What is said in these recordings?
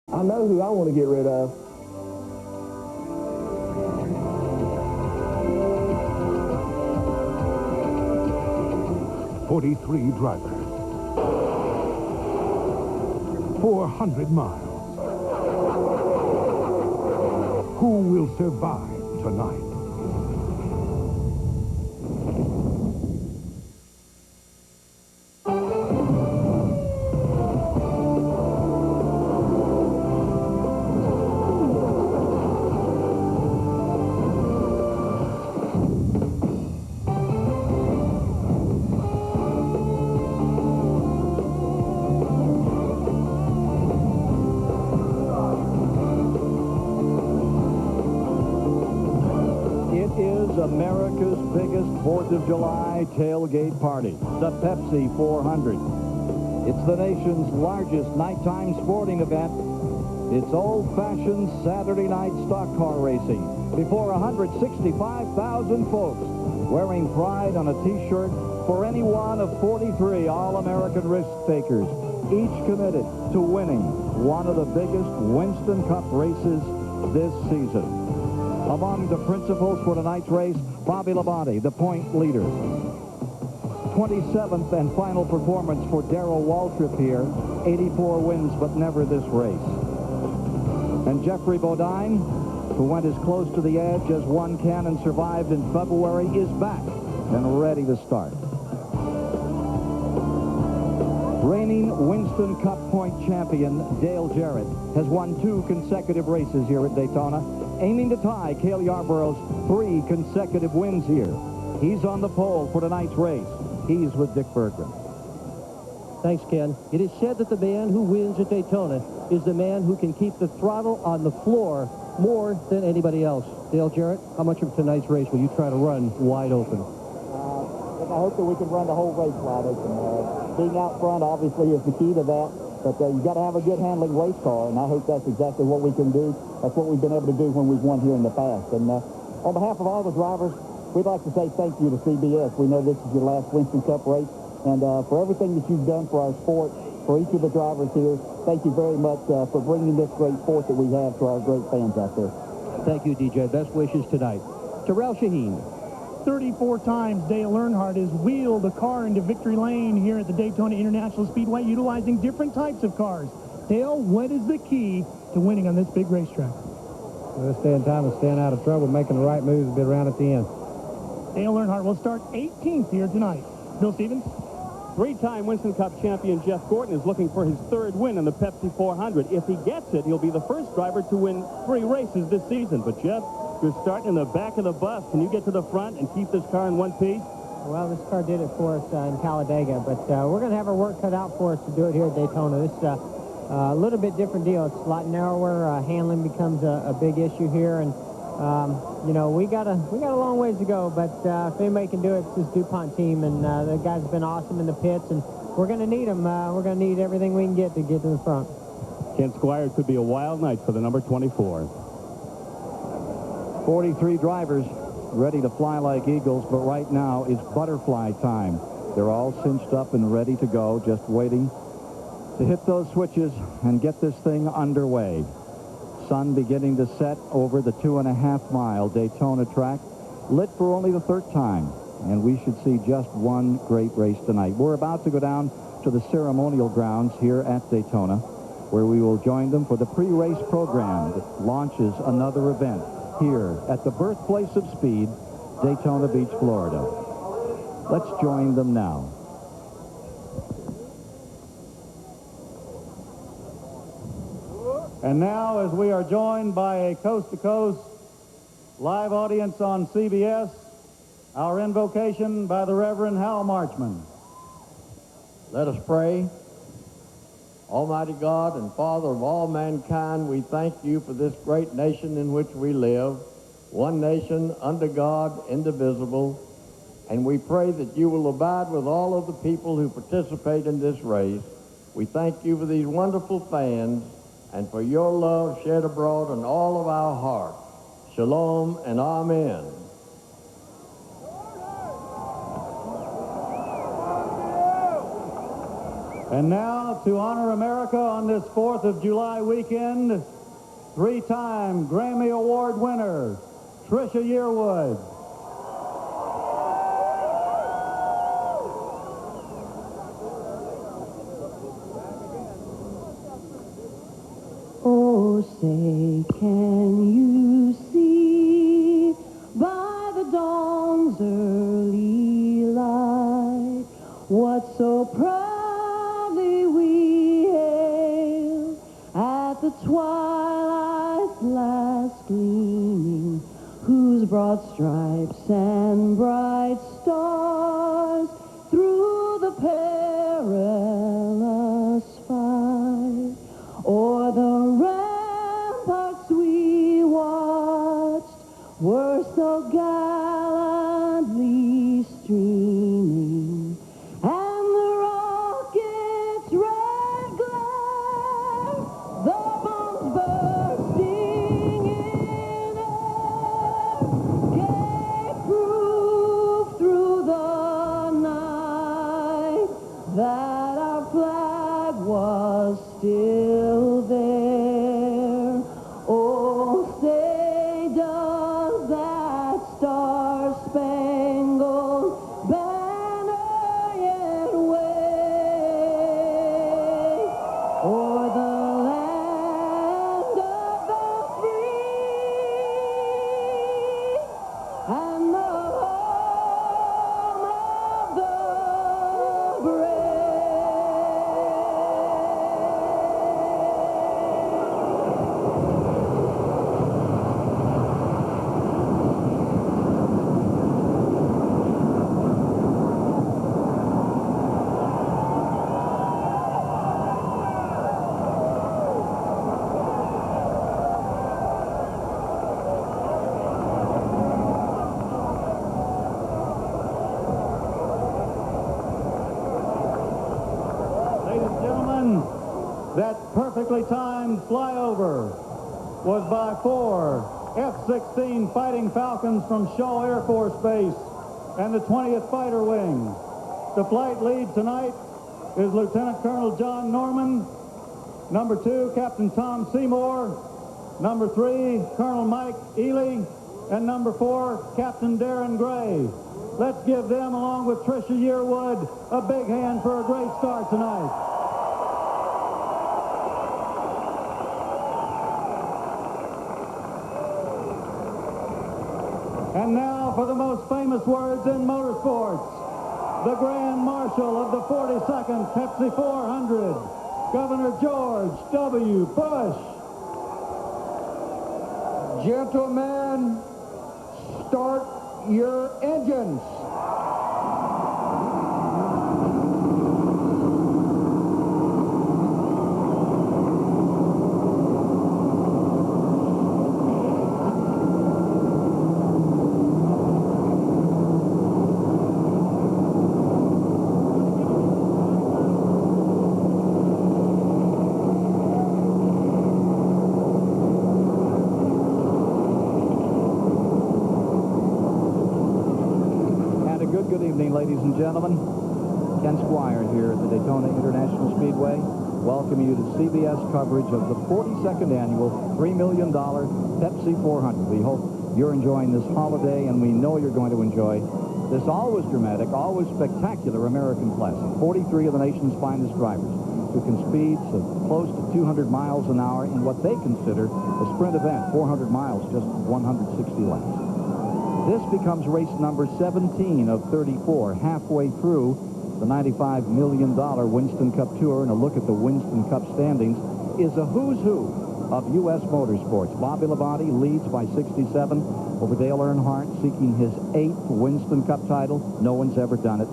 I know who I want to get rid of. "43 drivers, 400 miles. Who will survive tonight?" America's biggest 4th of July tailgate party, the Pepsi 400. It's the nation's largest nighttime sporting event. It's old-fashioned Saturday night stock car racing before 165,000 folks wearing pride on a T-shirt for any one of 43 All-American risk-takers, each committed to winning one of the biggest Winston Cup races this season. Among the principals for tonight's race, Bobby Labonte, the point leader. 27th and final performance for Darrell Waltrip here. 84 wins, but never this race. And Jeffrey Bodine, who went as close to the edge as one can and survived in February, is back and ready to start. Reigning Winston Cup point champion Dale Jarrett has won 2 consecutive races here at Daytona, aiming to tie Cale Yarborough's 3 consecutive wins here. He's on the pole for tonight's race. He's with Dick Bergman. Thanks, Ken. It is said that the man who wins at Daytona is the man who can keep the throttle on the floor more than anybody else. Dale Jarrett, how much of tonight's race will you try to run wide open? I hope that we can run the whole race wide open. Being out front, obviously, is the key to that. But you've got to have a good handling race car, and I hope that's exactly what we can do. That's what we've been able to do when we've won here in the past. And on behalf of all the drivers, we'd like to say thank you to CBS. We know this is your last Winston Cup race. And for everything that you've done for our sport, for each of the drivers here, thank you very much for bringing this great sport that we have to our great fans out there. Thank you, DJ. Best wishes tonight. Terrell Shaheen. 34 times Dale Earnhardt has wheeled a car into victory lane here at the Daytona International Speedway, utilizing different types of cars. Dale, what is the key to winning on this big racetrack? Well, staying time and staying out of trouble, making the right moves, be around at the end. Dale Earnhardt will start 18th here tonight. Bill Stevens? 3-time Winston Cup champion Jeff Gordon is looking for his 3rd win in the Pepsi 400. If he gets it, he'll be the first driver to win 3 races this season. But Jeff, you're starting in the back of the bus. Can you get to the front and keep this car in one piece? Well, this car did it for us in Talladega, but we're going to have our work cut out for us to do it here at Daytona. This is a little bit different deal. It's a lot narrower. Handling becomes a big issue here, and you know, we got a long ways to go. But if anybody can do it, it's this DuPont team, and the guys have been awesome in the pits, and we're going to need them. We're going to need everything we can get to the front. Ken Squire, it could be a wild night for the number 24. 43 drivers ready to fly like eagles, but right now it's butterfly time. They're all cinched up and ready to go, just waiting to hit those switches and get this thing underway. Sun beginning to set over the 2.5-mile Daytona track, lit for only the 3rd time, and we should see just one great race tonight. We're about to go down to the ceremonial grounds here at Daytona, where we will join them for the pre-race program that launches another event here at the birthplace of speed, Daytona Beach, Florida. Let's join them now. And now, as we are joined by a coast-to-coast live audience on CBS, our invocation by the Reverend Hal Marchman. Let us pray. Almighty God and Father of all mankind, we thank you for this great nation in which we live, one nation under God, indivisible, and we pray that you will abide with all of the people who participate in this race. We thank you for these wonderful fans and for your love shed abroad in all of our hearts. Shalom and amen. And now, to honor America on this 4th of July weekend, 3-time Grammy Award winner, Trisha Yearwood. Oh, say, can you see by the dawn's early light what so proudly we hailed at the twilight's last gleaming, whose broad stripes and bright stars through the perilous fight o'er the ramparts we watched were so gallantly streaming, and the rocket's red glare, the bombs bursting in air, gave proof through the night that our flag was still there. Oh, say does that star-spangled banner yet wave o'er the land of the free and the home of the brave? Ladies and gentlemen, that perfectly timed flyover was by 4 F-16 Fighting Falcons from Shaw Air Force Base and the 20th Fighter Wing. The flight lead tonight is Lieutenant Colonel John Norman, number 2, Captain Tom Seymour, number 3, Colonel Mike Ely, and number 4, Captain Darren Gray. Let's give them, along with Trisha Yearwood, a big hand for a great start tonight. And now for the most famous words in motorsports, the Grand Marshal of the 42nd Pepsi 400, Governor George W. Bush. Gentlemen, start your engines. Good evening, ladies and gentlemen. Ken Squire here at the Daytona International Speedway. Welcome you to CBS coverage of the 42nd annual $3 million Pepsi 400. We hope you're enjoying this holiday, and we know you're going to enjoy this always dramatic, always spectacular American classic. 43 of the nation's finest drivers who can speed of close to 200 miles an hour in what they consider a sprint event, 400 miles, just 160 laps. This becomes race number 17 of 34, halfway through the $95 million Winston Cup Tour. And a look at the Winston Cup standings is a who's who of U.S. motorsports. Bobby Labonte leads by 67 over Dale Earnhardt, seeking his 8th Winston Cup title. No one's ever done it.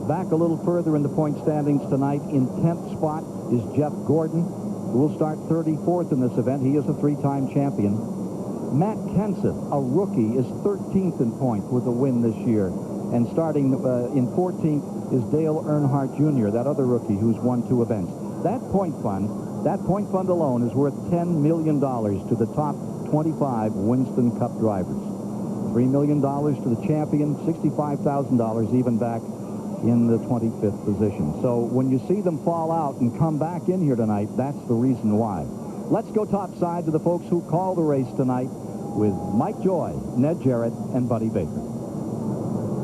Back a little further in the point standings tonight, in 10th spot is Jeff Gordon, who will start 34th in this event. He is a 3-time champion. Matt Kenseth, a rookie, is 13th in points with a win this year. And starting in 14th is Dale Earnhardt Jr., that other rookie who's won 2 events. That point fund alone is worth $10 million to the top 25 Winston Cup drivers. $3 million to the champion, $65,000 even back in the 25th position. So when you see them fall out and come back in here tonight, that's the reason why. Let's go topside to the folks who call the race tonight with Mike Joy, Ned Jarrett, and Buddy Baker.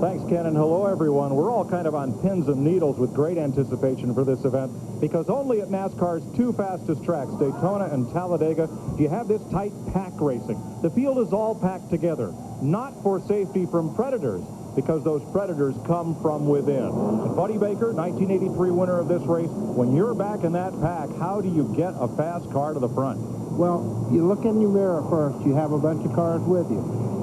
Thanks, Ken, and hello, everyone. We're all kind of on pins and needles with great anticipation for this event because only at NASCAR's two fastest tracks, Daytona and Talladega, do you have this tight pack racing. The field is all packed together, not for safety from predators, because those predators come from within. And Buddy Baker, 1983 winner of this race, when you're back in that pack, how do you get a fast car to the front? Well, you look in your mirror first. You have a bunch of cars with you.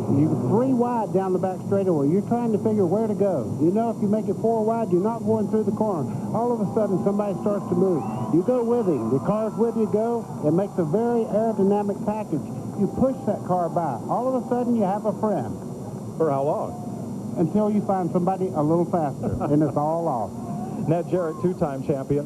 You're 3 wide down the back straightaway. You're trying to figure where to go. You know, if you make it 4 wide, you're not going through the corner. All of a sudden, somebody starts to move. You go with him. The cars with you go. It makes a very aerodynamic package. You push that car by. All of a sudden, you have a friend. For how long? Until you find somebody a little faster, and it's all off. Ned Jarrett, two-time champion.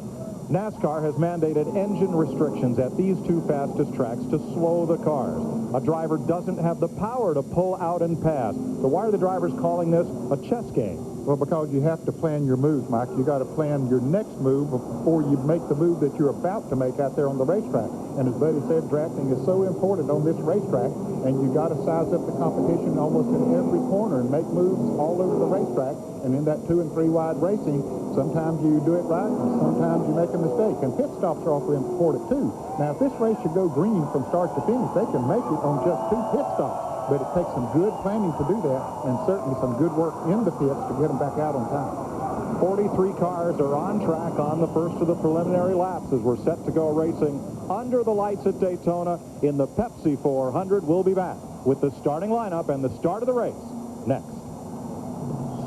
NASCAR has mandated engine restrictions at these two fastest tracks to slow the cars. A driver doesn't have the power to pull out and pass. So why are the drivers calling this a chess game? Well, because you have to plan your moves, Mike. You got to plan your next move before you make the move that you're about to make out there on the racetrack. And as Buddy said, drafting is so important on this racetrack, and you got to size up the competition almost in every corner and make moves all over the racetrack. And in that 2 and 3 wide racing, sometimes you do it right, and sometimes you make a mistake. And pit stops are awfully important too. Now, if this race should go green from start to finish, they can make it on just 2 pit stops. But it takes some good planning to do that, and certainly some good work in the pits to get them back out on time. 43 cars are on track on the first of the preliminary laps as we're set to go racing under the lights at Daytona in the Pepsi 400. We'll be back with the starting lineup and the start of the race next.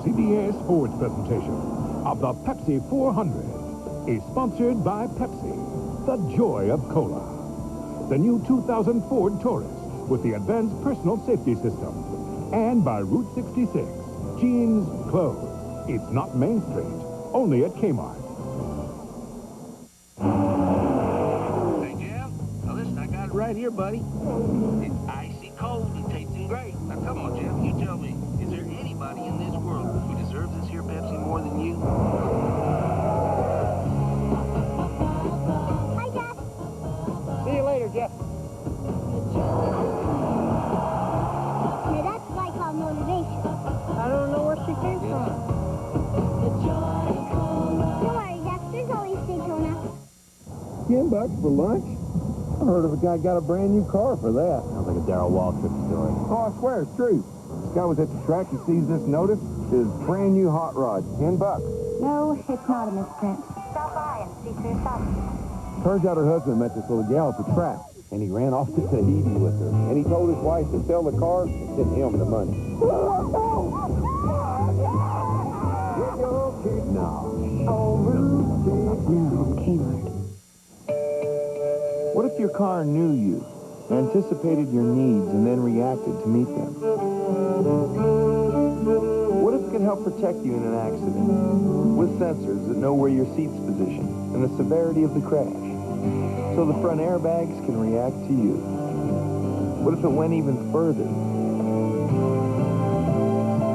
CBS Sports presentation of the Pepsi 400 is sponsored by Pepsi, the joy of cola. The new 2000 Ford Taurus with the advanced personal safety system. And by Route 66, jeans, clothes. It's not Main Street, only at Kmart. Hey, Jim. Now, listen, I got it right here, buddy. It's icy cold and tasting great. Now, come on, Jim. You tell me, is there anybody in this world who deserves this here Pepsi more than you? Hi, Dad. See you later, Jeff. Now, that's what I call motivation. I don't know where she came from. Don't worry, Jeff. There's always Daytona. $10 for lunch? I heard of a guy got a brand new car for that. Sounds like a Darrell Waltrip story. Oh, I swear, it's true. This guy was at the track. He sees this notice. His brand new hot rod, $10. No, it's not a misprint. Stop by and see for yourself. Turns out her husband met this little gal at the track, and he ran off to Tahiti with her. And he told his wife to sell the car and send him the money. No. Now, Kmart. What if your car knew you, anticipated your needs, and then reacted to meet them? What if it could help protect you in an accident with sensors that know where your seat's positioned and the severity of the crash, so the front airbags can react to you? What if it went even further?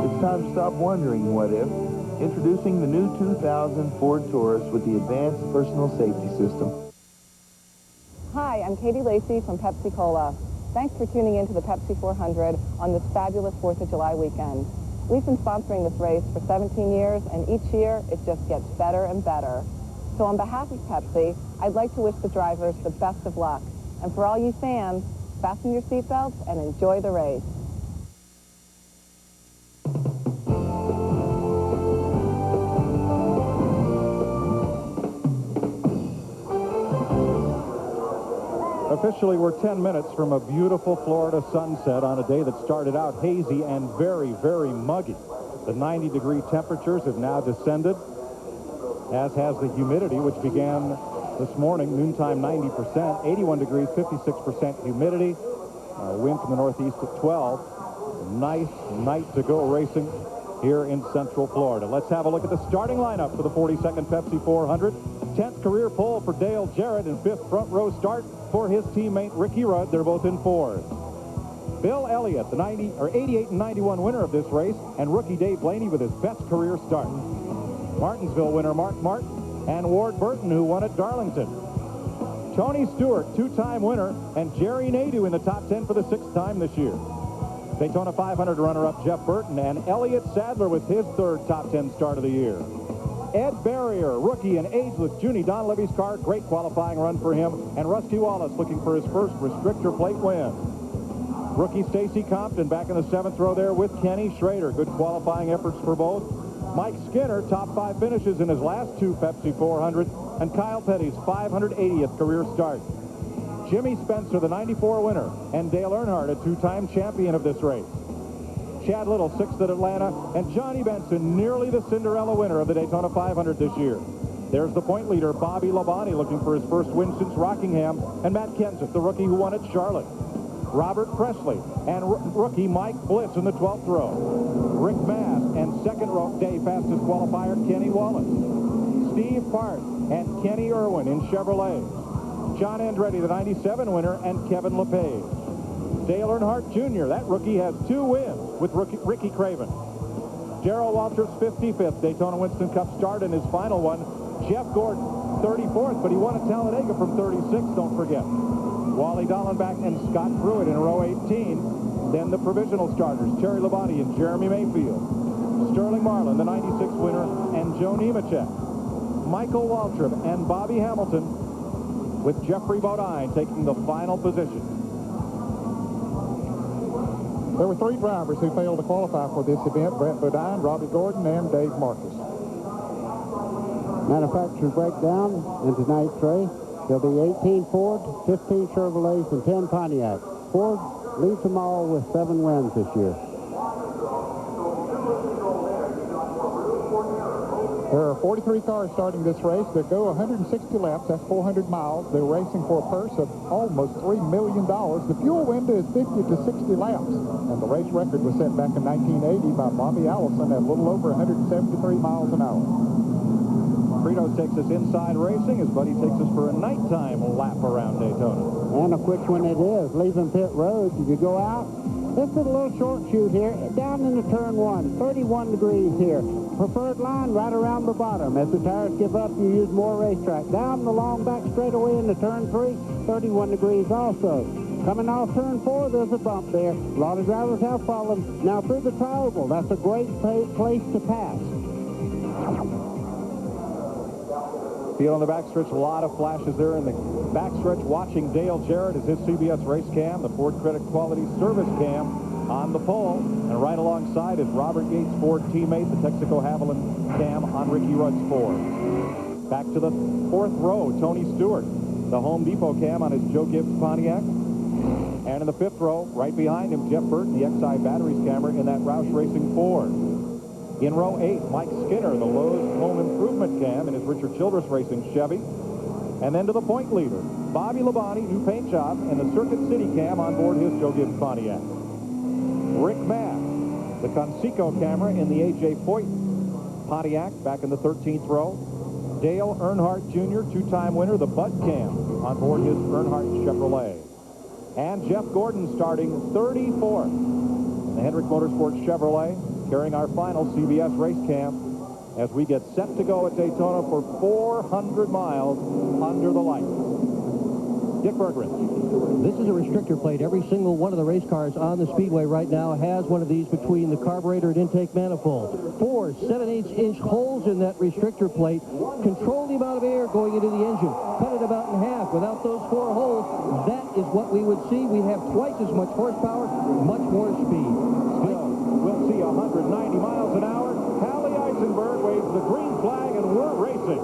It's time to stop wondering what if. Introducing the new 2000 Ford Taurus with the advanced personal safety system. Hi, I'm Katie Lacey from Pepsi Cola. Thanks for tuning in to the Pepsi 400 on this fabulous 4th of July weekend. We've been sponsoring this race for 17 years, and each year it just gets better and better. So on behalf of Pepsi, I'd like to wish the drivers the best of luck. And for all you fans, fasten your seatbelts and enjoy the race. Officially, we're 10 minutes from a beautiful Florida sunset on a day that started out hazy and very, very muggy. The 90-degree temperatures have now descended, as has the humidity, which began this morning, noontime 90%, 81 degrees, 56% humidity, wind from the northeast at 12. A nice night to go racing here in Central Florida. Let's have a look at the starting lineup for the 42nd Pepsi 400. 10th career pole for Dale Jarrett and 5th front row start for his teammate Ricky Rudd. They're both in 4s. Bill Elliott, the 88 and 91 winner of this race, and rookie Dave Blaney with his best career start. Martinsville winner Mark Martin, and Ward Burton, who won at Darlington. Tony Stewart, two-time winner, and Jerry Nadeau in the top 10 for the 6th time this year. Daytona 500 runner-up Jeff Burton, and Elliott Sadler with his 3rd top 10 start of the year. Ed Barrier, rookie and ageless Junie Donlevy's car, great qualifying run for him, and Rusty Wallace looking for his first restrictor plate win. Rookie Stacy Compton back in the 7th row there with Kenny Schrader. Good qualifying efforts for both. Mike Skinner, top 5 finishes in his last 2 Pepsi 400, and Kyle Petty's 580th career start. Jimmy Spencer, the 94 winner, and Dale Earnhardt, a 2-time champion of this race. Chad Little, 6th at Atlanta, and Johnny Benson, nearly the Cinderella winner of the Daytona 500 this year. There's the point leader, Bobby Labonte, looking for his first win since Rockingham, and Matt Kenseth, the rookie who won at Charlotte. Robert Presley and rookie Mike Bliss in the 12th row. Rick Mass and 2nd row day fastest qualifier Kenny Wallace. Steve Part and Kenny Irwin in Chevrolet. John Andretti, the 97 winner, and Kevin LePage. Dale Earnhardt Jr., that rookie has 2 wins with Ricky Craven. Darrell Waltrip's 55th Daytona Winston Cup start and his final one. Jeff Gordon, 34th, but he won at Talladega from 36, don't forget. Wally Dallenbach and Scott Pruitt in row 18. Then the provisional starters, Terry Labonte and Jeremy Mayfield. Sterling Marlin, the 96 winner, and Joe Nemechek. Michael Waltrip and Bobby Hamilton, with Jeffrey Bodine taking the final position. There were 3 drivers who failed to qualify for this event: Brett Bodine, Robbie Gordon, and Dave Marcus. Manufacturers breakdown in tonight's race. There'll be 18 Ford, 15 Chevrolets, and 10 Pontiacs. Ford leads them all with 7 wins this year. There are 43 cars starting this race. They go 160 laps. That's 400 miles. They're racing for a purse of almost $3 million. The fuel window is 50 to 60 laps. And the race record was set back in 1980 by Bobby Allison at a little over 173 miles an hour. Fritos takes us inside racing as Buddy takes us for a nighttime lap around Daytona. And a quick one it is. Leaving pit road, you go out. Let's do a little short shoot here. Down into turn 1, 31 degrees here. Preferred line right around the bottom. As the tires give up, you use more racetrack. Down the long back straightaway into turn 3, 31 degrees also. Coming off turn 4, there's a bump there. A lot of drivers have fallen. Now through the tri-oval, that's a great place to pass. Field on the backstretch, a lot of flashes there in the backstretch. Watching Dale Jarrett as his CBS race cam, the Ford Credit Quality Service cam on the pole. And right alongside is Robert Yates' Ford teammate, the Texaco Haviland cam on Ricky Rudd's Ford. Back to the 4th row, Tony Stewart, the Home Depot cam on his Joe Gibbs Pontiac. And in the 5th row, right behind him, Jeff Burton, the XI Batteries camera in that Roush Racing Ford. In row 8, Mike Skinner, the Lowe's Home Improvement cam in his Richard Childress Racing Chevy. And then to the point leader, Bobby Labonte, new paint job, and the Circuit City cam on board his Joe Gibbs Pontiac. Rick Mass, the Conseco camera in the A.J. Foyt Pontiac back in the 13th row. Dale Earnhardt Jr., 2-time winner, the Bud cam on board his Earnhardt Chevrolet. And Jeff Gordon starting 34th in the Hendrick Motorsports Chevrolet, carrying our final CBS race cam as we get set to go at Daytona for 400 miles under the lights. Dick Berggren. This is a restrictor plate. Every single one of the race cars on the speedway right now has one of these between the carburetor and intake manifold. 4 7/8-inch holes in that restrictor plate control the amount of air going into the engine. Cut it about in half. Without those 4 holes, that is what we would see. We have twice as much horsepower, much more speed. Still, we'll see 190 miles an hour. Hallie Eisenberg waves the green flag, and we're racing.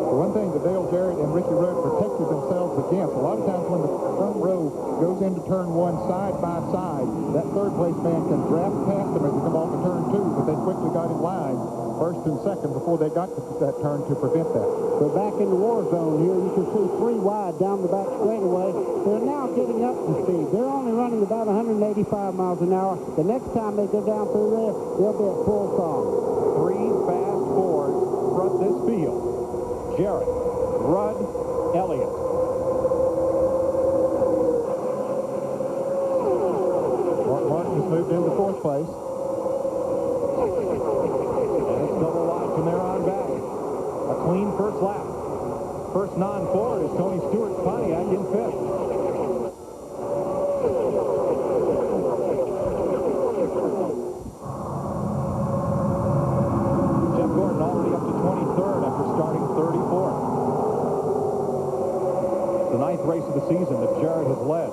The one thing that Dale Jarrett and Ricky Rudd protected themselves against, a lot of times when the front row goes into turn 1 side by side, that third place man can draft past them as they come off of turn 2, but they quickly got in line, first and second, before they got to that turn to prevent that. So back in the war zone here, you can see 3 wide down the back straightaway. They're now getting up to speed. They're only running about 185 miles an hour. The next time they go down through there, they'll be at full song. 3 fast Fords front this field. Jarrett, Rudd, Elliott. place. And it's double wide from there on back. A clean first lap. First non-Ford is Tony Stewart's Pontiac in fifth. Jeff Gordon already up to 23rd after starting 34th. The 9th race of the season that Jarrett has led.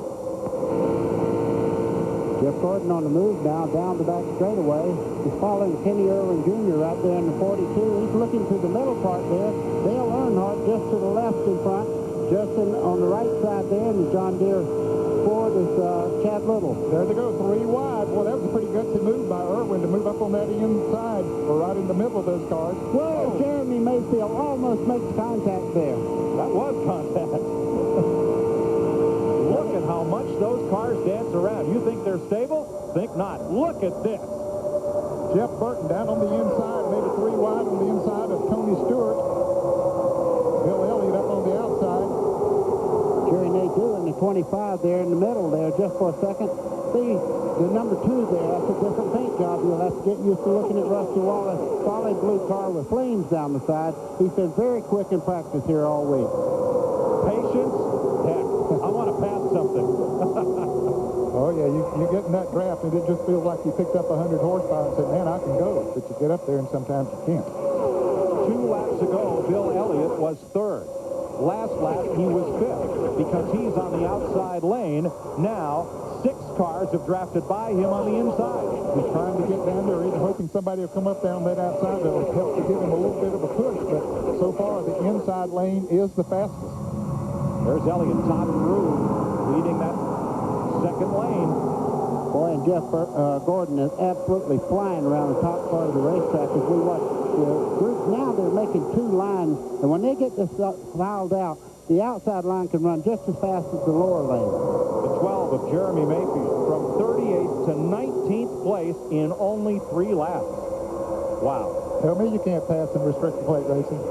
Jeff Gordon on the move now, down the back straightaway. He's following Kenny Irwin Jr. right there in the 42. He's looking to the middle part there. Dale Earnhardt just to the left in front. Justin on the right side there, and the John Deere Ford is Chad Little. There they go, 3 wide. Well, that was a pretty gutsy move by Irwin to move up on that inside, or right in the middle of those cars. Well, Jeremy Mayfield almost makes contact there. That was contact. Look at how much those cars dance around. You think they're stable? Think not. Look at this. Jeff Burton down on the inside, maybe 3 wide on the inside of Tony Stewart. Bill Elliott up on the outside. Jerry Nadeau in the 25 there in the middle there, just for a second. See, the number 2 there, that's a different paint job. You'll have to get used to looking at Rusty Wallace. Solid blue car with flames down the side. He's been very quick in practice here all week. Patience? Heck, I want to pass something. Oh, yeah, you get in that draft, and it just feels like you picked up 100 horsepower and said, man, I can go. But you get up there, and sometimes you can't. 2 laps ago, Bill Elliott was 3rd. Last lap, he was 5th because he's on the outside lane. Now, 6 cars have drafted by him on the inside. He's trying to get down there. He's hoping somebody will come up down that outside that will help to give him a little bit of a push. But so far, the inside lane is the fastest. There's Elliott, top through, leading that second lane. Boy, and Jeff Gordon is absolutely flying around the top part of the racetrack as we watch the groups. Now they're making 2 lines, and when they get this filed out, the outside line can run just as fast as the lower lane. The 12 of Jeremy Mayfield from 38th to 19th place in only 3 laps. Wow. Tell me you can't pass in restricted plate racing.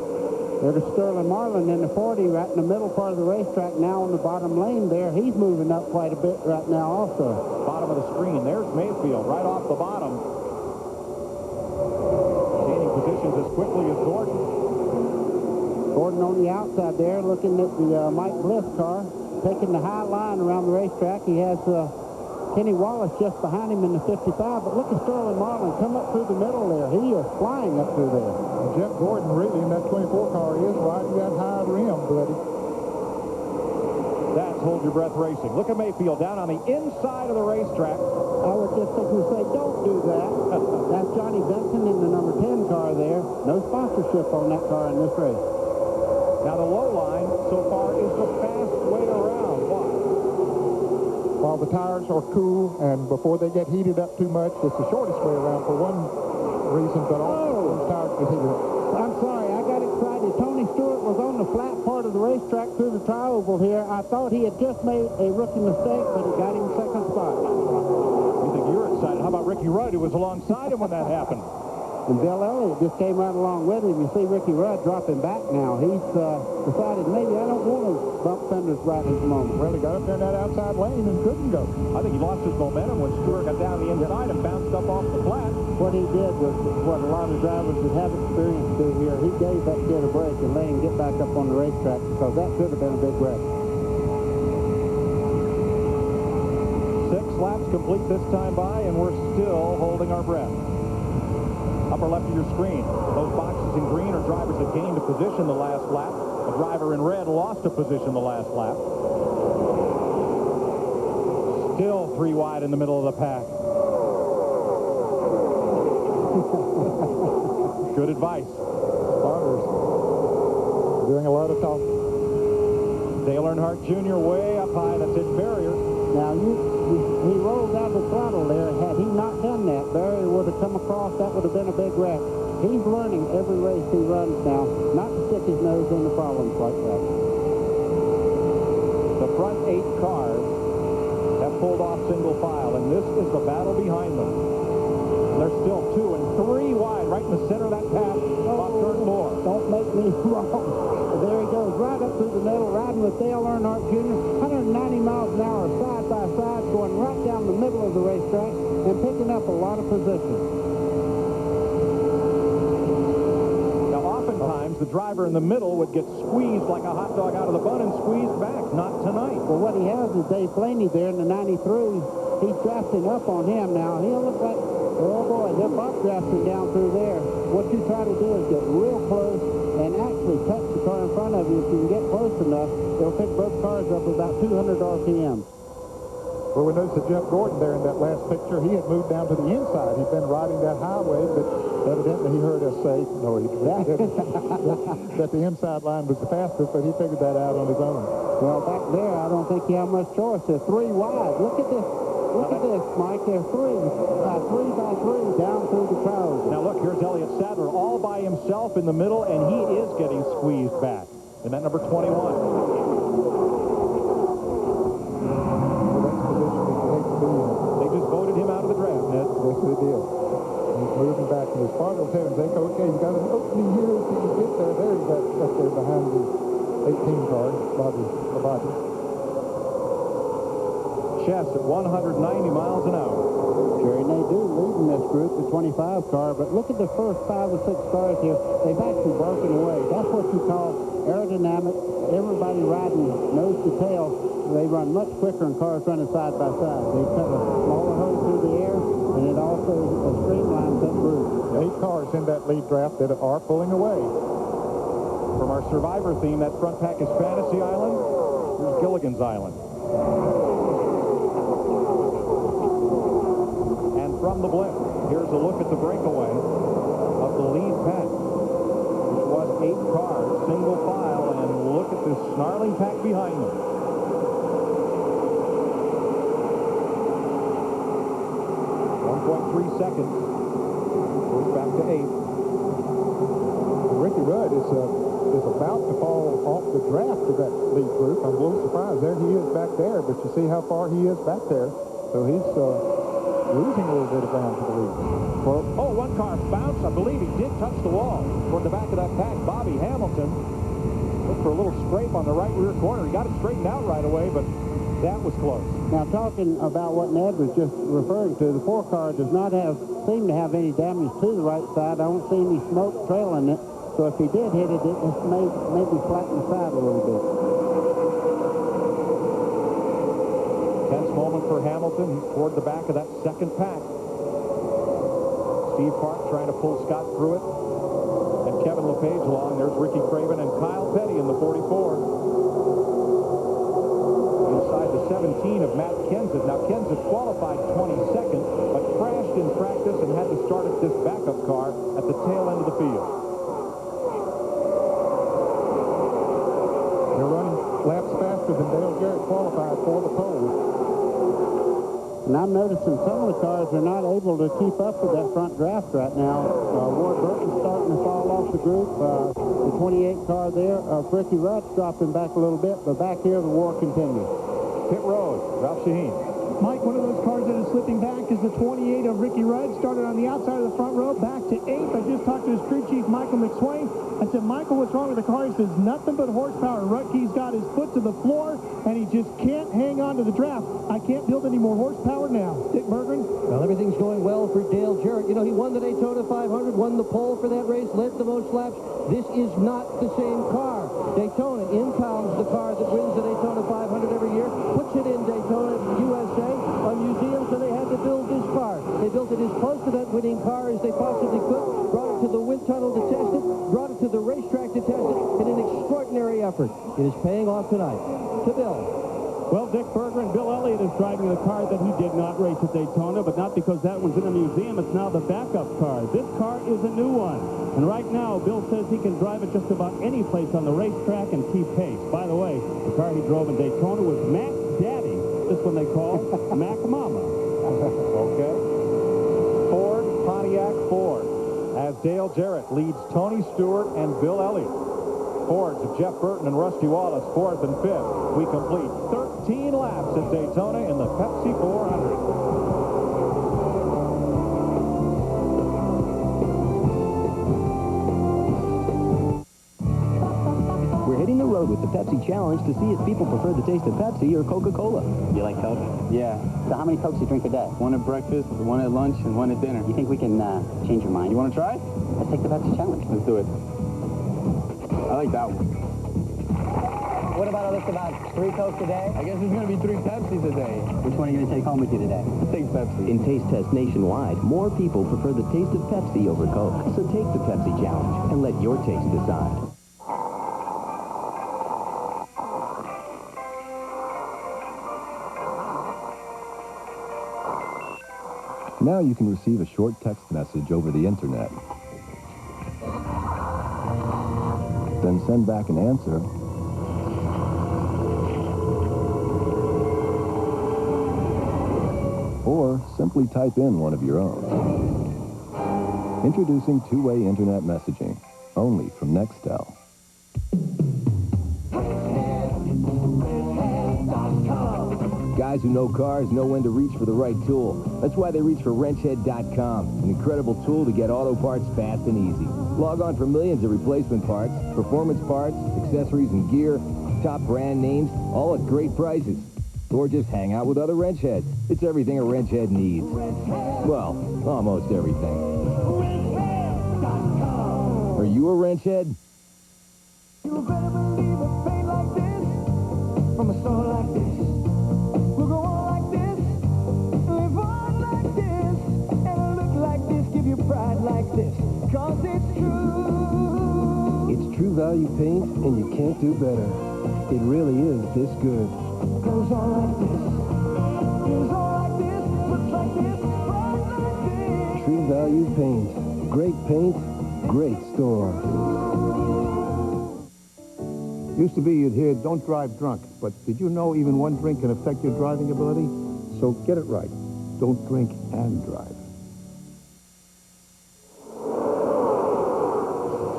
There's Sterling Marlin in the 40 right in the middle part of the racetrack now on the bottom lane there. He's moving up quite a bit right now also. Bottom of the screen. There's Mayfield right off the bottom. Gaining positions as quickly as Gordon. Gordon on the outside there looking at the Mike Bliss car, taking the high line around the racetrack. He has Kenny Wallace just behind him in the 55, but look at Sterling Marlin come up through the middle there. He is flying up through there. And Jeff Gordon really in that 24 car is riding that high rim, buddy. That's hold your breath racing. Look at Mayfield down on the inside of the racetrack. I was just thinking to say, don't do that. That's Johnny Benson in the number 10 car there. No sponsorship on that car in this race. Now the low line so far is the fast way around. Why? While the tires are cool and before they get heated up too much, it's the shortest way around for one reason, but also the tires get heated up. I'm sorry, I got excited. Tony Stewart was on the flat part of the racetrack through the tri-oval here. I thought he had just made a rookie mistake, but it got him second spot. You think you're excited? How about Ricky Rudd, who was alongside him when that happened? And Bill Elliott just came right along with him. You see Ricky Rudd dropping back now. He's decided maybe I don't want to bump fenders right at the moment. Well, he got up there in that outside lane and couldn't go. I think he lost his momentum when Stewart got down the inside and bounced up off the flat. What he did was what a lot of drivers that have experience do here. He gave that kid a break and let him get back up on the racetrack because that could have been a big wreck. 6 laps complete this time by, and we're still holding our breath. Upper left of your screen. Those boxes in green are drivers that gained a position the last lap. The driver in red lost a position the last lap. Still 3 wide in the middle of the pack. Good advice. Starters doing a lot of talking. Dale Earnhardt Jr. way up high. That's his barrier. Now, he rolled out the throttle there. Had he not done that, barrier would have come across. That would have been a big wreck. He's learning every race he runs now not to stick his nose into problems like that. The front 8 cars have pulled off single file, and this is the battle behind them. They're still 2 and 3 wide right in the center of that path off turn 4. Don't make me wrong. There he goes, right up through the middle, riding with Dale Earnhardt Jr. 190 miles an hour, side by side, going right down the middle of the racetrack. and picking up a lot of position. Now, oftentimes, the driver in the middle would get squeezed like a hot dog out of the bun and squeezed back. Not tonight. Well, what he has is Dave Blaney there in the 93. He's drafting up on him now. He'll look like, oh boy, they're both drafting down through there. What you try to do is get real close and actually touch the car in front of you. If you can get close enough, it'll pick both cars up about 200 RPM. Well, we noticed that Jeff Gordon there in that last picture, he had moved down to the inside. He'd been riding that highway, but evidently he heard us say, no, he didn't, that the inside line was the fastest, but he figured that out on his own. Well, back there, I don't think you have much choice. They're 3 wide. Look at this. Look at this, Mike. They're 3 by 3 down through the crowd. Now, look, here's Elliott Sadler all by himself in the middle, and he is getting squeezed back. And that number 21. They just voted him out of the draft, Ned. Yes, they did. He's moving back, and his father will tell him, okay, you got an opening here until you get there. There he's up there behind the 18 car, Bobby. Chess at 190 miles an hour. Sure, and they do lead in this group, the 25 car, but look at the first 5 or 6 cars here. They've actually broken away. That's what you call aerodynamic. Everybody riding nose to tail. They run much quicker than cars running side by side. They cut a smaller hose through the air, and it also streamlines that group. 8 cars in that lead draft that are pulling away. From our Survivor theme, that front pack is Fantasy Island. Here's Gilligan's Island. And from the blimp, here's a look at the breakaway of the lead pack, which was 8 cars, single file, and look at this snarling pack behind them. 1.3 seconds. Goes back to 8. Ricky Rudd is about to fall off the draft of that lead group. I'm a little surprised. There he is back there, but you see how far he is back there. So he's losing a little bit of ground to the lead. Well, oh, one car bounced. I believe he did touch the wall. Toward the back of that pack, Bobby Hamilton looked for a little scrape on the right rear corner. He got it straightened out right away, but that was close. Now, talking about what Ned was just referring to, the 4 car does not seem to have any damage to the right side. I don't see any smoke trailing it. So if he did hit it, it just maybe flatten the side a little bit. Tense moment for Hamilton. He's toward the back of that second pack. Steve Park trying to pull Scott through it. And Kevin LePage along. There's Ricky Craven and Kyle Petty in the 44. Inside the 17 of Matt Kenseth. Now, Kenseth qualified 22nd, but crashed in practice and had to start at this backup car at the tail end of the field. They're running laps faster than Dale Jarrett qualified for the pole. And I'm noticing some of the cars are not able to keep up with that front draft right now. Ward Burton's starting to fall off the group. The 28 car there, Ricky Rudd's dropping back a little bit, but back here the war continues. Pit road, Ralph Shaheen. Mike, one of those cars that is slipping back is the 28 of Ricky Rudd. Started on the outside of the front row, back to 8th. I just talked to his crew chief, Michael McSwain. I said, Michael, what's wrong with the car? He says, nothing but horsepower. Rutke's got his foot to the floor, and he just can't hang on to the draft. I can't build any more horsepower now. Dick Berggren? Well, everything's going well for Dale Jarrett. You know, he won the Daytona 500, won the pole for that race, led the most laps. This is not the same car. Daytona impounds the car that wins the Daytona 500 every year, puts it in Daytona, USA, a museum, so they had to build this car. They built it as close to that winning car as they possibly could, brought it to the wind tunnel to test it, brought it to the racetrack to test it, in an extraordinary effort. It is paying off tonight. To Bill. Well, Dick Berggren, Bill Elliott is driving the car that he did not race at Daytona, but not because that one's in a museum. It's now the backup car. This car is a new one. And right now, Bill says he can drive it just about any place on the racetrack and keep pace. By the way, the car he drove in Daytona was Mac Daddy. This one they call Mac Mama. Okay. Ford, Pontiac, Ford. As Dale Jarrett leads Tony Stewart and Bill Elliott. Fords of Jeff Burton and Rusty Wallace, 4th and 5th. We complete 13 laps at Daytona in the Pepsi 400. We're hitting the road with the Pepsi Challenge to see if people prefer the taste of Pepsi or Coca-Cola. You like Coke? Yeah. So how many Cokes do you drink a day? One at breakfast, one at lunch, and one at dinner. You think we can change your mind? You want to try? Let's take the Pepsi Challenge. Let's do it. I like that one. What about us about 3 Cokes a day? I guess it's going to be 3 Pepsis a day. Which one are you going to take home with you today? Take Pepsi. In taste tests nationwide, more people prefer the taste of Pepsi over Coke. So take the Pepsi Challenge and let your taste decide. Now you can receive a short text message over the internet. Then send back an answer. Or simply type in one of your own. Introducing two-way internet messaging, only from Nextel. Guys who know cars know when to reach for the right tool. That's why they reach for wrenchhead.com, an incredible tool to get auto parts fast and easy. Log on for millions of replacement parts, performance parts, accessories and gear, top brand names, all at great prices. Or just hang out with other wrench heads. It's everything a wrench head needs. Well, almost everything. Are you a wrench head? You better believe a paint like this, from a store like this. We'll go on like this, live on like this, and look like this, give you pride like this, 'cause it's true. It's True Value paint, and you can't do better. It really is this good. Goes on like this, goes on like this, looks like this, pride like this. True Value paint. Great paint, great store. Used to be you'd hear, don't drive drunk. But did you know even one drink can affect your driving ability? So get it right. Don't drink and drive.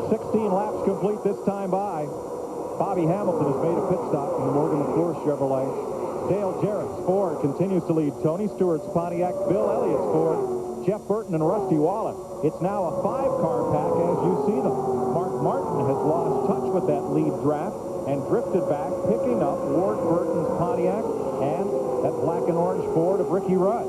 16 laps complete this time by. Bobby Hamilton has made a pit stop in the Morgan McClure Chevrolet. Dale Jarrett's Ford continues to lead Tony Stewart's Pontiac, Bill Elliott's Ford, Jeff Burton, and Rusty Wallace. It's now a 5-car pack as you see them. Mark Martin has lost touch with that lead draft and drifted back, picking up Ward Burton's Pontiac and that black and orange Ford of Ricky Rudd.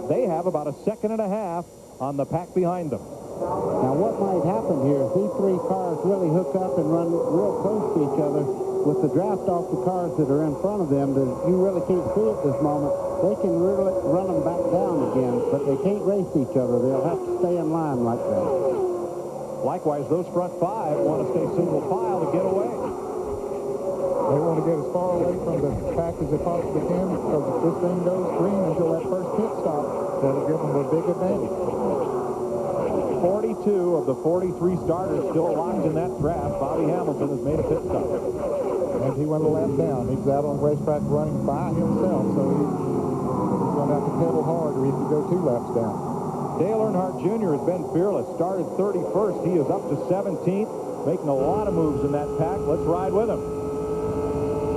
They have about a second and a half on the pack behind them. Now, what might happen here is these 3 cars really hook up and run real close to each other. With the draft off the cars that are in front of them that you really can't see at this moment, they can really run them back down again, but they can't race each other. They'll have to stay in line like that. Likewise, those front 5 want to stay single file to get away. They want to get as far away from the pack as they possibly can, because if this thing goes green until that first pit stop, that'll give them a big advantage. 42 of the 43 starters still locked in that draft. Bobby Hamilton has made a pit stop. And he went a lap down. He's out on the racetrack running by himself, so he's going to have to pedal hard or he can go 2 laps down. Dale Earnhardt Jr. has been fearless. Started 31st. He is up to 17th, making a lot of moves in that pack. Let's ride with him.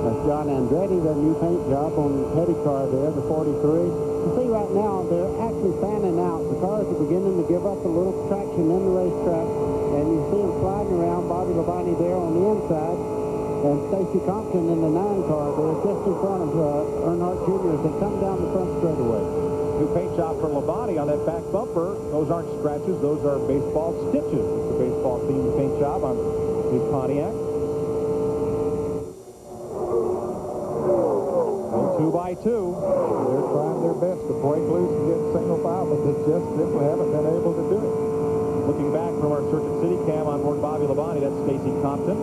That's John Andretti, their new paint job on the Petty car there, the 43. You see right now, they're actually fanning out. The cars are beginning to give up a little traction in the racetrack, and you see them sliding around. Bobby Labonte there on the inside, and Stacy Compton in the 9 car. They're just in front of Earnhardt Jr. as they come down the front straightaway. New paint job for Labonte on that back bumper. Those aren't scratches. Those are baseball stitches. It's a baseball-themed paint job on his Pontiac. 2 by 2. They're trying their best to break loose and get single file, but they just simply haven't been able to do it. Looking back from our Circuit City cam on board Bobby Labonte, that's Stacy Compton.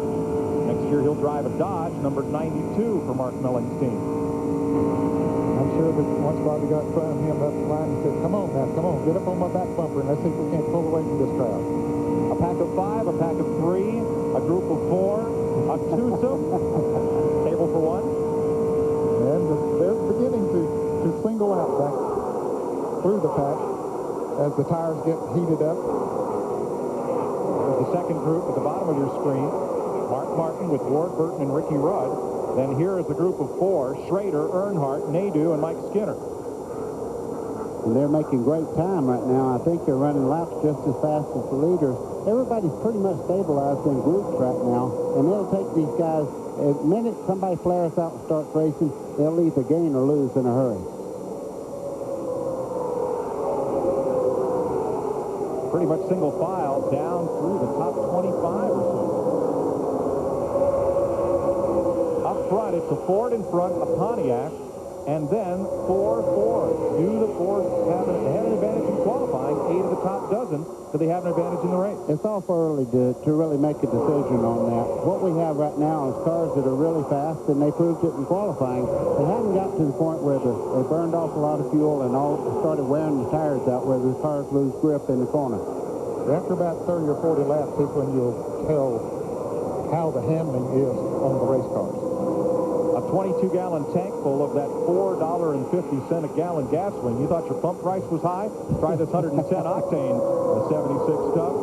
Next year he'll drive a Dodge, number 92 for Mark Melling's team. I'm sure that once Bobby got in front of him up the line, he said, come on now, come on, get up on my back bumper and let's see if we can't pull away from this crowd. A pack of 5, a pack of 3, a group of 4, a twosome, table for 1. And they're beginning to single out back through the pack as the tires get heated up. There's the second group at the bottom of your screen. Mark Martin with Ward Burton and Ricky Rudd. Then here is the group of 4, Schrader, Earnhardt, Nadeau, and Mike Skinner. And they're making great time right now. I think they're running laps just as fast as the leaders. Everybody's pretty much stabilized in groups right now, and it'll take these guys the minute somebody flares out and starts racing, they'll either gain or lose in a hurry. Pretty much single file down through the top 25 or so. Up front, it's a Ford in front, a Pontiac, and then 4 Fords. Do the Fords have an advantage in qualifying? 8 of the top dozen. Do they have an advantage in the race? It's awful early to really make a decision on that. What we have right now is cars that are really fast, and they proved it in qualifying. They haven't got to the point where they burned off a lot of fuel and all started wearing the tires out where the cars lose grip in the corner. After about 30 or 40 laps is when you'll tell how the handling is on the race cars. A 22-gallon tank full of that $4.50 a gallon gasoline. You thought your pump price was high? Try this 110 octane 76 stuff.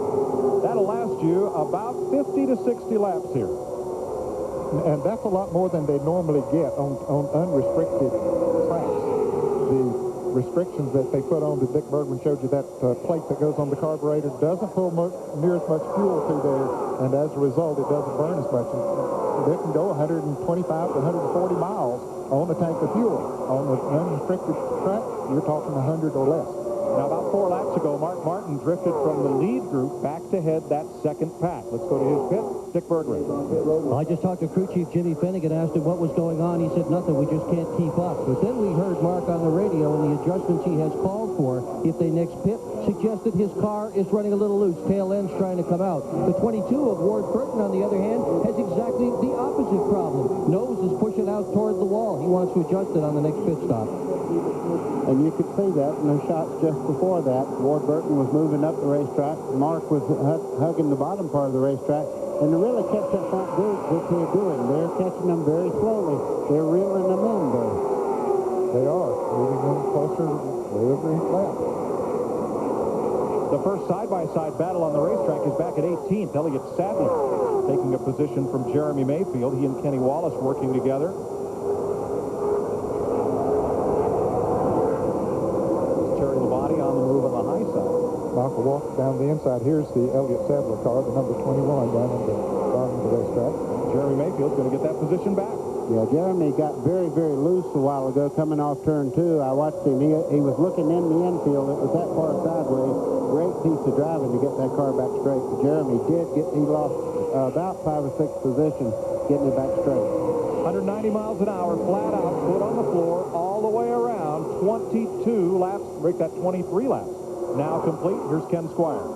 That'll last you about 50 to 60 laps here. And that's a lot more than they normally get on unrestricted tracks. The restrictions that they put on, the Dick Bergman showed you that plate that goes on the carburetor doesn't pull near as much fuel through there, and as a result, it doesn't burn as much. They can go 125 to 140 miles on a tank of fuel. On an unrestricted track, you're talking 100 or less. Now, about 4 laps ago, Mark Martin drifted from the lead group back to head that second pack. Let's go to his pit. Dick Bergman. I just talked to crew chief Jimmy Finnegan, asked him what was going on. He said, nothing, we just can't keep up. But then we heard Mark on the radio and the adjustments he has called for if they next pit suggested his car is running a little loose. Tail end's trying to come out. The 22 of Ward Burton, on the other hand, has exactly the opposite problem. Nose is pushing out toward the wall. He wants to adjust it on the next pit stop. And you could see that in the shots just before that. Ward Burton was moving up the racetrack. Mark was hugging the bottom part of the racetrack. And to really catch that front group, what they're doing, they're catching them very slowly. They're reeling them in there. They are, moving them closer every lap. The first side-by-side battle on the racetrack is back at 18th. Elliott Sadler taking a position from Jeremy Mayfield. He and Kenny Wallace working together. Terry Labonte on the move on the high side. Michael walks down the inside. Here's the Elliott Sadler car, the number 21 down at the bottom of the racetrack. Jeremy Mayfield's going to get that position back. Yeah, Jeremy got very, very loose a while ago coming off turn 2. I watched him. He was looking in the infield. It was that far sideways. Great piece of driving to get that car back straight. But Jeremy he lost about 5 or 6 positions getting it back straight. 190 miles an hour, flat out, foot on the floor, all the way around. 22 laps, break that 23 laps. Now complete. Here's Ken Squire.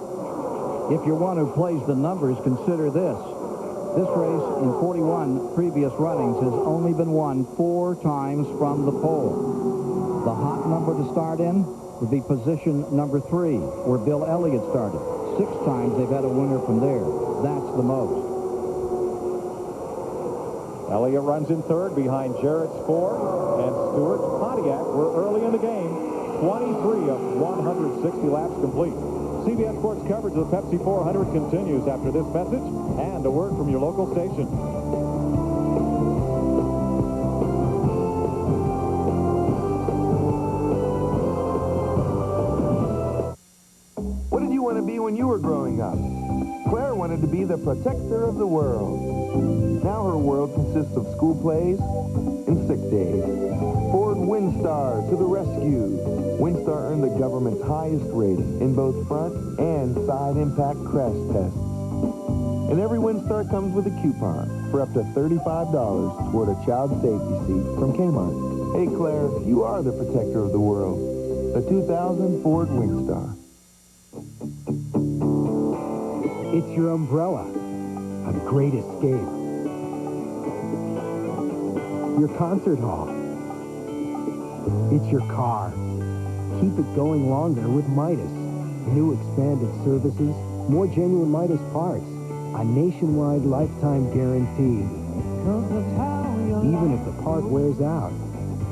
If you're one who plays the numbers, consider this. This race in 41 previous runnings has only been won 4 times from the pole. The hot number to start in would be position number 3, where Bill Elliott started. 6 times they've had a winner from there. That's the most. Elliott runs in third behind Jarrett's Ford and Stewart's Pontiac. We're early in the game. 23 of 160 laps complete. CBS Sports coverage of the Pepsi 400 continues after this message and a word from your local station. What did you want to be when you were growing up? Claire wanted to be the protector of the world. Now her world consists of school plays and sick days. Ford Windstar to the rescue. Windstar earned the government's highest rating in both front and side impact crash tests. And every Windstar comes with a coupon for up to $35 toward a child safety seat from Kmart. Hey, Claire, you are the protector of the world. The 2000 Ford Windstar. It's your umbrella. A great escape. Your concert hall. It's your car. Keep it going longer with Midas. New expanded services, more genuine Midas parts, a nationwide lifetime guarantee. Even if the part wears out.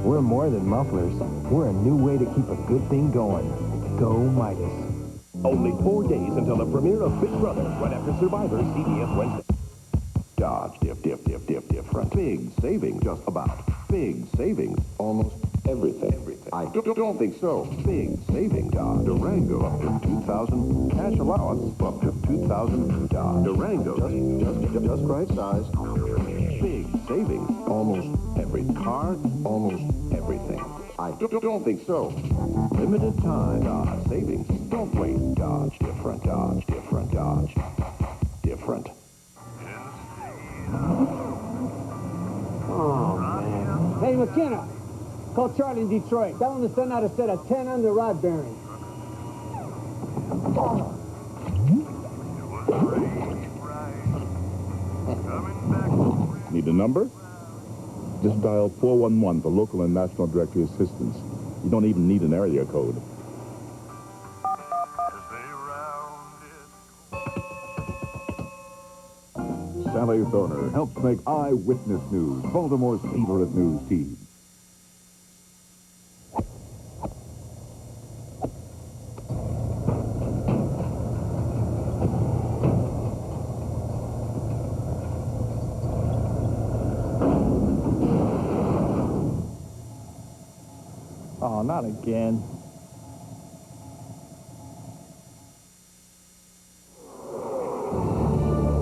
We're more than mufflers. We're a new way to keep a good thing going. Go Midas. Only 4 days until the premiere of Big Brother, right after Survivor, CBS Wednesday. Dodge, different. Big savings, just about. Big savings, almost everything. I don't think so. Big savings, Dodge. Durango, up to 2,000. Cash allowance, up to 2,000. Dodge. Durango, just right size. Big savings. Almost every car, almost everything. I don't think so. Limited time Dodge savings. Don't wait. Dodge different. Dodge different. Dodge different. Oh, man. Hey, McKenna, call Charlie in Detroit. Tell him to send out a set of 10 under rod bearings. Need a number? Just dial 411 for local and national directory assistance. You don't even need an area code. Sally Thorner helps make Eyewitness News Baltimore's favorite news team. Oh, not again.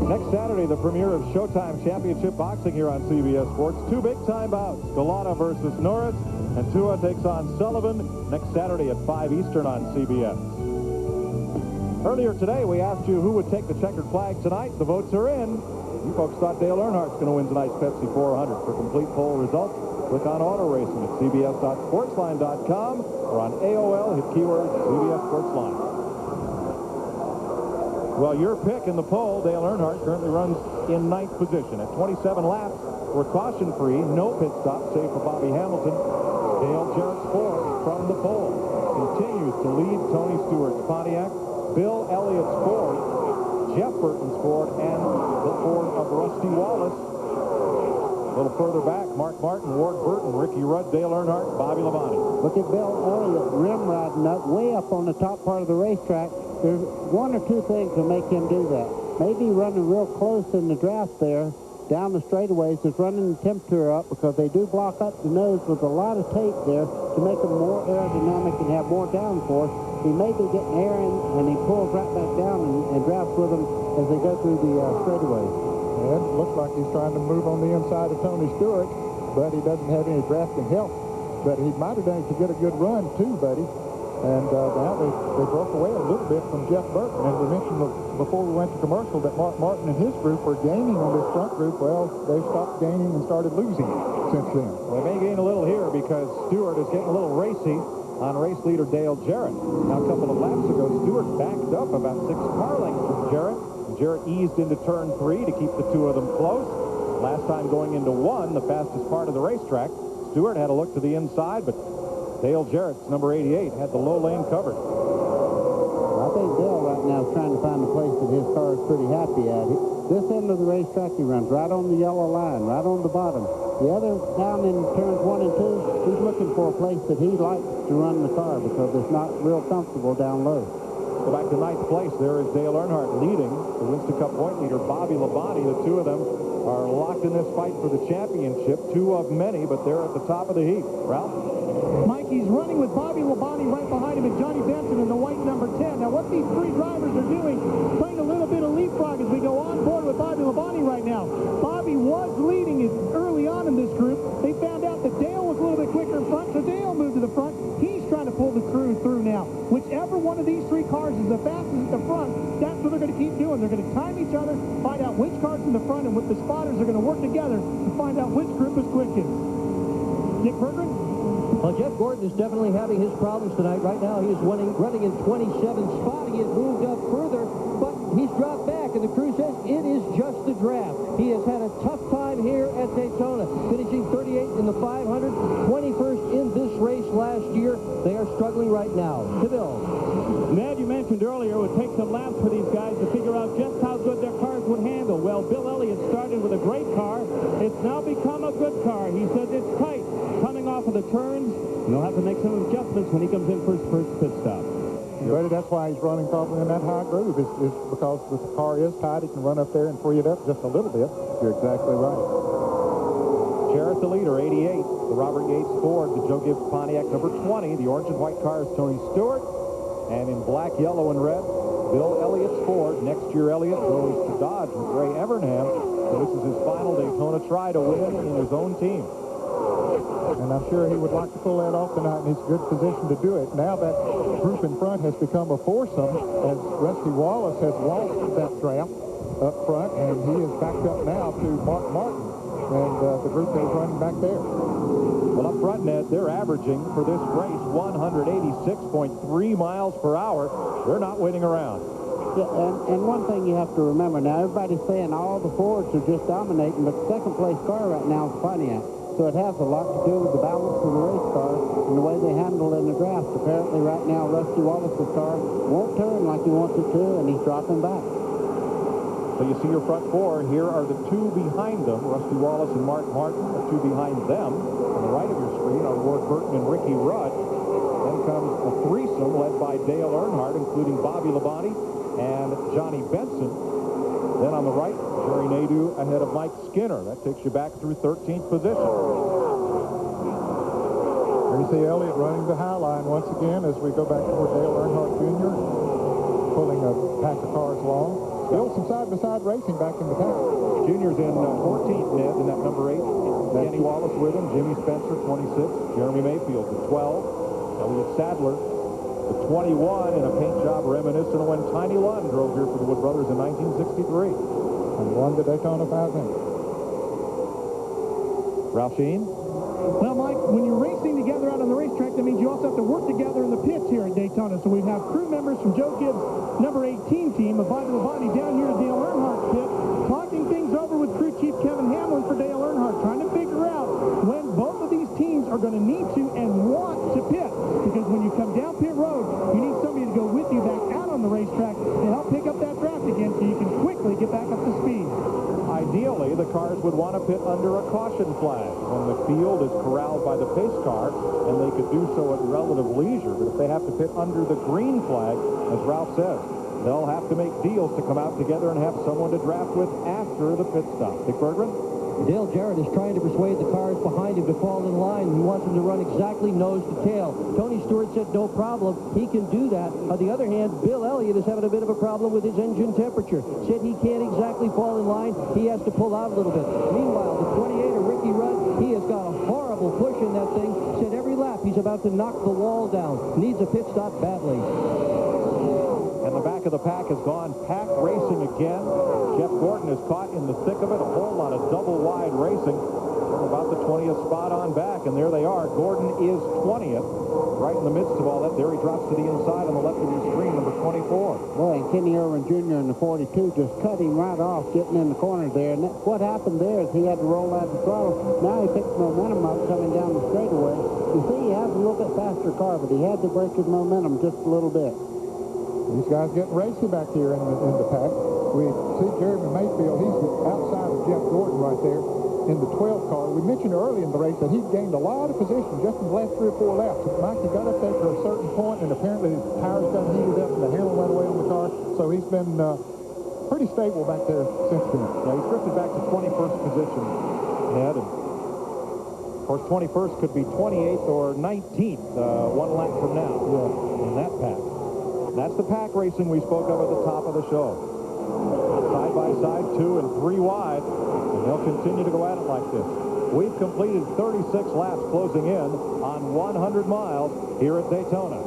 Next Saturday, the premiere of Showtime Championship Boxing here on CBS Sports. Two big-time bouts, Galana versus Norris, and Tua takes on Sullivan next Saturday at 5 Eastern on CBS. Earlier today, we asked you who would take the checkered flag tonight. The votes are in. You folks thought Dale Earnhardt's going to win tonight's Pepsi 400. For complete poll results, click on Auto Racing at cbs.sportsline.com or on AOL, hit keyword CBS Sportsline. Well, your pick in the poll, Dale Earnhardt currently runs in 9th position. At 27 laps, we're caution-free, no pit stop, save for Bobby Hamilton. Dale Jarrett's fourth from the pole. Continues to lead Tony Stewart's Pontiac, Bill Elliott's Ford, Jeff Burton's Ford, and the Ford of Rusty Wallace. A little further back, Mark Martin, Ward Burton, Ricky Rudd, Dale Earnhardt, Bobby Labonte. Look at Bill Elliott rim riding up way up on the top part of the racetrack. There's one or two things to make him do that. Maybe running real close in the draft there, down the straightaways, is running the temperature up because they do block up the nose with a lot of tape there to make them more aerodynamic and have more downforce. He may be getting air in, and he pulls right back down and drafts with them as they go through the straightaways. And it looks like he's trying to move on the inside of Tony Stewart, but he doesn't have any drafting help. But he might have done it to get a good run, too, buddy. And now they broke away a little bit from Jeff Burton. As we mentioned before we went to commercial that Mark Martin and his group were gaining on this front group. Well, they stopped gaining and started losing since then. Well, they may gain a little here because Stewart is getting a little racy on race leader Dale Jarrett. Now, a couple of laps ago, Stewart backed up about 6 car lengths from Jarrett. Jarrett eased into turn 3 to keep the two of them close. Last time going into 1, the fastest part of the racetrack, Stewart had a look to the inside, but Dale Jarrett's number 88 had the low lane covered. I think Dale right now is trying to find a place that his car is pretty happy at. This end of the racetrack, he runs right on the yellow line, right on the bottom. The other down in turns 1 and 2, he's looking for a place that he likes to run the car because it's not real comfortable down low. Go back to 9th place. There is Dale Earnhardt leading the Winston Cup point leader, Bobby Labonte. The two of them are locked in this fight for the championship. Two of many, but they're at the top of the heap. Ralph? Mike, he's running with Bobby Labonte right behind him and Johnny Benson in the white number 10. Now, what these three drivers are doing, playing a little bit of leapfrog as we go on board with Bobby Labonte right now. Bobby was leading early on in this group. They found out that Dale was a little bit quicker in front, so Dale moved to the front. He's trying to pull the crew through now. Whichever one of these three cars is the fastest at the front, that's what they're going to keep doing. They're going to time each other, find out which car's in the front, and with the spotters are going to work together to find out which group is quickest. Dick Berggren? Well, Jeff Gordon is definitely having his problems tonight. Right now, he is running in 27th spot. He has moved up further, but he's dropped back, and the crew says it is just the draft. He has had a tough time here at Daytona, finishing 38th in the 500, 21st in this race last year. They are struggling right now. To Bill. Ned, you mentioned earlier it would take some laps for these guys to figure out just how good their cars would handle. Well, Bill Elliott started with a great car. It's now become a good car. He says it's tight. Coming off of the turns, he'll have to make some adjustments when he comes in for his first pit stop. But that's why he's running probably in that high groove, is because the car is tight. He can run up there and free it up just a little bit. You're exactly right. Jarrett, the leader, 88. The Robert Yates Ford, the Joe Gibbs Pontiac, number 20. The orange and white car is Tony Stewart. And in black, yellow, and red, Bill Elliott's Ford. Next year, Elliott goes to Dodge with Ray Evernham. So this is his final Daytona try to win in his own team. And I'm sure he would like to pull that off tonight, and he's in a good position to do it. Now that group in front has become a foursome, as Rusty Wallace has lost that draft up front, and he is backed up now to Mark Martin and the group that is running back there. Well, up front, Ned, they're averaging for this race 186.3 miles per hour. They're not waiting around. Yeah, and one thing you have to remember now, everybody's saying all the Fords are just dominating, but the second place car right now is Pontiac. So it has a lot to do with the balance of the race car and the way they handle it in the draft. Apparently right now, Rusty Wallace's car won't turn like he wants it to, and he's dropping back. So you see your front four. Here are the two behind them, Rusty Wallace and Mark Martin. The two behind them, on the right of your screen, are Ward Burton and Ricky Rudd. Then comes a threesome led by Dale Earnhardt, including Bobby Labonte and Johnny Benson. Then on the right, Jerry Nadeau ahead of Mike Skinner. That takes you back through 13th position. Here you see Elliott running the high line once again as we go back toward Dale Earnhardt Jr., pulling a pack of cars along. Still some side-by-side racing back in the pack. Junior's in 14th, Ned, in that number 8. Kenny Wallace with him. Jimmy Spencer, 26. Jeremy Mayfield, the 12. Elliott Sadler, the 21, in a paint job reminiscent of when Tiny Lund drove here for the Wood Brothers in 1963. And won the Daytona 500. Ralph Sheen? Well, Mike, when you're racing together out on the racetrack, that means you also have to work together in the pits here at Daytona. So we have crew members from Joe Gibbs' number 18 team of Bobby Labonte down here at Dale Earnhardt's pit, talking things over with crew chief Kevin Hamlin for Dale Earnhardt, trying to figure out when both of these teams are going to need to and want to pit. Because when you come down pit road, you need somebody to go with you back out on the racetrack to help pick up that draft again so you can quickly get back up to speed. Ideally, the cars would want to pit under a caution flag when the field is corralled by the pace car, and they could do so at relative leisure. But if they have to pit under the green flag, as Ralph says, they'll have to make deals to come out together and have someone to draft with after the pit stop. Dick Berggren? Dale Jarrett is trying to persuade the cars behind him to fall in line. He wants them to run exactly nose to tail. Tony Stewart said no problem. He can do that. On the other hand, Bill Elliott is having a bit of a problem with his engine temperature. Said he can't exactly fall in line. He has to pull out a little bit. Meanwhile, the 28er, Ricky Rudd, he has got a horrible push in that thing. Said every lap he's about to knock the wall down. Needs a pit stop badly. And the back of the pack has gone pack racing again. Jeff Gordon is caught in the thick of it. A whole lot of double-wide racing. From about the 20th spot on back, and there they are. Gordon is 20th. Right in the midst of all that, there he drops to the inside on the left of your screen, number 24. Boy, and Kenny Irwin Jr. in the 42 just cut him right off, getting in the corner there. And what happened there is he had to roll out the throttle. Now he picked momentum up coming down the straightaway. You see, he has a little bit faster car, but he had to break his momentum just a little bit. These guys getting racy back here in the pack. We see Jeremy Mayfield. He's outside of Jeff Gordon right there in the 12 car. We mentioned early in the race that he'd gained a lot of position just in the last 3 or 4 laps. Mike, he got up there to a certain point, and apparently his tires got heated up and the handle went away on the car. So he's been pretty stable back there since then. Yeah, he's drifted back to 21st position, Ned. And of course, 21st could be 28th or 19th 1 lap from now in that pack. That's the pack racing we spoke of at the top of the show. Side by side, 2 and 3 wide, and they'll continue to go at it like this. We've completed 36 laps closing in on 100 miles here at Daytona.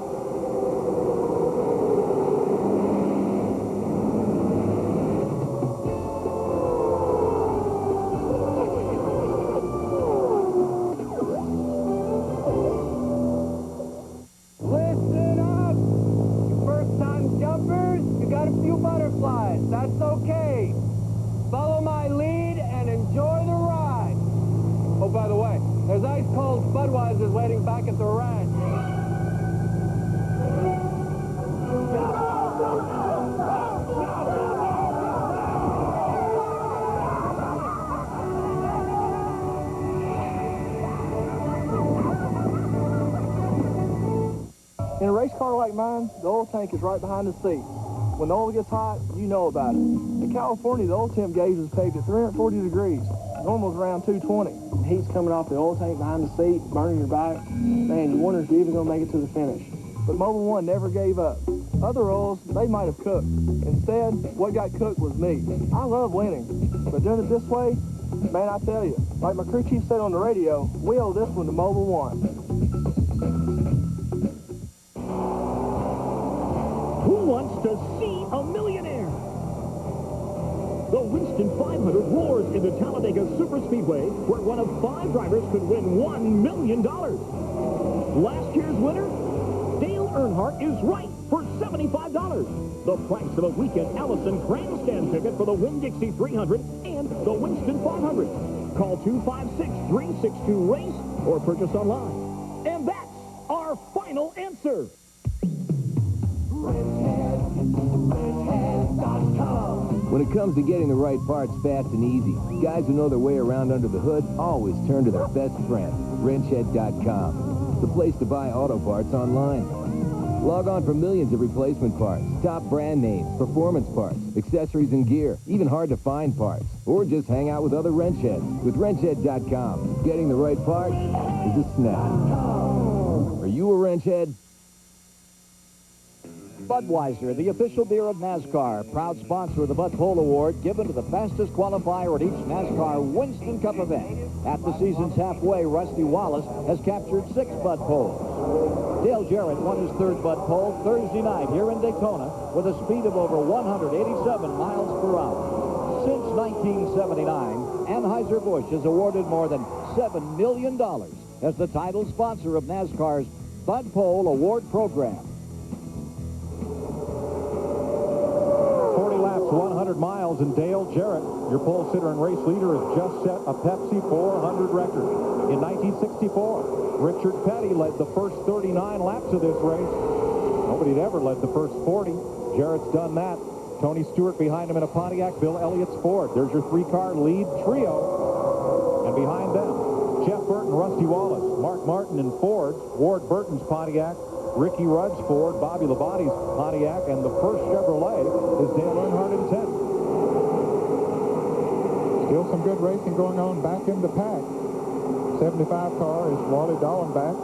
That's okay. Follow my lead and enjoy the ride. Oh, by the way, there's ice-cold Budweisers waiting back at the ranch. In a race car like mine, the oil tank is right behind the seat. When the oil gets hot, you know about it. In California, the oil temp gauge is pegged at 340 degrees. Normal's around 220. And heat's coming off the oil tank behind the seat, burning your back. Man, you wonder if you're even going to make it to the finish. But Mobil 1 never gave up. Other oils, they might have cooked. Instead, what got cooked was me. I love winning, but doing it this way, man, I tell you, like my crew chief said on the radio, we owe this one to Mobil 1. Who wants to see a millionaire? The Winston 500 roars into Talladega Superspeedway, where one of 5 drivers could win $1 million. Last year's winner, Dale Earnhardt, is right for $75. The price of a weekend Allison grandstand ticket for the Winn-Dixie 300 and the Winston 500. Call 256-362-RACE or purchase online. And that's our final answer. When it comes to getting the right parts fast and easy, guys who know their way around under the hood always turn to their best friend, wrenchhead.com. The place to buy auto parts online. Log on for millions of replacement parts, top brand names, performance parts, accessories and gear, even hard-to-find parts. Or just hang out with other wrench heads with wrenchhead.com. Getting the right part is a snap. Are you a wrench head? Budweiser, the official beer of NASCAR, proud sponsor of the Bud Pole Award, given to the fastest qualifier at each NASCAR Winston Cup event. At the season's halfway, Rusty Wallace has captured 6 Bud Poles. Dale Jarrett won his 3rd Bud Pole Thursday night here in Daytona with a speed of over 187 miles per hour. Since 1979, Anheuser-Busch has awarded more than $7 million as the title sponsor of NASCAR's Bud Pole Award program. 40 laps, 100 miles, and Dale Jarrett, your pole sitter and race leader, has just set a Pepsi 400 record. In 1964, Richard Petty led the first 39 laps of this race. Nobody had ever led the first 40. Jarrett's done that. Tony Stewart behind him in a Pontiac, Bill Elliott's Ford. There's your 3-car lead trio. And behind them, Jeff Burton, Rusty Wallace, Mark Martin in Ford, Ward Burton's Pontiac, Ricky Rudd's Ford, Bobby Labonte's Pontiac, and the first Chevrolet is Dale Earnhardt in 10. Still some good racing going on back in the pack. 75 car is Wally Dallenbach.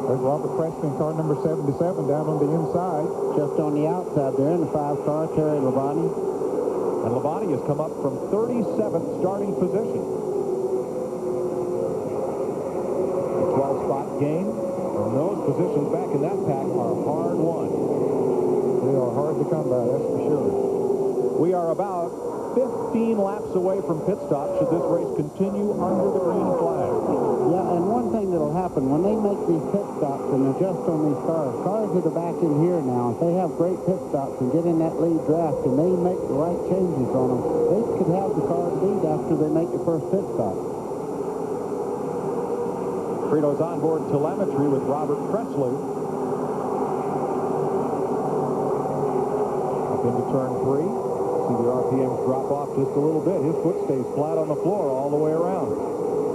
There's Robert Preston, car number 77, down on the inside. Just on the outside there in the 5 car, Terry Labonte. And Labonte has come up from 37th starting position. A 12-spot gain. And those positions back in that pack are hard won. They are hard to come by, that's for sure. We are about 15 laps away from pit stop should this race continue under the green flag. Yeah, and one thing that'll happen, when they make these pit stops and adjust on these cars that are back in here now, if they have great pit stops and get in that lead draft and they make the right changes on them, they could have the car lead after they make the first pit stop. Frito's onboard telemetry with Robert Presley. Up into turn 3. See the RPMs drop off just a little bit. His foot stays flat on the floor all the way around.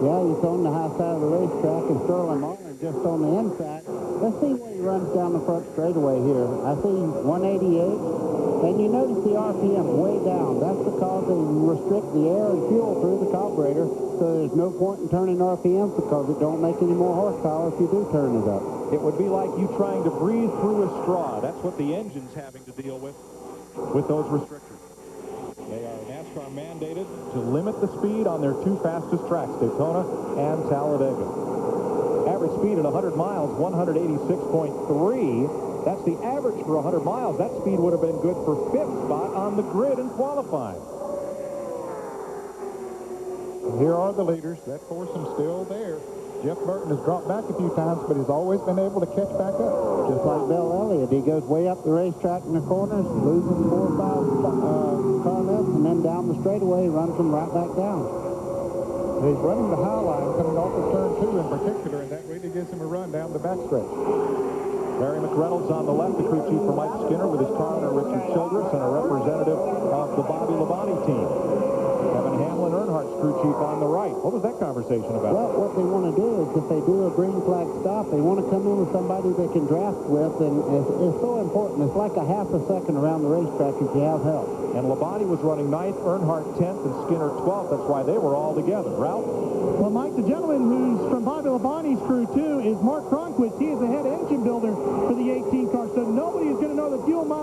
Yeah, he's on the high side of the racetrack, and Sterling Martin just on the inside. Let's see where he runs down the front straightaway here. I see 188, and you notice the RPM way down. That's because they restrict the air and fuel through the carburetor, so there's no point in turning RPMs because it don't make any more horsepower if you do turn it up. It would be like you trying to breathe through a straw. That's what the engine's having to deal with those restrictions. They are NASCAR mandated to limit the speed on their 2 fastest tracks, Daytona and Talladega. Average speed at 100 miles, 186.3. That's the average for 100 miles. That speed would have been good for 5th spot on the grid in qualifying. Here are the leaders. That foursome still there. Jeff Burton has dropped back a few times, but he's always been able to catch back up. Just like Bill Elliott. He goes way up the racetrack in the corners, loses 4 or 5 car lengths, and then down the straightaway, runs them right back down. He's running the high line coming off of turn 2 in particular, and that really gives him a run down the backstretch. Barry McReynolds on the left, the crew chief for Mike Skinner with his car owner Richard Childress and a representative of the Bobby Labonte team. Kevin Hamlin, Earnhardt's crew chief on the right. What was that conversation about? Well, what they want to do is if they do a green flag stop, they want to come in with somebody they can draft with, and it's so important. It's like a half a second around the racetrack if you have help. And Labonte was running 9th, Earnhardt 10th, and Skinner 12th. That's why they were all together. Ralph? Well, Mike, the gentleman who's from Bobby Labonte's crew, too, is Mark Cronquist. He is the head engine builder for the 18 car, so nobody is going to know the fuel mileage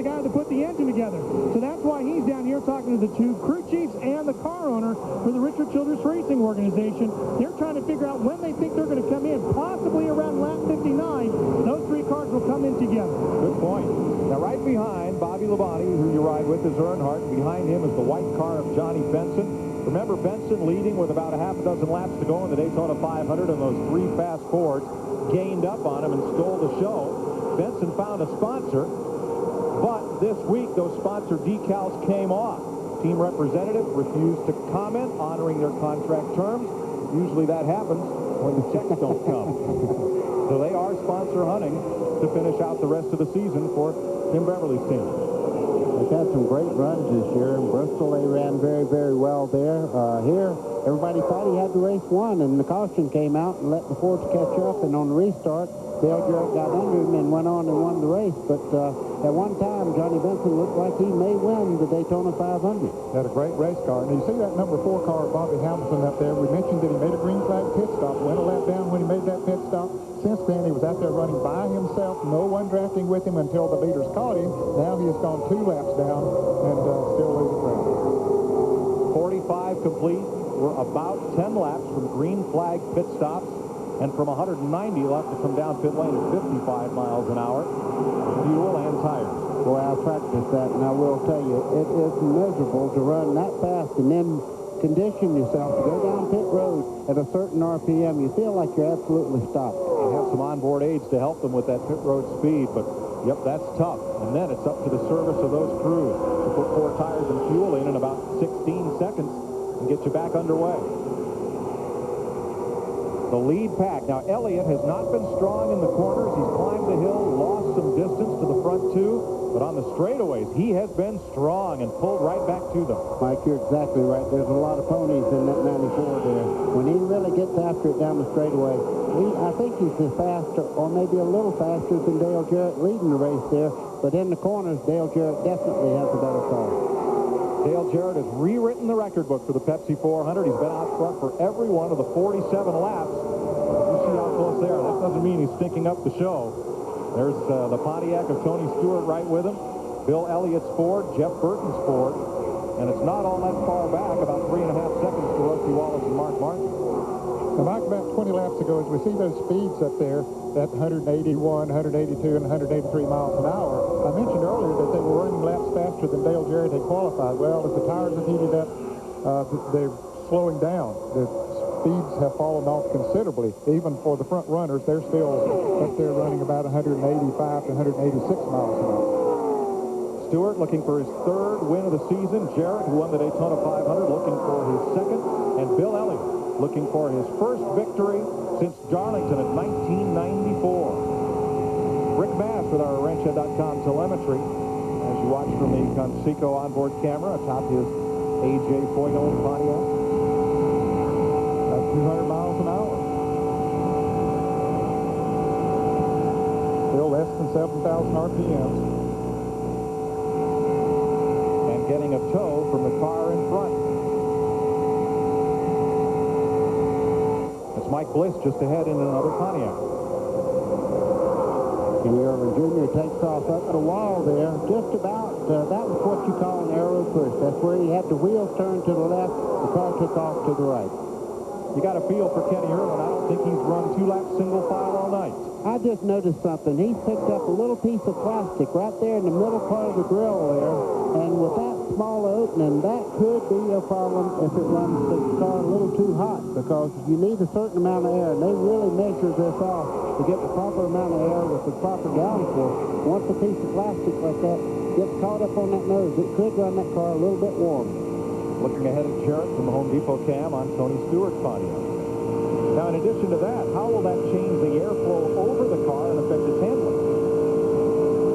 guy that put the engine together. So that's why he's down here talking to the two crew chiefs and the car owner for the Richard Childress Racing Organization. They're trying to figure out when they think they're going to come in, possibly around lap 59. Those three cars will come in together. Good point. Now, right behind Bobby Labonte, who you ride with, is Earnhardt. Behind him is the white car of Johnny Benson. Remember, Benson leading with about a half a dozen laps to go in the Daytona 500, and those three fast Fords gained up on him and stole the show. Benson found a sponsor, but this week those sponsor decals came off. Team representative refused to comment, honoring their contract terms. Usually that happens when the checks don't come. So they are sponsor hunting to finish out the rest of the season for Tim Beverly's team. They've had some great runs this year. In Bristol, they ran very, very well there. Here, everybody thought he had to race one, and the caution came out and let the Fords catch up, and on the restart, Dale Jarrett got under him and went on and won the race. But at one time, Johnny Benson looked like he may win the Daytona 500. Had a great race car. And you see that number 4 car, Bobby Hamilton, up there. We mentioned that he made a green flag pit stop, went a lap down when he made that pit stop. Since then, he was out there running by himself, no one drafting with him until the leaders caught him. Now he has gone 2 laps down and still leading ground. 45 complete. We're about 10 laps from green flag pit stops. And from 190 left to come down pit lane at 55 miles an hour. Fuel and tires. Boy, I practiced that, and I will tell you, it is miserable to run that fast and then condition yourself to go down pit road at a certain RPM. You feel like you're absolutely stopped. They have some onboard aids to help them with that pit road speed, but yep, that's tough. And then it's up to the service of those crews to put 4 tires and fuel in about 16 seconds and get you back underway. The lead pack. Now, Elliott has not been strong in the corners. He's climbed the hill, lost some distance to the front two, but on the straightaways, he has been strong and pulled right back to them. Mike, you're exactly right. There's a lot of ponies in that 94 there. When he really gets after it down the straightaway, I think he's faster, or maybe a little faster than Dale Jarrett leading the race there, but in the corners, Dale Jarrett definitely has a better car. Dale Jarrett has rewritten the record book for the Pepsi 400. He's been out front for every one of the 47 laps. You see how close they are. That doesn't mean he's stinking up the show. There's the Pontiac of Tony Stewart right with him. Bill Elliott's Ford, Jeff Burton's Ford. And it's not all that far back, about 3.5 seconds to Rusty Wallace and Mark Martin. Now, Mike, about 20 laps ago, as we see those speeds up there, at 181, 182, and 183 miles an hour, I mentioned earlier that they were running laps faster than Dale Jarrett had qualified. Well, as the tires have heated up, they're slowing down. The speeds have fallen off considerably. Even for the front runners, they're still up there running about 185 to 186 miles an hour. Stewart looking for his 3rd win of the season. Jarrett, who won the Daytona 500, looking for his 2nd. And Bill Elliott looking for his first victory since Darlington in 1994. Rick Mass with our Wrenchhead.com telemetry. As you watch from the Conseco onboard camera atop his A.J. Foyt-owned Pontiac. About 200 miles an hour. Still less than 7,000 RPMs. And getting a tow from the car in front. That's Mike Bliss just ahead in another Pontiac. Kenny Irvin Jr. takes off up the wall there, just about, that was what you call an aero push. That's where he had the wheels turned to the left, the car took off to the right. You got a feel for Kenny Irvin. I don't think he's run 2 laps single file all night. I just noticed something. He picked up a little piece of plastic right there in the middle part of the grill there, and with that small opening, that could be a problem if it runs the car a little too hot, because you need a certain amount of air, and they really measure this off to get the proper amount of air with the proper gallon force. Once a piece of plastic like that gets caught up on that nose, it could run that car a little bit warm. Looking ahead at Jarrett from the Home Depot cam on Tony Stewart's Pontiac. Now, in addition to that, how will that change the airflow over the car and affect its handling?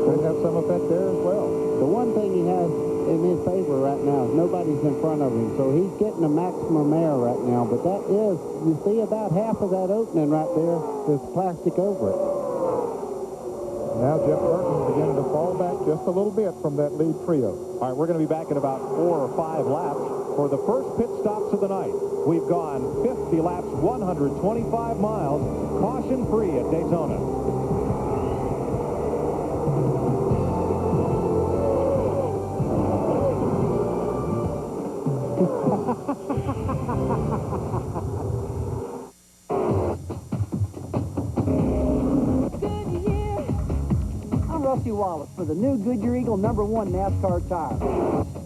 Could have some effect there as well. The one thing he has in his favor right now is nobody's in front of him, so he's getting the maximum air right now. But that is, you see about half of that opening right there, there's plastic over it. Now Jeff Burton's beginning to fall back just a little bit from that lead trio. All right, we're going to be back in about 4 or 5 laps for the first pit stops of the night. We've gone 50 laps, 125 miles, caution-free at Daytona. Wallace for the new Goodyear Eagle #1 NASCAR tire.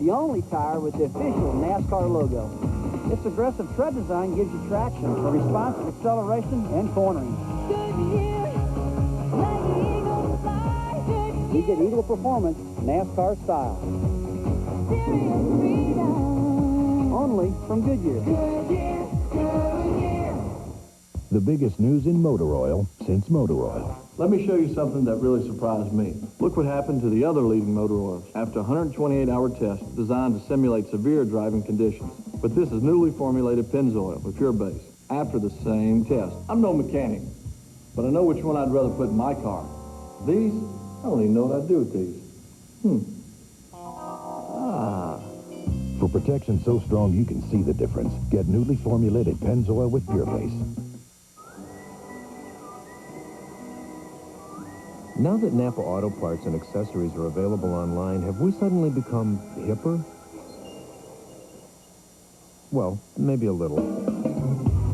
The only tire with the official NASCAR logo. Its aggressive tread design gives you traction for responsive acceleration and cornering. You get Eagle performance NASCAR style. Only from Goodyear. The biggest news in motor oil since motor oil. Let me show you something that really surprised me. Look what happened to the other leading motor oils after a 128-hour test designed to simulate severe driving conditions. But this is newly formulated Pennzoil with pure base after the same test. I'm no mechanic, but I know which one I'd rather put in my car. These, I don't even know what I'd do with these. For protection so strong you can see the difference, get newly formulated Pennzoil with pure base. Now that Napa Auto Parts and accessories are available online, have we suddenly become hipper? Well, maybe a little.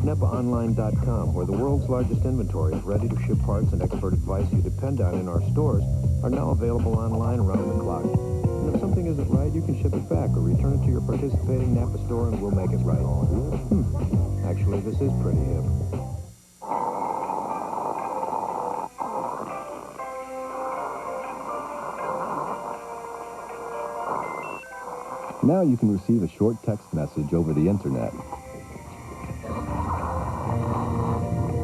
NapaOnline.com, where the world's largest inventory of ready-to-ship parts and expert advice you depend on in our stores, are now available online around the clock. And if something isn't right, you can ship it back or return it to your participating Napa store and we'll make it right. Actually, this is pretty hip. Now you can receive a short text message over the internet.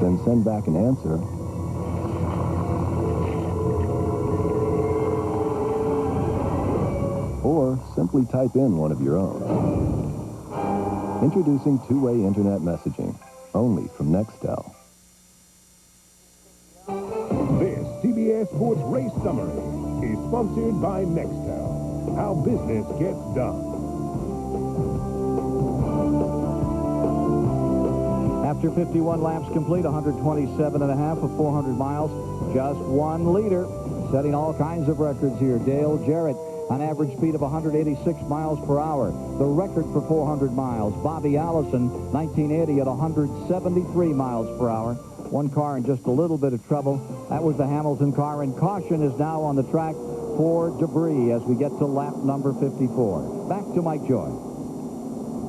Then send back an answer. Or simply type in one of your own. Introducing two-way internet messaging, only from Nextel. This CBS Sports Race Summary is sponsored by Nextel. How business gets done. After 51 laps complete, 127.5 of 400 miles, just 1 leader, setting all kinds of records here. Dale Jarrett, an average speed of 186 miles per hour. The record for 400 miles. Bobby Allison, 1980 at 173 miles per hour. One car in just a little bit of trouble. That was the Hamilton car, and caution is now on the track for debris as we get to lap number 54. Back to Mike Joy.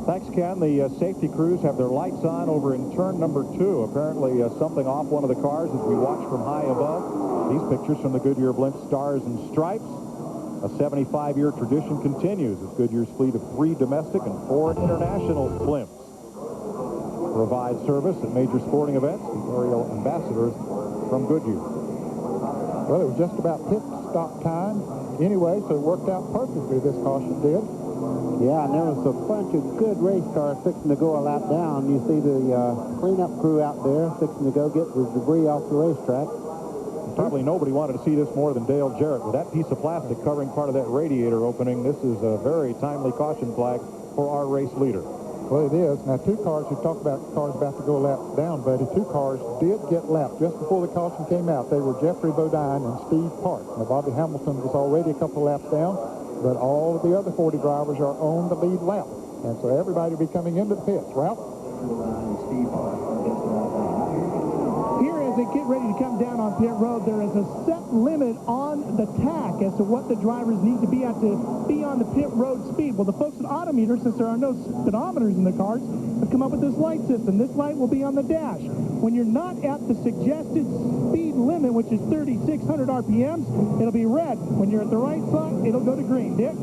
Thanks, Ken. The safety crews have their lights on over in turn number 2. Apparently something off one of the cars as we watch from high above. These pictures from the Goodyear Blimp Stars and Stripes. A 75-year tradition continues as Goodyear's fleet of 3 domestic and 4 international blimps provide service at major sporting events. The aerial ambassadors from Goodyear. Well, it was just about pit stop time anyway, so it worked out perfectly, this caution did. Yeah, and there was a bunch of good race cars fixing to go a lap down. You see the cleanup crew out there fixing to go get the debris off the racetrack. Probably nobody wanted to see this more than Dale Jarrett. With that piece of plastic covering part of that radiator opening, this is a very timely caution flag for our race leader. Well, it is. Now, 2 cars, you talk about cars about to go a lap down, buddy. 2 cars did get lapped just before the caution came out. They were Jeffrey Bodine and Steve Park. Now, Bobby Hamilton was already a couple of laps down, but all of the other 40 drivers are on the lead lap. And so everybody will be coming into the pits. Ralph? Here, as they get ready to come down on pit road, there is a set limit on the tack as to what the drivers need to be at to be on the pit road speed. Well, the folks at Autometer, since there are no speedometers in the cars, have come up with this light system. This light will be on the dash. When you're not at the suggested speed limit, which is 3,600 RPMs, it'll be red. When you're at the right side, it'll go to green. Dick?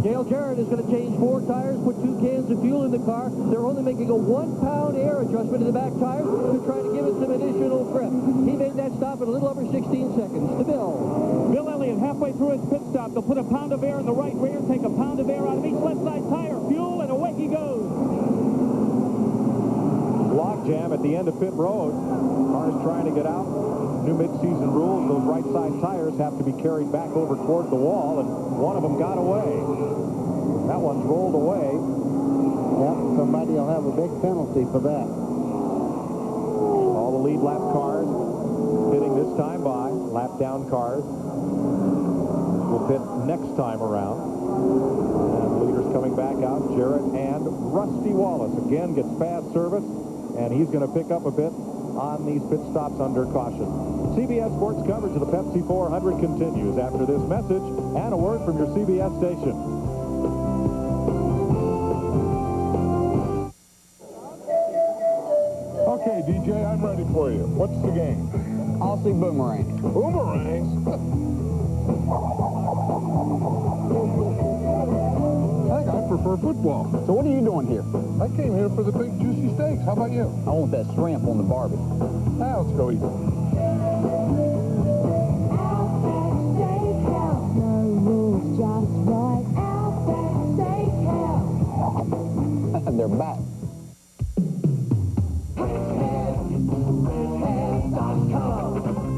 Dale Jarrett is going to change 4 tires, put 2 cans of fuel in the car. They're only making a 1-pound air adjustment to the back tires to try to give it some additional grip. He made that stop in a little over 16 seconds. To Bill Elliott, halfway through his pit stop, they'll put a pound of air in the right rear, take a pound of air out of each left side tire, fuel, and away he goes. Logjam at the end of pit road. Cars trying to get out. New mid-season rules, those right side tires have to be carried back over toward the wall, and one of them got away. That one's rolled away. Yep, somebody will have a big penalty for that. All the lead lap cars pitting this time by. Lap down cars will pit next time around. And the leaders coming back out, Jarrett and Rusty Wallace. Again, gets fast service, and he's going to pick up a bit on these pit stops under caution. CBS Sports coverage of the Pepsi 400 continues after this message and a word from your CBS station. Okay, DJ, I'm ready for you. What's the game? I'll see boomerang. Boomerangs? Heck, I prefer football. So what are you doing here? I came here for the big juicy steaks. How about you? I want that shrimp on the barbie. Now let's go eat. They're back.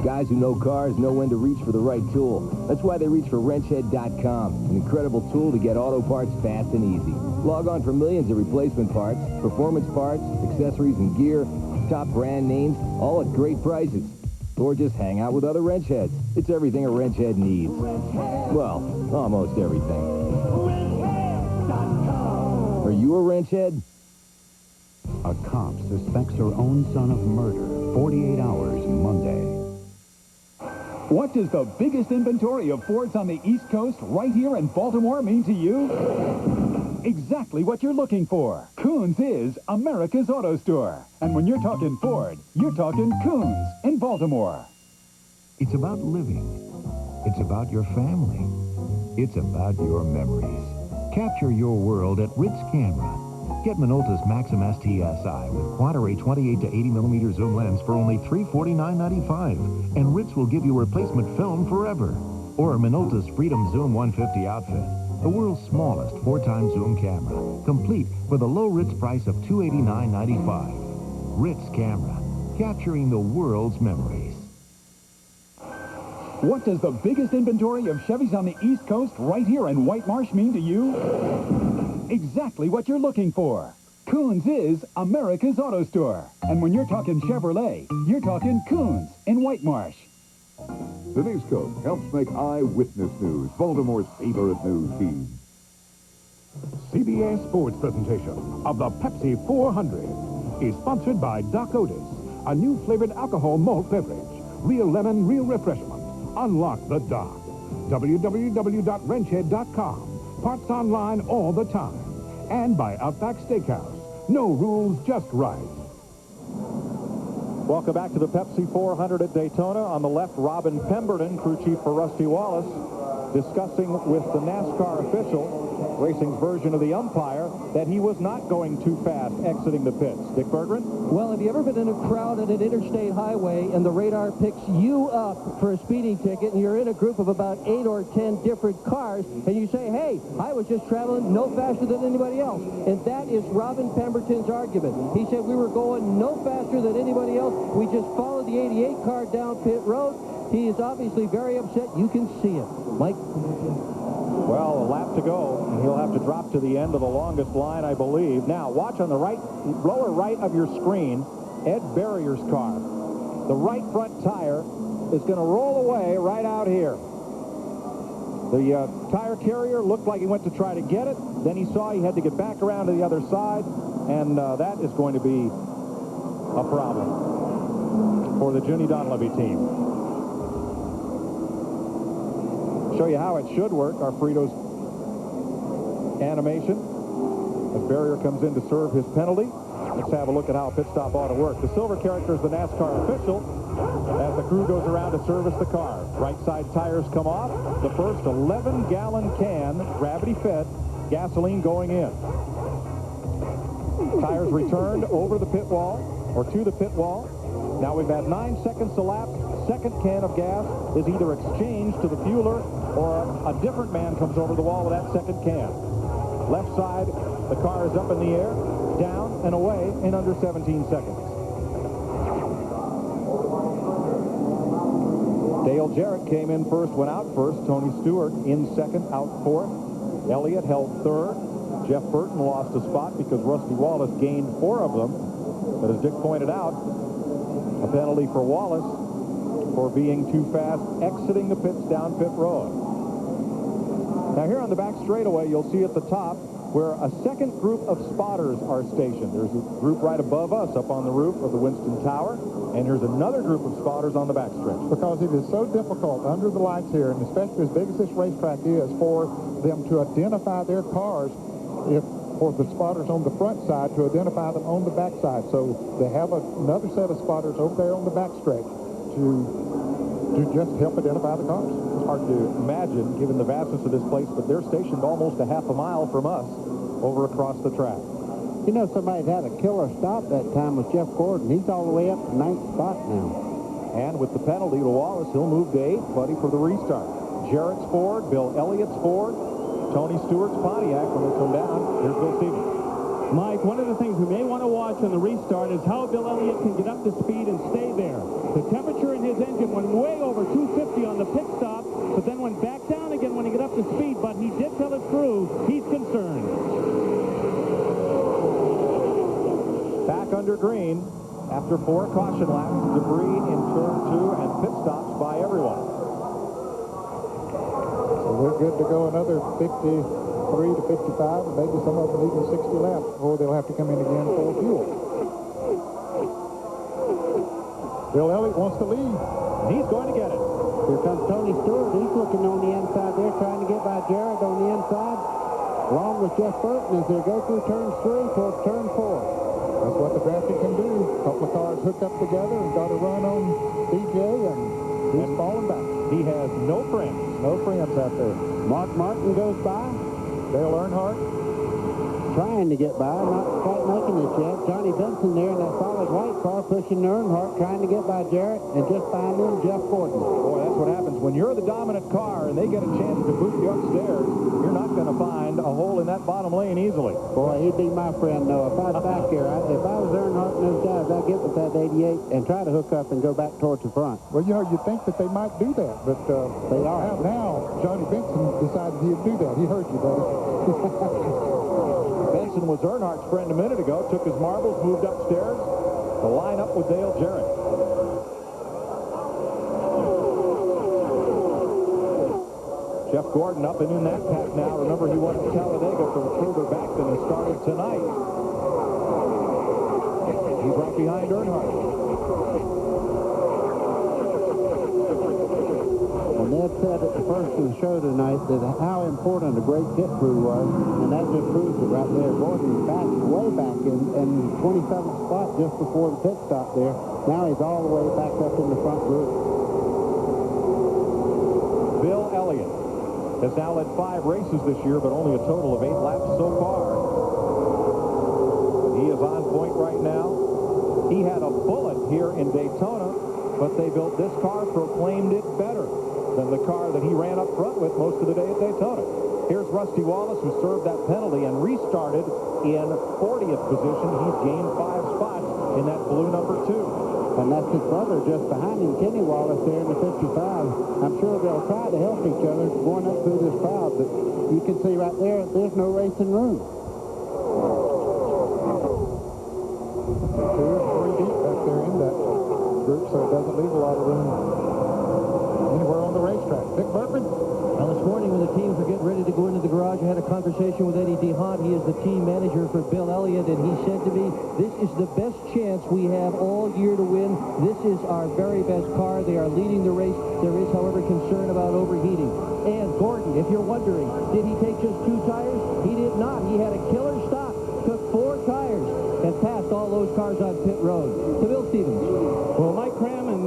Guys who know cars know when to reach for the right tool. That's why they reach for wrenchhead.com, an incredible tool to get auto parts fast and easy. Log on for millions of replacement parts, performance parts, accessories and gear, top brand names, all at great prices. Or just hang out with other wrench heads. It's everything a wrench head needs. Well, almost everything. Are you a wrench head? A cop suspects her own son of murder. 48 hours Monday. What does the biggest inventory of Fords on the East Coast right here in Baltimore mean to you? Exactly what you're looking for. Koons is America's auto store. And when you're talking Ford, you're talking Koons in Baltimore. It's about living. It's about your family. It's about your memories. Capture your world at Ritz Camera. Get Minolta's Maxim STSI with quad array 28 to 80 millimeter zoom lens for only $349.95. And Ritz will give you replacement film forever. Or Minolta's Freedom Zoom 150 outfit, the world's smallest 4x zoom camera, complete for the low Ritz price of $289.95. Ritz Camera, capturing the world's memories. What does the biggest inventory of Chevys on the East Coast right here in White Marsh mean to you? Exactly what you're looking for. Koons is America's auto store. And when you're talking Chevrolet, you're talking Koons in White Marsh. The Newscope helps make Eyewitness News Baltimore's favorite news team. CBS Sports presentation of the Pepsi 400 is sponsored by Doc Otis, a new flavored alcohol malt beverage. Real lemon, real refreshment. Unlock the Doc. www.wrenchhead.com. Parts online all the time. And by Outback Steakhouse. No rules, just right. Welcome back to the Pepsi 400 at Daytona. On the left, Robin Pemberton, crew chief for Rusty Wallace, discussing with the NASCAR official, racing's version of the umpire, that he was not going too fast exiting the pits. Dick Berggren? Well, have you ever been in a crowd at an interstate highway and the radar picks you up for a speeding ticket and you're in a group of about 8 or 10 different cars and you say, hey, I was just traveling no faster than anybody else. And that is Robin Pemberton's argument. He said we were going no faster than anybody else. We just followed the 88 car down pit road. He is obviously very upset. You can see it. Mike? Well, a lap to go, and he'll have to drop to the end of the longest line, I believe. Now, watch on the right, lower right of your screen, Ed Barrier's car. The right front tire is going to roll away right out here. The tire carrier looked like he went to try to get it. Then he saw he had to get back around to the other side, and that is going to be a problem for the Ginny Donlevy team. Show you how it should work, our Fritos animation. As Barrier comes in to serve his penalty, let's have a look at how a pit stop ought to work. The silver character is the NASCAR official as the crew goes around to service the car. Right side tires come off. The first 11-gallon can, gravity-fed, gasoline going in. Tires returned over the pit wall, or to the pit wall. Now we've had 9 seconds elapsed. Second can of gas is either exchanged to the fueler or a different man comes over the wall with that second can. Left side, the car is up in the air, down and away in under 17 seconds. Dale Jarrett came in first, went out first. Tony Stewart in second, out fourth. Elliott held third. Jeff Burton lost a spot because Rusty Wallace gained 4 of them. But as Dick pointed out, a penalty for Wallace for being too fast exiting the pits down pit road. Now here on the back straightaway, you'll see at the top where a second group of spotters are stationed. There's a group right above us up on the roof of the Winston Tower, and here's another group of spotters on the backstretch. Because it is so difficult under the lights here, and especially as big as this racetrack is, for them to identify their cars, for the spotters on the front side to identify them on the back side. So they have another set of spotters over there on the backstretch to just help identify the cars. It's hard to imagine, given the vastness of this place, but they're stationed almost a half a mile from us over across the track. You know, somebody had a killer stop that time with Jeff Gordon. He's all the way up to 9th spot now. And with the penalty to Wallace, he'll move to 8th, Buddy, for the restart. Jarrett's Ford, Bill Elliott's Ford, Tony Stewart's Pontiac when they come down. Here's Bill Stevens. Mike, one of the things we may want to watch on the restart is how Bill Elliott can get up to speed and stay there. The temperature in his engine went way over 250 on the pit stop, but then went back down again when he got up to speed, but he did tell his crew he's concerned. Back under green after 4 caution laps, debris in turn 2 and pit stops by everyone. So they're good to go another 53 to 55, and maybe some of them even 60 laps before they'll have to come in again for fuel. Bill Elliott wants to lead. He's going to get it. Here comes Tony Stewart. He's looking on the inside there, trying to get by Jarrett on the inside, along with Jeff Burton as they go through turn 3 towards turn 4. That's what the drafting can do. A couple of cars hook up together and got a run on DJ, and he's falling back. He has no friends. No friends out there. Mark Martin goes by. Dale Earnhardt trying to get by, not quite making it yet. Johnny Benson there in that solid white car pushing Earnhardt, trying to get by Jarrett, and just behind him, Jeff Gordon. Boy, that's what happens. When you're the dominant car and they get a chance to boot you upstairs, you're not going to find a hole in that bottom lane easily. Boy, he'd be my friend, though. If I was back here, if I was Earnhardt and those guys, I'd get with that 88 and try to hook up and go back towards the front. Well, you know, you'd think that they might do that, but they are. Now, Johnny Benson decided he'd do that. He heard you, buddy. Benson was Earnhardt's friend a minute ago, took his marbles, moved upstairs to line up with Dale Jarrett. Jeff Gordon up and in that pack now. Remember, he went to Talladega from further back than he started tonight. He's right behind Earnhardt. And Ned said at the first of the show tonight that how important a great pit crew was, and that just proves it right there. Gordon back, way back in 27th spot just before the pit stop there. Now he's all the way back up in the front group. Bill Elliott has now led 5 races this year, but only a total of 8 laps so far. He is on point right now. He had a bullet here in Daytona, but they built this car, proclaimed it better than the car that he ran up front with most of the day at Daytona. Here's Rusty Wallace, who served that penalty and restarted in 40th position. He's gained 5 spots in that blue number 2. And that's his brother just behind him, Kenny Wallace, there in the 55. I'm sure they'll try to help each other going up through this crowd, but you can see right there, there's no racing room. 2 or 3 deep back there in that group, so it doesn't leave a lot of room anywhere on the racetrack. Dick Burkman? Now, this morning when the teams were getting ready to go into the garage, I had a conversation with Eddie DeHaan. He is the team manager for Bill Elliott, and he said to me, this is the best chance we have all year to win. This is our very best car. They are leading the race. There is, however, concern about overheating. And Gordon, if you're wondering, did he take just 2 tires? He did not. He had a killer stop, took 4 tires, and passed all those cars on pit road. To Bill Stevens. Well, Mike Cram and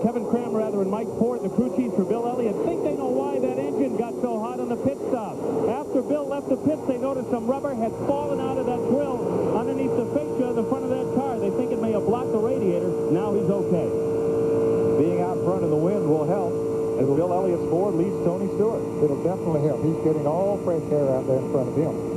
Kevin Cram, rather, and Mike Ford, the crew chiefs for Bill Elliott, think they know why that engine got so hot on the pit stop. After Bill left the pits, they noticed some rubber had fallen out of that grill underneath the fascia of the front of that car. They think it may have blocked the radiator. Now he's okay. Being out front in the wind will help as Bill Elliott's Ford leads Tony Stewart. It'll definitely help. He's getting all fresh air out there in front of him.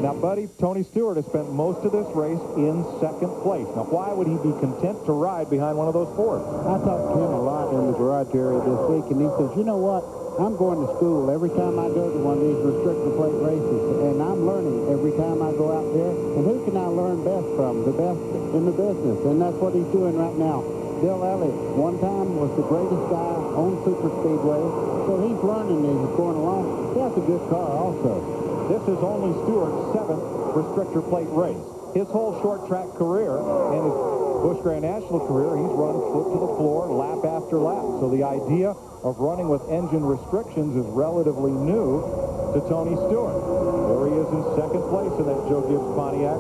Now, buddy, Tony Stewart has spent most of this race in 2nd place. Now, why would he be content to ride behind one of those Fords? I talked to him a lot in the garage area this week, and he says, you know what? I'm going to school every time I go to one of these restrictor plate races, and I'm learning every time I go out there. And who can I learn best from? The best in the business, and that's what he's doing right now. Bill Elliott, one time, was the greatest guy on super speedway, so he's learning as he's going along. He has a good car also. This is only Stewart's 7th restrictor plate race. His whole short track career and his Busch Grand National career, he's run foot to the floor lap after lap. So the idea of running with engine restrictions is relatively new to Tony Stewart. There he is in 2nd place in that Joe Gibbs Pontiac.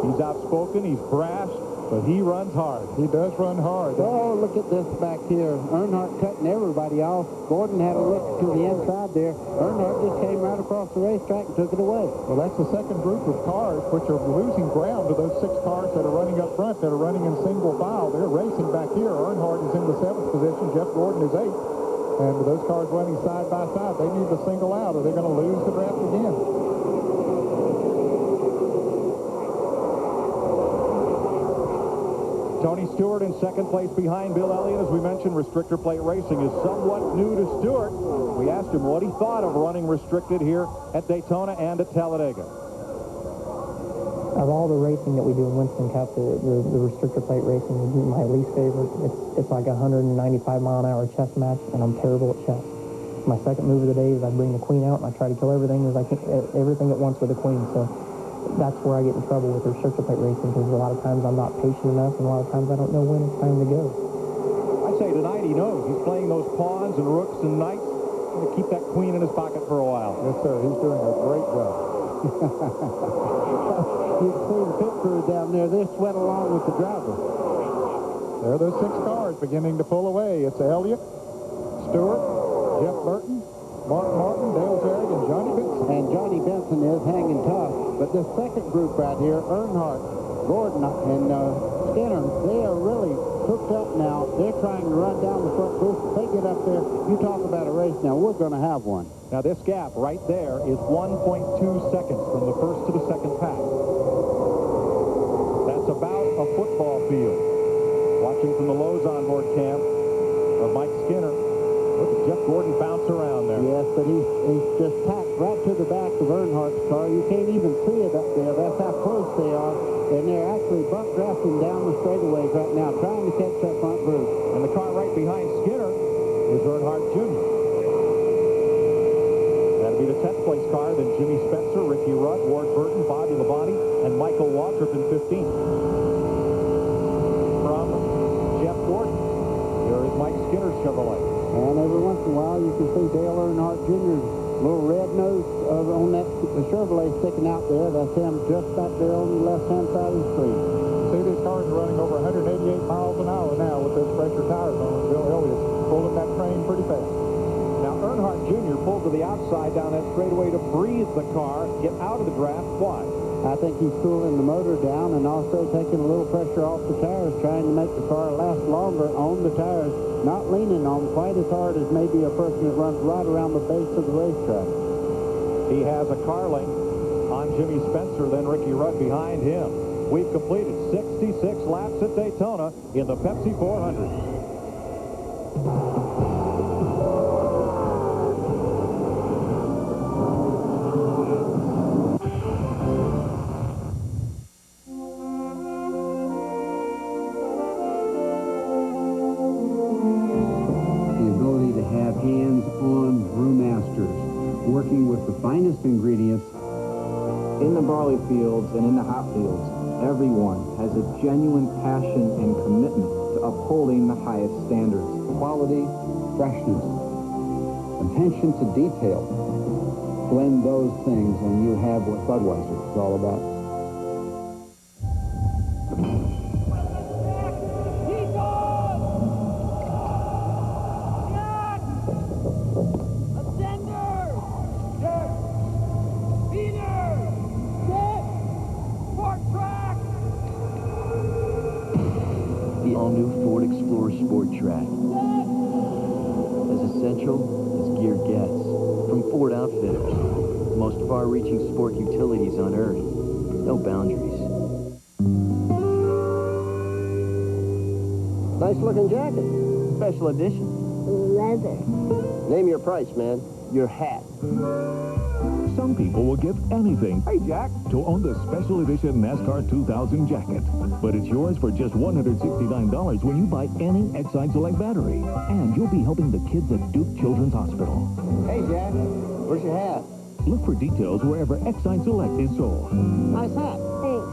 He's outspoken, he's brash, but he runs hard. He does run hard. Oh, look at this back here. Earnhardt cutting everybody off. Gordon had a look to the inside there. Earnhardt just came right across the racetrack and took it away. Well, that's the second group of cars which are losing ground to those 6 cars that are running up front, that are running in single file. They're racing back here. Earnhardt is in the 7th position. Jeff Gordon is 8th. And with those cars running side by side, they need to single out or they're going to lose the draft again. Tony Stewart in 2nd place behind Bill Elliott. As we mentioned, restrictor plate racing is somewhat new to Stewart. We asked him what he thought of running restricted here at Daytona and at Talladega. Of all the racing that we do in Winston Cup, the restrictor plate racing is my least favorite. It's like a 195-mile-an-hour chess match, and I'm terrible at chess. My second move of the day is I bring the queen out, and I try to kill everything at once with the queen. So that's where I get in trouble with restrictor plate racing, because a lot of times I'm not patient enough, and a lot of times I don't know when it's time to go. I'd say tonight he knows. He's playing those pawns and rooks and knights to keep that queen in his pocket for a while. Yes, sir. He's doing a great job. You can see the pit crew down there. They sweat along with the driver. There are those 6 cars beginning to pull away. It's Elliott, Stewart, Jeff Burton, Mark Martin, Dale Jarrett, and Johnny Benson. And Johnny Benson is hanging tough. But this second group right here, Earnhardt, Gordon, and Skinner, they are really hooked up now. They're trying to run down the front booth. If they get up there, you talk about a race now. We're going to have one. Now this gap right there is 1.2 seconds from the first to the second pass. That's about a football field. Watching from the Lowe's onboard cam of Mike Skinner. Look at Jeff Gordon bounce around there. Yes, but he's just tacked right to the back of Earnhardt's car. You can't even see it up there. That's how close they are. And they're actually buck drafting down the straightaways right now, trying to catch that front group. And the car right behind Skinner is Earnhardt Jr. That'll be the 10th place car. Then Jimmy Spencer, Ricky Rudd, Ward Burton, Bobby Labonte, and Michael Waltrip in 15th. From Jeff Gordon, here is Mike Skinner's Chevrolet. And every once in a while, you can see Dale Earnhardt Jr.'s little red nose on that the Chevrolet sticking out there. That's him just back there on the left-hand side of the screen. See, these cars are running over 188 miles an hour now with those pressure tires on them. Bill Elliott's pulling that train pretty fast. Now, Earnhardt Jr. pulled to the outside down that straightaway to breathe the car, get out of the draft. Why? I think he's cooling the motor down and also taking a little pressure off the tires, trying to make the car last longer on the tires, not leaning on them quite as hard as maybe a person that runs right around the base of the racetrack. He has a car link on Jimmy Spencer, then Ricky Rudd behind him. We've completed 66 laps at Daytona in the Pepsi 400. Working with the finest ingredients in the barley fields and in the hop fields, everyone has a genuine passion and commitment to upholding the highest standards. Quality, freshness, attention to detail. Blend those things and you have what Budweiser is all about. The all-new Ford Explorer Sport Track. As essential as gear gets. From Ford Outfitters. The most far-reaching sport utilities on Earth. No boundaries. Nice-looking jacket. Special edition. Leather. Name your price, man. Your hat. Some people will give anything, hey Jack, to own the special edition NASCAR 2000 jacket. But it's yours for just $169 when you buy any Exide Select battery. And you'll be helping the kids at Duke Children's Hospital. Hey, Jack. Where's your hat? Look for details wherever Exide Select is sold. Nice hat. Thanks.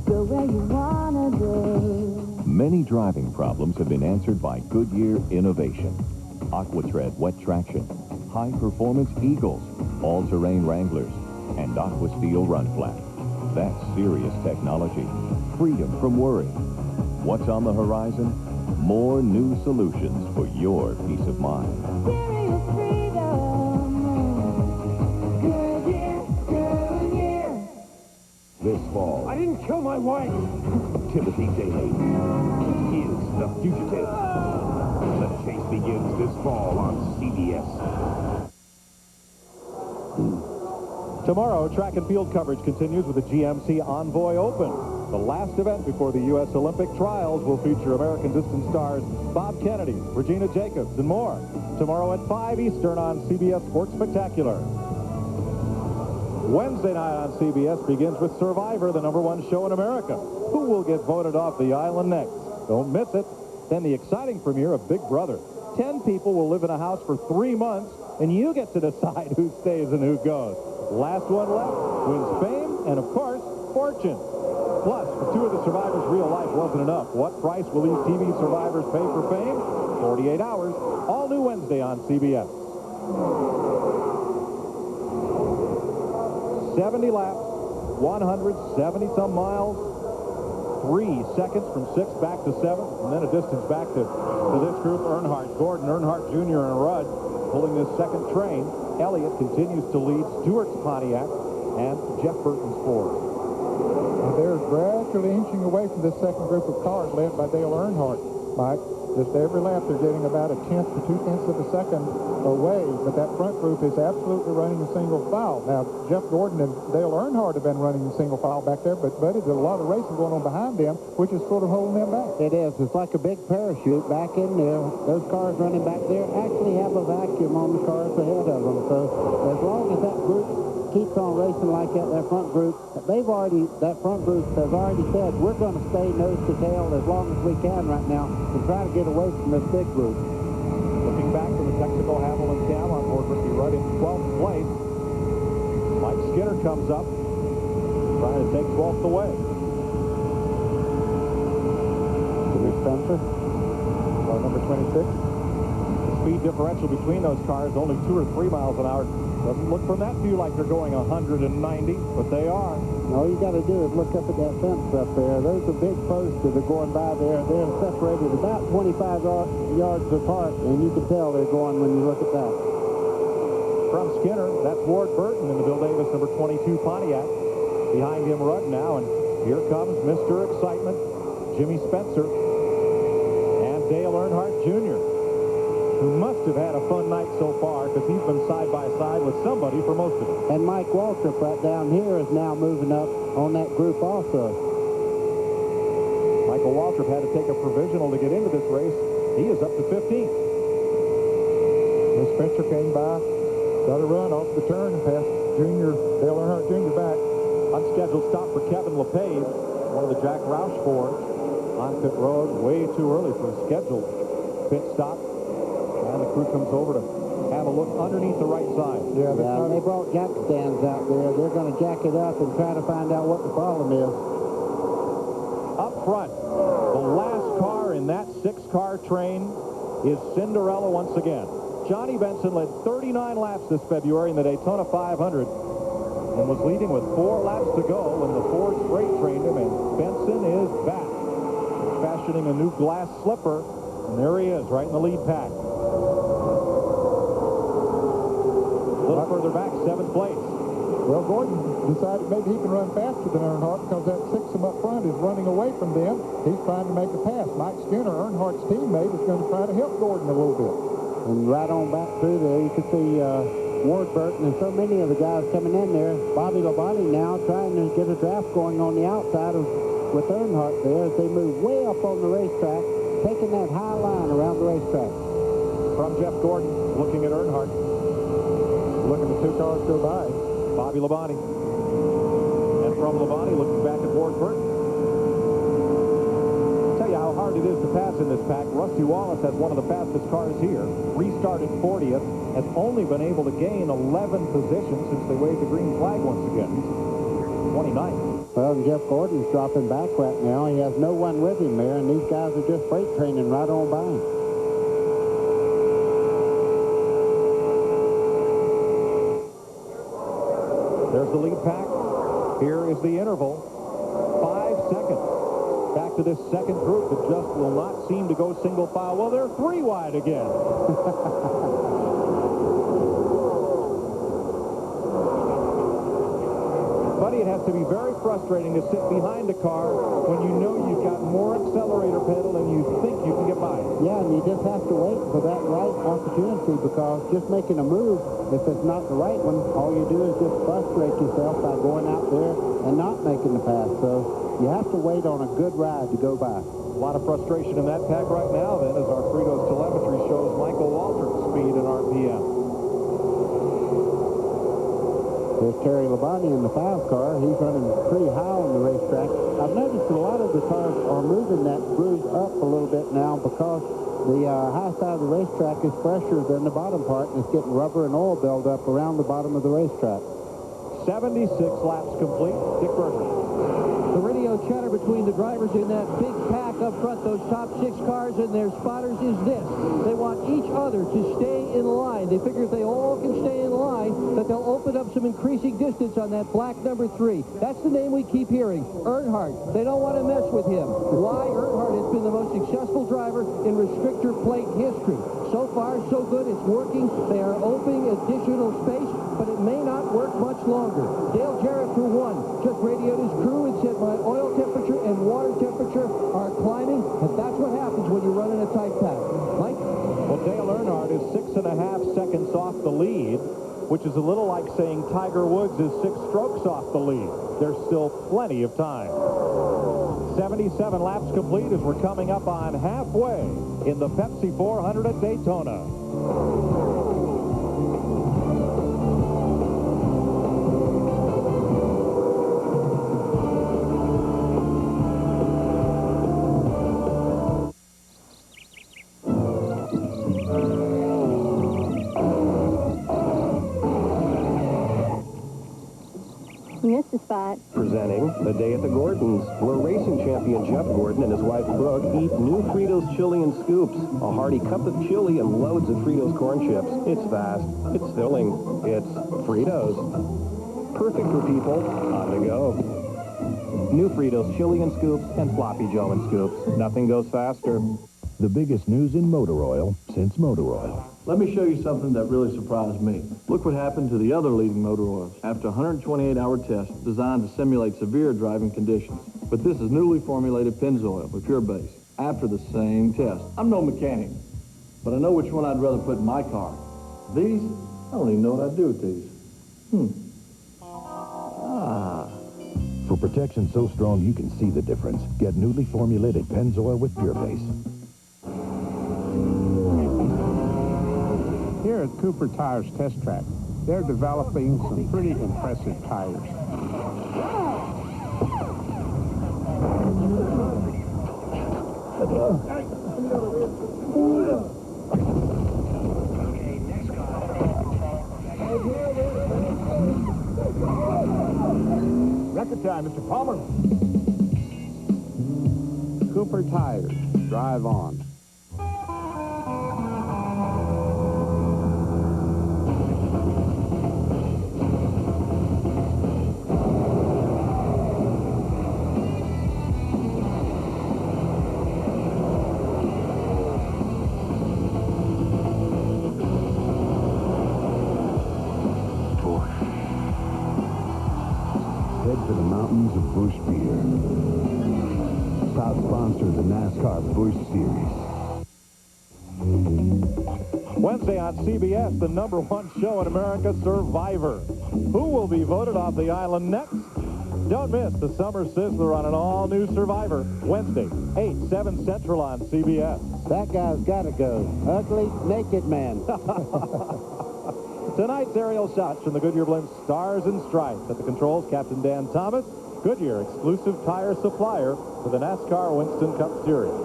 Go where you wanna go. Many driving problems have been answered by Goodyear innovation. AquaTread wet traction, high-performance Eagles, all-terrain Wranglers, and AquaSteel run flat. That's serious technology. Freedom from worry. What's on the horizon? More new solutions for your peace of mind. Serious freedom. Goodyear, Goodyear. This fall, I didn't kill my wife. Timothy Daley is the fugitive. The chase begins this fall on CBS. Tomorrow, track and field coverage continues with the GMC Envoy Open. The last event before the U.S. Olympic trials will feature American distance stars Bob Kennedy, Regina Jacobs, and more. Tomorrow at 5 Eastern on CBS Sports Spectacular. Wednesday night on CBS begins with Survivor, the #1 show in America. Who will get voted off the island next? Don't miss it. Then the exciting premiere of Big Brother. 10 people will live in a house for 3 months, and you get to decide who stays and who goes. Last one left wins fame and, of course, fortune. Plus, for 2 of the survivors, real life wasn't enough. What price will these TV survivors pay for fame? 48 hours. All new Wednesday on CBS. 70 laps, 170-some miles, 3 seconds from 6th back to 7th, and then a distance back to this group. Gordon, Earnhardt Jr., and Rudd pulling this second train. Elliott continues to lead Stewart's Pontiac and Jeff Burton's Ford. And they're gradually inching away from this second group of cars led by Dale Earnhardt, Mike. Just every lap they're getting about 1/10 to 2/10 of a second away, but that front group is absolutely running in single file. Now, Jeff Gordon and Dale Earnhardt have been running in single file back there, but, Buddy, there's a lot of racing going on behind them, which is sort of holding them back. It is. It's like a big parachute back in there. Those cars running back there actually have a vacuum on the cars ahead of them. So as long as that group keeps on racing like that front group, that front group has already said, we're going to stay nose to tail as long as we can right now to try to get away from this big group. Looking back from the Texaco Hamilton cam on board Ricky Rudd in 12th place. Mike Skinner comes up, trying to take 12th away. Jimmy Spencer, number 26. The speed differential between those cars, only 2 or 3 miles an hour. Doesn't look from that view like they're going 190, but they are. All you got to do is look up at that fence up there. Those are big posts that are going by there. They're separated about 25 yards apart, and you can tell they're going when you look at that. From Skinner, that's Ward Burton in the Bill Davis number 22 Pontiac. Behind him, Rudd now, and here comes Mr. Excitement, Jimmy Spencer, and Dale Earnhardt Jr., who must have had a fun night so far because he's been side by side with somebody for most of it. And Mike Waltrip right down here is now moving up on that group also. Michael Waltrip had to take a provisional to get into this race. He is up to 15th. Spencer came by, got a run off the turn and passed Dale Earnhardt Jr. back. Unscheduled stop for Kevin LePage, one of the Jack Roush Fords, on pit road way too early for a scheduled pit stop. And the crew comes over to have a look underneath the right side. Yeah, they brought jack stands out there. They're going to jack it up and try to find out what the problem is. Up front, the last car in that 6-car train is Cinderella once again. Johnny Benson led 39 laps this February in the Daytona 500 and was leading with 4 laps to go when the Ford freight trained him, and Benson is back. He's fashioning a new glass slipper, and there he is, right in the lead pack. A little further back, 7th place. Well, Gordon decided maybe he can run faster than Earnhardt because that 6 up front is running away from them. He's trying to make a pass. Mike Skinner, Earnhardt's teammate, is going to try to help Gordon a little bit. And right on back through there, you can see Ward Burton and so many of the guys coming in there. Bobby Labonte now trying to get a draft going on the outside with Earnhardt there as they move way up on the racetrack, taking that high line around the racetrack. From Jeff Gordon, looking at Earnhardt. Looking at 2 cars go by. Bobby Labonte. And from Labonte, looking back at Ward Burton. Tell you how hard it is to pass in this pack. Rusty Wallace has one of the fastest cars here. Restarted 40th. Has only been able to gain 11 positions since they waved the green flag once again. 29th. Well, Jeff Gordon's dropping back right now. He has no one with him there, and these guys are just freight training right on by him. There's the lead pack. Here is the interval. 5 seconds. Back to this second group that just will not seem to go single file. Well, they're 3 wide again. Buddy, it has to be very frustrating to sit behind a car when you know you've got more accelerator pedal than you think you can get by. Yeah, and you just have to wait for that right opportunity, because just making a move, if it's not the right one, all you do is just frustrate yourself by going out there and not making the pass. So you have to wait on a good ride to go by. A lot of frustration in that pack right now, then, as our Fritos telemetry shows Michael Waltrip's speed and RPM. There's Terry Labonte in the 5 car. He's running pretty high on the racetrack. I've noticed a lot of the cars are moving that groove up a little bit now, because the high side of the racetrack is fresher than the bottom part, and it's getting rubber and oil buildup around the bottom of the racetrack. 76 laps complete. Dick Berger. The radio chatter between the drivers in that big pack up front, those top 6 cars and their spotters, is this. They want each other to stay in line. They figure if they all can stay in line, that they'll open up some increasing distance on that black number 3. That's the name we keep hearing, Earnhardt. They don't want to mess with him. Why? Earnhardt has been the most successful driver in restrictor plate history. So far, so good. It's working. They are opening additional space, but it may not work much longer. Dale Jarrett, for one, just radioed his crew and said, my oil temperature and water temperature are climbing, and that's what happens when you run in a tight pack. Mike? Well, Dale Earnhardt is 6.5 seconds off the lead, which is a little like saying Tiger Woods is 6 strokes off the lead. There's still plenty of time. 77 laps complete as we're coming up on halfway in the Pepsi 400 at Daytona. Missed a spot. Presenting the day at the Gordons, where racing champion Jeff Gordon and his wife Brooke eat new Fritos chili and scoops. A hearty cup of chili and loads of Fritos corn chips. It's fast. It's filling. It's Fritos. Perfect for people on the go. New Fritos chili and scoops and sloppy Joe and scoops. Nothing goes faster. The biggest news in motor oil since motor oil. Let me show you something that really surprised me. Look what happened to the other leading motor oils after a 128-hour test designed to simulate severe driving conditions. But this is newly formulated Pennzoil with pure base after the same test. I'm no mechanic, but I know which one I'd rather put in my car. These, I don't even know what I'd do with these. For protection so strong you can see the difference, get newly formulated Pennzoil with pure base. Here at Cooper Tires Test Track, they're developing some pretty impressive tires. Record time, Mr. Palmer. Cooper Tires. Drive on. Head for the mountains of Busch Beer. Proud sponsor of the NASCAR Busch Series. Wednesday on CBS, the #1 show in America, Survivor. Who will be voted off the island next? Don't miss the Summer Sizzler on an all-new Survivor. Wednesday, 8, 7 Central on CBS. That guy's got to go. Ugly, naked man. Tonight's aerial shots from the Goodyear Blimp Stars and Stripes. At the controls, Captain Dan Thomas, Goodyear exclusive tire supplier for the NASCAR Winston Cup Series.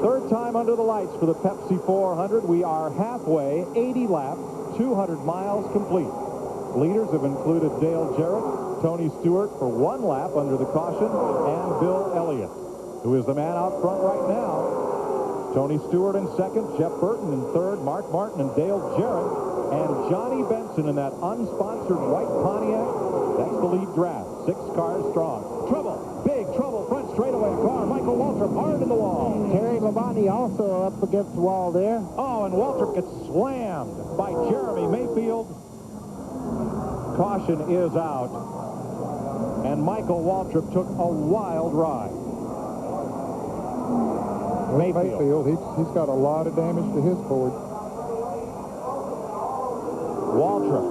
Third time under the lights for the Pepsi 400. We are halfway, 80 laps, 200 miles complete. Leaders have included Dale Jarrett, Tony Stewart for 1 lap under the caution, and Bill Elliott, who is the man out front right now. Tony Stewart in second, Jeff Burton in third, Mark Martin and Dale Jarrett, and Johnny Benson in that unsponsored white Pontiac. That's the lead draft. 6 cars strong. Trouble, big trouble, front straightaway car. Michael Waltrip hard in the wall. Terry Labonte also up against the wall there. Oh, and Waltrip gets slammed by Jeremy Mayfield. Caution is out. And Michael Waltrip took a wild ride. Mayfield, he's got a lot of damage to his Ford. Waltrip,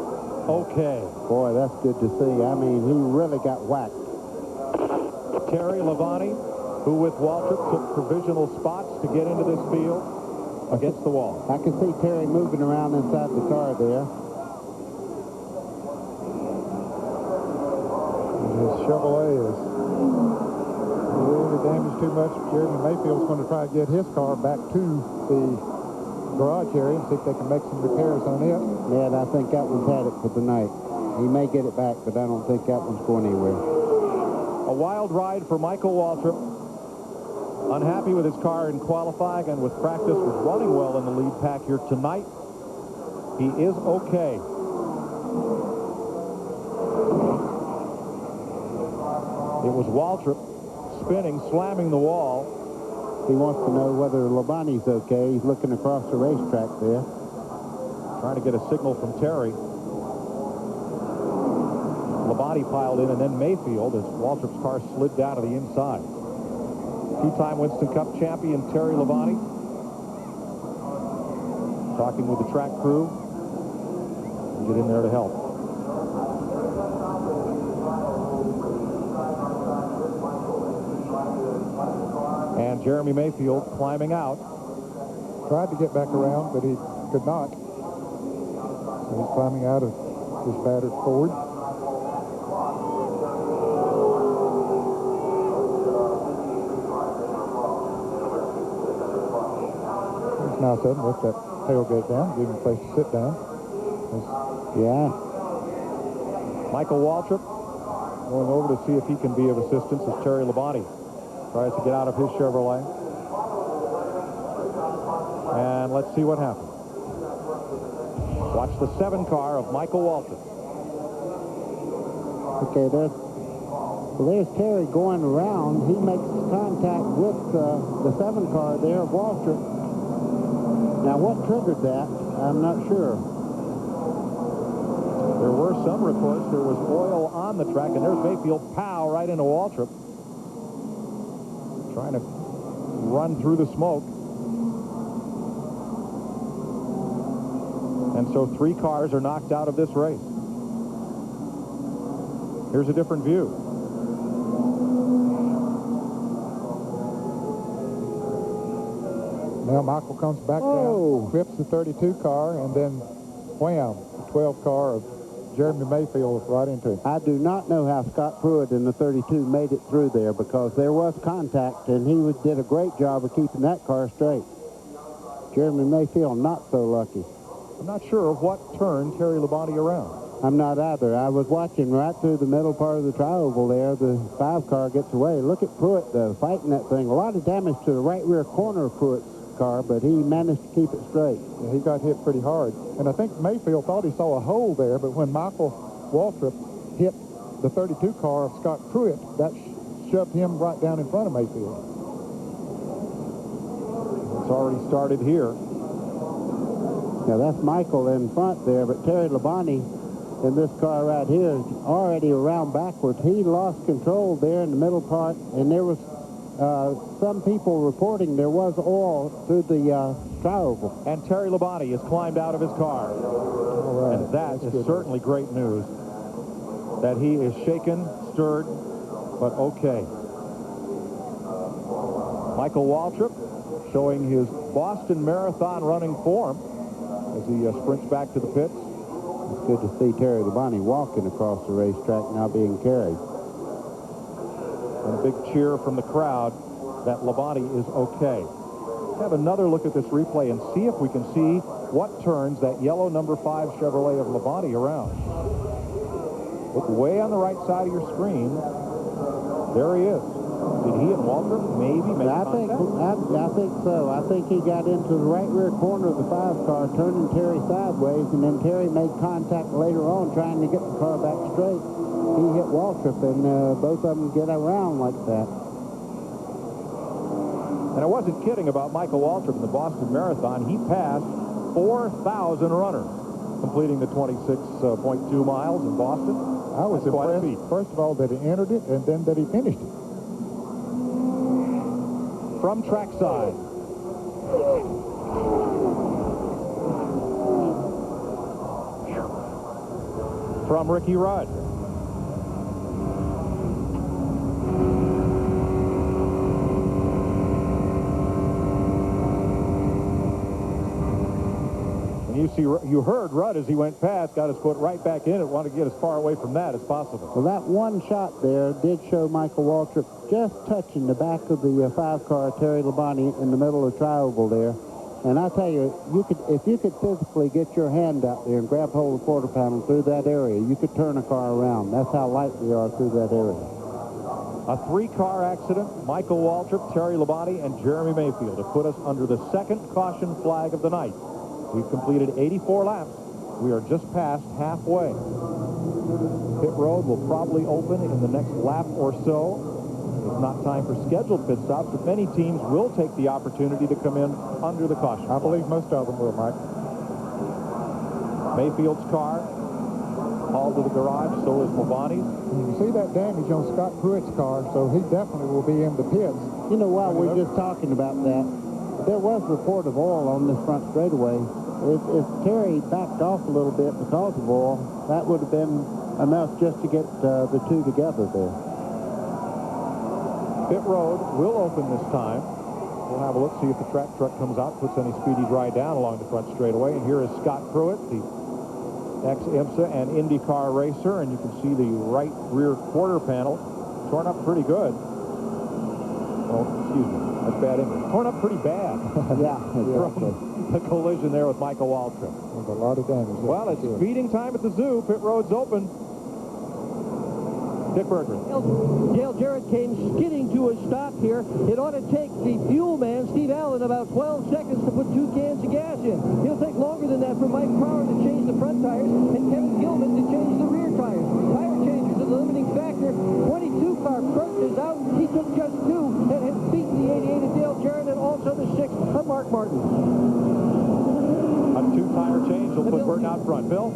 okay. Boy, that's good to see. I mean, he really got whacked. Terry Labonte, who with Waltrip took provisional spots to get into this field, against the wall. I can see Terry moving around inside the car there. His Chevrolet is really damaged too much. Jeremy Mayfield's going to try to get his car back to the garage area and see if they can make some repairs on it. Yeah, and I think that one's had it for the night. He may get it back, but I don't think that one's going anywhere. A wild ride for Michael Waltrip. Unhappy with his car in qualifying and with practice, was running well in the lead pack here tonight. He is okay. It was Waltrip spinning, slamming the wall. He wants to know whether Labonte's okay. He's looking across the racetrack there. Trying to get a signal from Terry. Labonte piled in, and then Mayfield as Waltrip's car slid down to the inside. Two-time Winston Cup champion Terry Labonte talking with the track crew. We'll get in there to help. And Jeremy Mayfield climbing out. Tried to get back around, but he could not. So he's climbing out of his battered Ford. He's now sudden, lift that tailgate down, give him a place to sit down. Yeah. Michael Waltrip going over to see if he can be of assistance as Terry Labonte tries to get out of his Chevrolet. And let's see what happens. Watch the 7 car of Michael Waltrip. Okay, there's Terry going around. He makes contact with the 7 car there of Waltrip. Now, what triggered that, I'm not sure. There were some reports there was oil on the track, and there's Mayfield, pow, right into Waltrip. Trying to run through the smoke. And so 3 cars are knocked out of this race. Here's a different view. Now Michael comes back down, whips the 32 car, and then wham, the 12 car of Jeremy Mayfield right into him. I do not know how Scott Pruitt in the 32 made it through there, because there was contact, and he did a great job of keeping that car straight. Jeremy Mayfield not so lucky. I'm not sure of what turned Terry Labonte around. I'm not either. I was watching right through the middle part of the tri-oval there. The 5 car gets away. Look at Pruitt, though, fighting that thing. A lot of damage to the right rear corner of Pruitt's car, but he managed to keep it straight. Yeah, he got hit pretty hard. And I think Mayfield thought he saw a hole there, but when Michael Waltrip hit the 32 car of Scott Pruitt, that shoved him right down in front of Mayfield. It's already started here. Now, that's Michael in front there, but Terry Labonte in this car right here is already around backwards. He lost control there in the middle part, and there was some people reporting there was oil through the tri-oval. And Terry Labonte has climbed out of his car. All right. And that is certainly great news. That he is shaken, stirred, but okay. Michael Waltrip showing his Boston Marathon running form as he sprints back to the pits. It's good to see Terry Labonte walking across the racetrack, now being carried. And a big cheer from the crowd that Labonte is okay. have another look at this replay and see if we can see what turns that yellow number 5 Chevrolet of Labonte around. Look way on the right side of your screen. There he is. Did he and Walter maybe make contact? I think so. I think he got into the right rear corner of the 5 car, turning Terry sideways, and then Terry made contact later on trying to get the car back straight. He hit Waltrip, and both of them get around like that. And I wasn't kidding about Michael Waltrip in the Boston Marathon. He passed 4,000 runners, completing the 26.2 miles in Boston. I was impressed, first of all, that he entered it, and then that he finished it. From trackside. From Ricky Rudd. You heard Rudd as he went past, got his foot right back in it, wanted to get as far away from that as possible. Well, that one shot there did show Michael Waltrip just touching the back of the 5 car, Terry Labonte, in the middle of the tri-oval there. And I tell you, if you could physically get your hand out there and grab hold of the quarter panel through that area, you could turn a car around. That's how light we are through that area. A 3-car accident. Michael Waltrip, Terry Labonte, and Jeremy Mayfield have put us under the 2nd caution flag of the night. We've completed 84 laps. We are just past halfway. Pit road will probably open in the next lap or so. It's not time for scheduled pit stops, but many teams will take the opportunity to come in under the caution. I believe most of them will, Mike. Mayfield's car hauled to the garage, so is Labonte's. You can see that damage on Scott Pruitt's car, so he definitely will be in the pits. You know, while we're just talking about that, there was report of oil on this front straightaway. If Terry backed off a little bit because of oil, that would have been enough just to get the two together there. Pit road will open this time. We'll have a look, see if the track truck comes out, puts any speedy dry down along the front straightaway. And here is Scott Pruitt, the ex-IMSA and IndyCar racer, and you can see the right rear quarter panel torn up pretty good. Oh, excuse me, that's bad English. Torn up pretty bad. Yeah, exactly. The collision there with Michael Waltrip. There's a lot of damage. Well, it's feeding time at the zoo. Pit road's open. Dick Berger. Dale Jarrett came skidding to a stop here. It ought to take the fuel man, Steve Allen, about 12 seconds to put 2 cans of gas in. It'll take longer than that for Mike Prower to change the front tires and Kevin Gilman to change the rear tires. Tire changes are the limiting factor. 22 car Kurt is out. He took just 2 and has beaten the 88 of Dale Jarrett and also the 6 of Mark Martin. A 2-tire change will put Burton out front. Bill?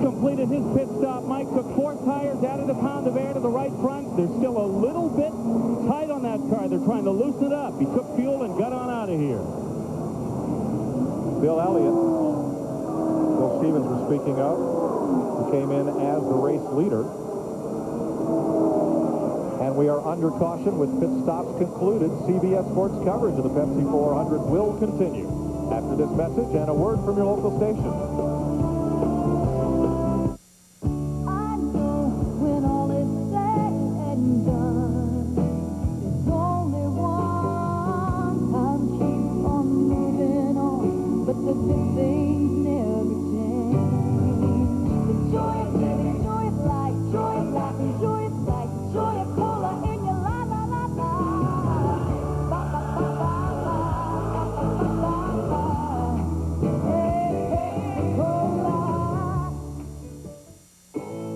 Completed his pit stop. Mike took 4 tires, added a pound of air to the right front. They're still a little bit tight on that car. They're trying to loosen it up. He took fuel and got on out of here. Bill Elliott, Bill Stevens was speaking of, who came in as the race leader. And we are under caution with pit stops concluded. CBS Sports coverage of the Pepsi 400 will continue after this message and a word from your local station.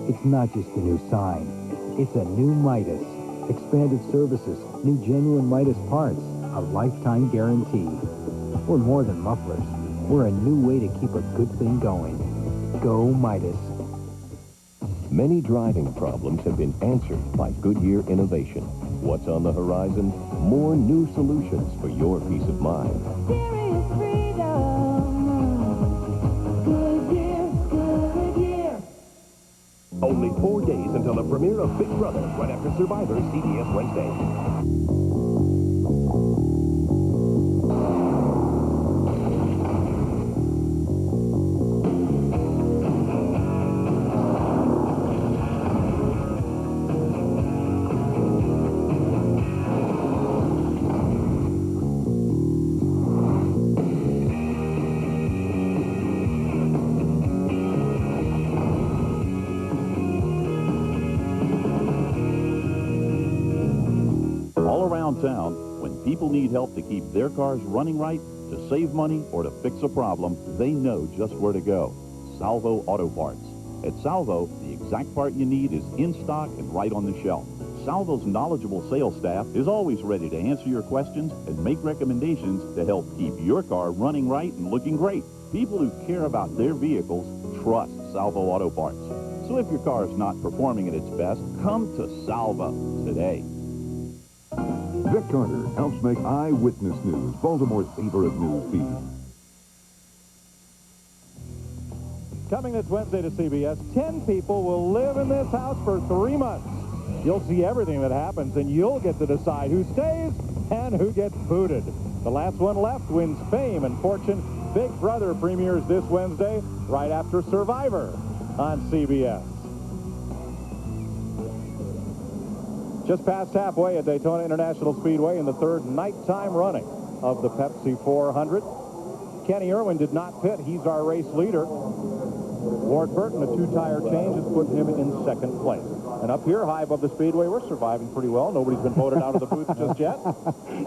It's not just a new sign. It's a new Midas. Expanded services, new genuine Midas parts, a lifetime guarantee. We're more than mufflers. We're a new way to keep a good thing going. Go Midas. Many driving problems have been answered by Goodyear innovation. What's on the horizon? More new solutions for your peace of mind. Serious freedom. Goodyear, Goodyear. Only 4 days until the premiere of Big Brother, right after Survivor, CBS Wednesday. around town, when people need help to keep their cars running right, to save money, or to fix a problem, they know just where to go. Salvo Auto Parts. At Salvo, the exact part you need is in stock and right on the shelf. Salvo's knowledgeable sales staff is always ready to answer your questions and make recommendations to help keep your car running right and looking great. People who care about their vehicles trust Salvo Auto Parts. So if your car is not performing at its best, come to Salvo today. Vic Carter helps make Eyewitness News Baltimore's favorite news feed. Coming this Wednesday to CBS, 10 people will live in this house for 3 months. You'll see everything that happens, and you'll get to decide who stays and who gets booted. The last one left wins fame and fortune. Big Brother premieres this Wednesday, right after Survivor on CBS. Just past halfway at Daytona International Speedway in the third nighttime running of the Pepsi 400. Kenny Irwin did not pit. He's our race leader. Ward Burton, a two-tire change, has put him in second place. And up here, high above the speedway, we're surviving pretty well. Nobody's been voted out of the booth just yet.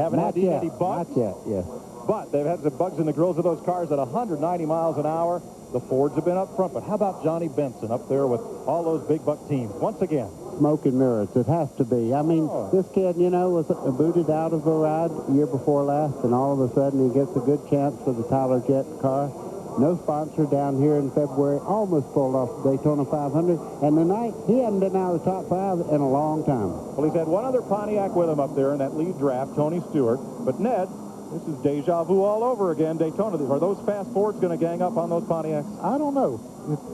Haven't had any bugs. Not yet, yes. But they've had some bugs in the grills of those cars at 190 miles an hour. The Fords have been up front. But how about Johnny Benson up there with all those big buck teams? Once again. Smoke and mirrors. It has to be. I mean, this kid, you know, was booted out of the ride the year before last, and all of a sudden he gets a good chance for the Tyler Jett car. No sponsor down here in February. Almost pulled off the Daytona 500. And tonight, he hadn't been out of the top 5 in a long time. Well, he's had one other Pontiac with him up there in that lead draft, Tony Stewart. But Ned, this is deja vu all over again. Daytona. Are those fast Fords going to gang up on those Pontiacs? I don't know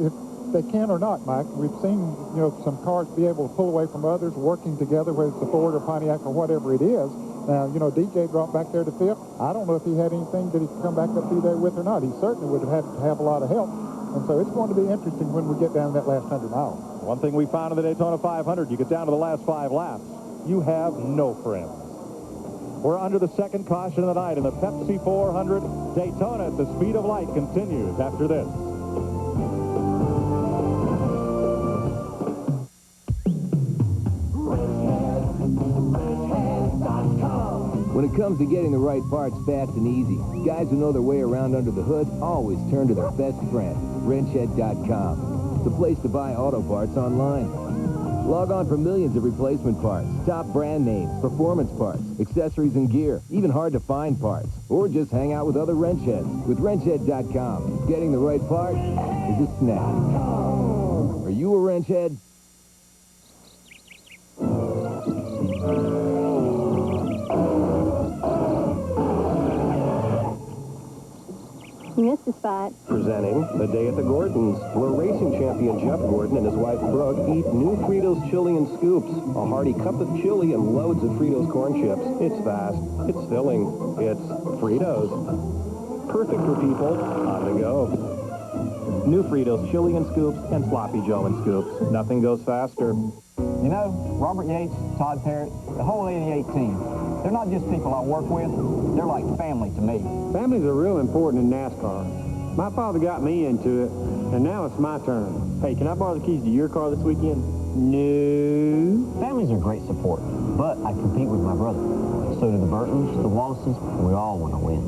if they can or not, Mike. We've seen, you know, some cars be able to pull away from others, working together, whether it's a Ford or Pontiac or whatever it is. Now, you know, DJ dropped back there to 5th. I don't know if he had anything that he could come back up through there with or not. He certainly would have had to have a lot of help. And so it's going to be interesting when we get down to that last 100 miles. One thing we found in the Daytona 500, you get down to the last 5 laps, you have no friends. We're under the second caution of the night in the Pepsi 400. Daytona at the speed of light continues after this. When it comes to getting the right parts fast and easy, guys who know their way around under the hood always turn to their best friend, wrenchhead.com. The place to buy auto parts online. Log on for millions of replacement parts, top brand names, performance parts, accessories and gear, even hard-to-find parts. Or just hang out with other wrench heads. With wrenchhead.com, getting the right part is a snap. Are you a wrench head? You missed the spot. Presenting The Day at the Gordons, where racing champion Jeff Gordon and his wife Brooke eat new Fritos chili and scoops. A hearty cup of chili and loads of Fritos corn chips. It's fast. It's filling. It's Fritos. Perfect for people on the go. New Fritos chili and scoops and sloppy Joe and scoops. Nothing goes faster. You know, Robert Yates, Todd Parrott, the whole 88 team, they're not just people I work with, they're like family to me. Families are real important in NASCAR. My father got me into it, and now it's my turn. Hey, can I borrow the keys to your car this weekend? No. Families are great support, but I compete with my brother. So do the Burtons, the Wallaces, we all want to win.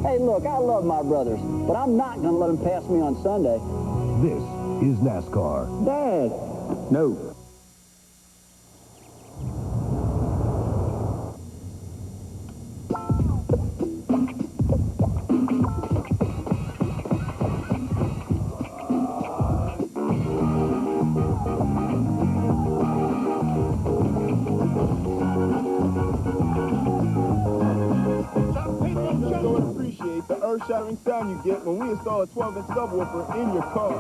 Hey, look, I love my brothers, but I'm not going to let them pass me on Sunday. This is NASCAR. Dad. No. The earth-shattering sound you get when we install a 12-inch subwoofer in your car.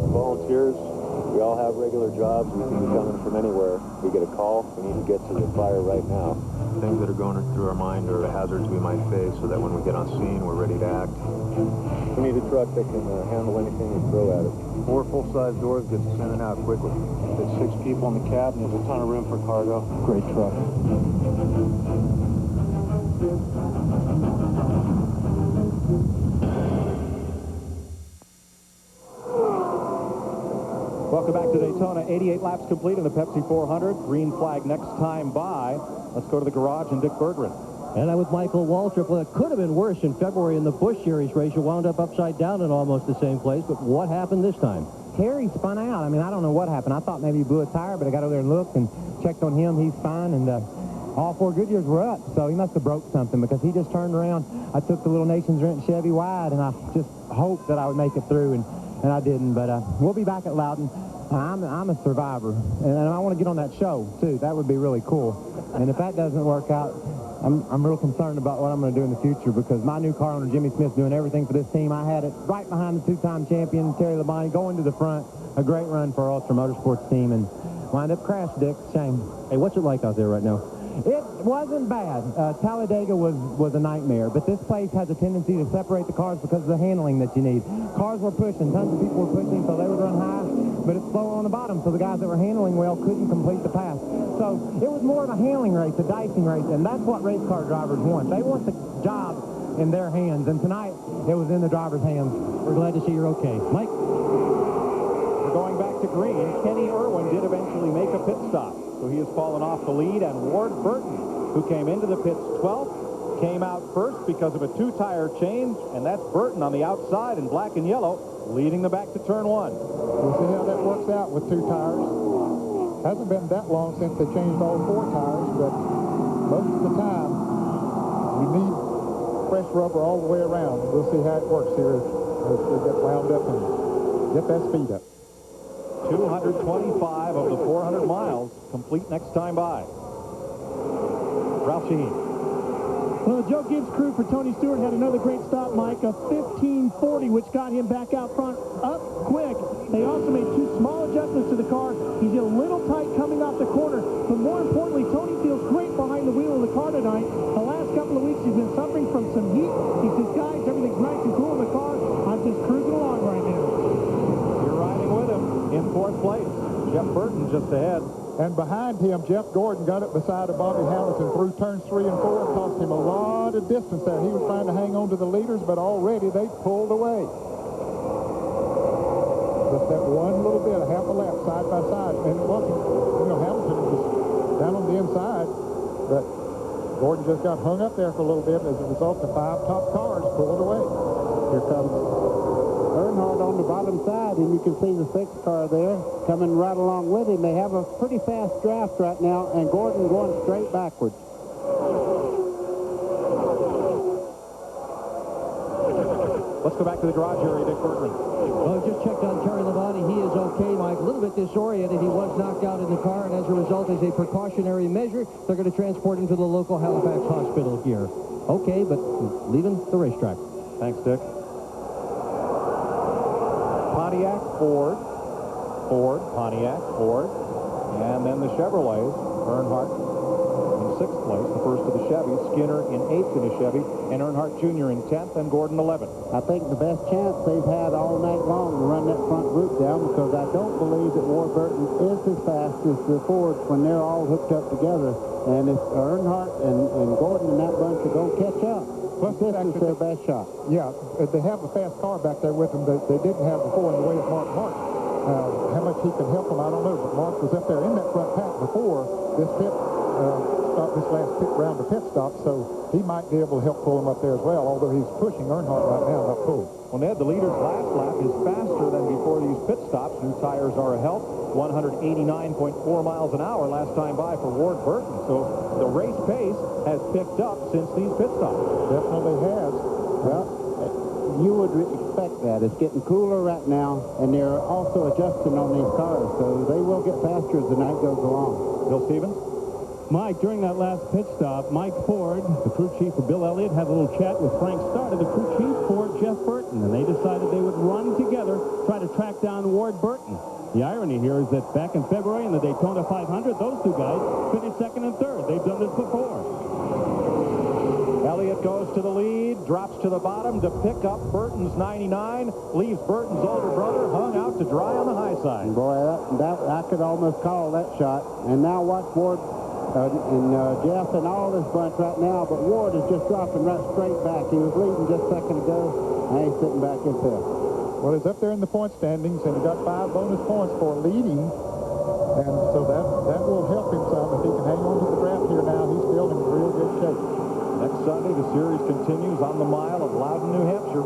Volunteers, we all have regular jobs. We can be coming from anywhere. We get a call, we need to get to the fire right now. Things that are going through our mind are the hazards we might face so that when we get on scene, we're ready to act. We need a truck that can handle anything we throw at it. 4 full-size doors gets us in and out quickly. There's 6 people in the cab, and there's a ton of room for cargo. Great truck. Let's go back to Daytona. 88 laps complete in the Pepsi 400. Green flag next time by. Let's go to the garage and Dick Berggren. And I'm with Michael Waltrip. Well, it could have been worse in February in the Busch Series race. You wound up upside down in almost the same place. But what happened this time? Terry spun out. I mean, I don't know what happened. I thought maybe he blew a tire, but I got over there and looked and checked on him. He's fine, and all 4 Goodyears were up, so he must have broke something because he just turned around. I took the little Nations Rent Chevy wide, and I just hoped that I would make it through, and I didn't. But we'll be back at Loudon. I'm a survivor, and I want to get on that show, too. That would be really cool. And if that doesn't work out, I'm real concerned about what I'm going to do in the future because my new car owner, Jimmy Smith's doing everything for this team. I had it right behind the 2-time champion, Terry Labonte, going to the front. A great run for our Ultra Motorsports team, and wind up crash, Dick. Shame. Hey, what's it like out there right now? It wasn't bad. Talladega was a nightmare, but this place has a tendency to separate the cars because of the handling that you need. Cars were pushing. Tons of people were pushing, so they would run high, but it's slower on the bottom, so the guys that were handling well couldn't complete the pass. So it was more of a handling race, a dicing race, and that's what race car drivers want. They want the job in their hands, and tonight it was in the driver's hands. We're glad to see you're okay. Mike? We're going back to green. Kenny Irwin did eventually make a pit stop, so he has fallen off the lead, and Ward Burton, who came into the pits 12th, came out first because of a 2-tire change, and that's Burton on the outside in black and yellow, leading the back to turn 1. We'll see how that works out with 2 tires. Hasn't been that long since they changed all 4 tires, but most of the time you need fresh rubber all the way around. We'll see how it works here as we get wound up and get that speed up. 225 of the 400 miles complete next time by. Ralph Sheheen. Well, the Joe Gibbs crew for Tony Stewart had another great stop, Mike, a 1540, which got him back out front up quick. They also made 2 small adjustments to the car. He's a little tight coming off the corner, but more importantly, Tony feels great behind the wheel of the car tonight. The last couple of weeks, he's been suffering from some heat. He says, guys, everything's nice and cool in the car. I'm just cruising along right now. You're riding with him in 4th place. Jeff Burton just ahead. And behind him, Jeff Gordon got it beside of Bobby Hamilton through turns 3 and 4. It cost him a lot of distance there. He was trying to hang on to the leaders, but already they pulled away. Just that one little bit, a half a lap, side by side. And it wasn't, Hamilton was down on the inside, but Gordon just got hung up there for a little bit. As a result, the 5 top cars pulled away. Here comes Earnhardt on the bottom side, and you can see the 6th car there coming right along with him. They have a pretty fast draft right now, and Gordon going straight backwards. Let's go back to the garage area, Dick Berggren. Well, just checked on Terry Labonte. He is okay, Mike. A little bit disoriented. He was knocked out in the car, and as a result, as a precautionary measure, they're going to transport him to the local Halifax hospital here. Okay, but leaving the racetrack. Thanks, Dick. Pontiac, Ford, Pontiac, Ford, and then the Chevrolets. Earnhardt in 6th place, the first of the Chevys. Skinner in 8th in a Chevy, and Earnhardt Jr. in 10th, and Gordon 11th. I think the best chance they've had all night long to run that front group down, because I don't believe that Ward Burton is as fast as the Fords when they're all hooked up together. And if Earnhardt and Gordon and that bunch are going to catch up, plus this is their best shot. Yeah, they have a fast car back there with them that they didn't have before in the way of Mark Martin. How much he can help them, I don't know. But Mark was up there in that front pack before this last pit round of pit stop, so he might be able to help pull him up there as well, although he's pushing Earnhardt right now, not pull. Well, Ned, the leader's last lap is faster than before these pit stops. New tires are a help. 189.4 miles an hour last time by for Ward Burton. So the race pace has picked up since these pit stops. Definitely has. Well, you would expect that. It's getting cooler right now, and they're also adjusting on these cars, so they will get faster as the night goes along. Bill Stevens? Mike, during that last pit stop, Mike Ford, the crew chief for Bill Elliott, had a little chat with Frank Starter, the crew chief for Jeff Burton, and they decided they would run together, try to track down Ward Burton. The irony here is that back in February in the Daytona 500, those 2 guys finished 2nd and 3rd. They've done this before. Elliott goes to the lead, drops to the bottom to pick up Burton's 99, leaves Burton's older brother hung out to dry on the high side. Boy, that I could almost call that shot. And now watch Ward and Jeff and all this bunch right now, but Ward is just dropping right straight back. He was leading just a second ago, and he's sitting back in 5th. Well, he's up there in the point standings, and he got 5 bonus points for leading. And so that will help him some. If he can hang on to the draft here now, he's still in real good shape. Next Sunday, the series continues on the mile of Loudon, New Hampshire.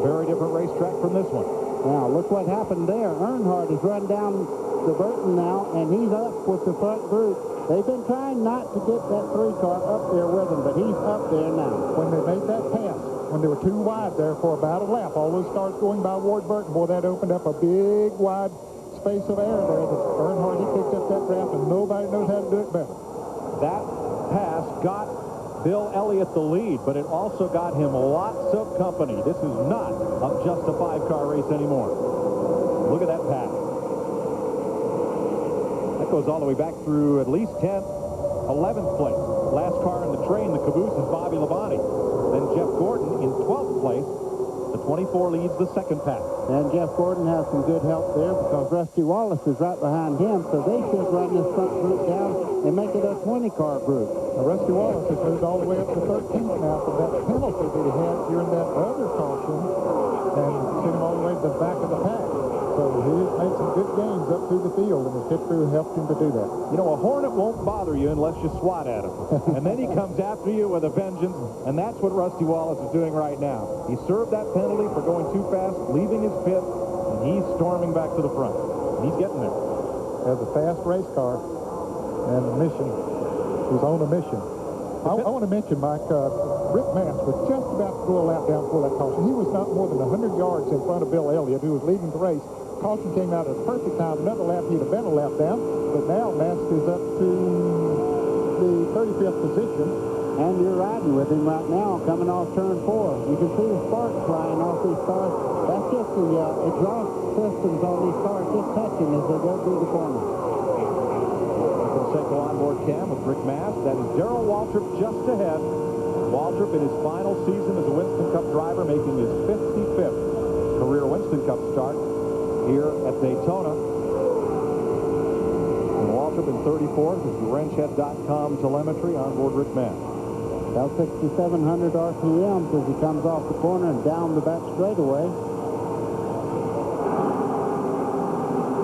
Very different racetrack from this one. Now, look what happened there. Earnhardt has run down the Burton now, and he's up with the front group. They've been trying not to get that 3-car up there with him, but he's up there now. When they made that pass, when they were 2 wide there for about a lap, all those cars going by Ward Burton, boy, that opened up a big, wide space of air there. Earnhardt, he picked up that draft, and nobody knows how to do it better. That pass got Bill Elliott the lead, but it also got him lots of company. This is not just a 5-car race anymore. Look at that pass. That goes all the way back through at least 10th, 11th place. Last car in the train, the caboose, is Bobby Labonte. Then Jeff Gordon in 12th place. The 24 leads the second pass. And Jeff Gordon has some good help there because Rusty Wallace is right behind him, so they should run this front group down and make it a 20-car group. Now, Rusty Wallace has moved all the way up to 13th now from that penalty that he had during that other caution and sent him all the way to the back of the pack. So he has made some good gains up through the field, and the pit crew helped him to do that. You know, a Hornet won't bother you unless you swat at him. And then he comes after you with a vengeance, and that's what Rusty Wallace is doing right now. He served that penalty for going too fast, leaving his pit, and he's storming back to the front. He's getting there. Has a fast race car and a mission. He's on a mission. I want to mention, Mike, Rick Mast was just about to go a lap down before that caution. He was not more than 100 yards in front of Bill Elliott, who was leading the race. Caution came out at a perfect time. Another lap, he'd have been a lap down. But now Mast is up to the 35th position. And you're riding with him right now, coming off turn 4. You can see the sparks flying off these cars. That's just the exhaust systems on these cars just touching as they go through the corner. Seco onboard cam with Rick Mast. That is Darrell Waltrip just ahead. Waltrip in his final season as a Winston Cup driver, making his 55th career Winston Cup start here at Daytona. And Waltrip in 34th is the wrenchhead.com telemetry onboard Rick Mast. About 6,700 RPMs as he comes off the corner and down the back straightaway.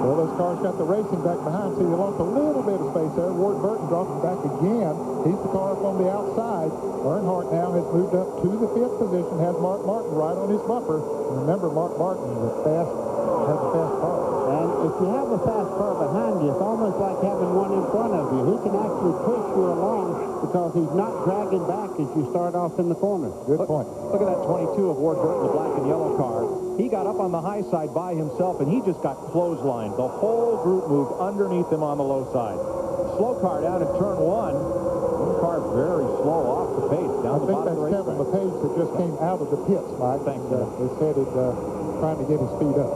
Well, those cars got the racing back behind, so you lost a little bit of space there. Ward Burton dropping back again. He's the car up on the outside. Earnhardt now has moved up to the 5th position, has Mark Martin right on his bumper. And remember, Mark Martin has a fast car. And if you have a fast car behind you, it's almost like having one in front of you. He can actually push you along because he's not dragging back as you start off in the corner. Good point. Look at that 22 of Ward Burton, the black and yellow car. He got up on the high side by himself, and he just got clotheslined. The whole group moved underneath him on the low side. Slow car down in turn 1. One car very slow off the pace down the bottom of the racetrack. I think that's Kevin LePage that just came out of the pits, Mike. Thanks, sir. Is headed trying to get his speed up.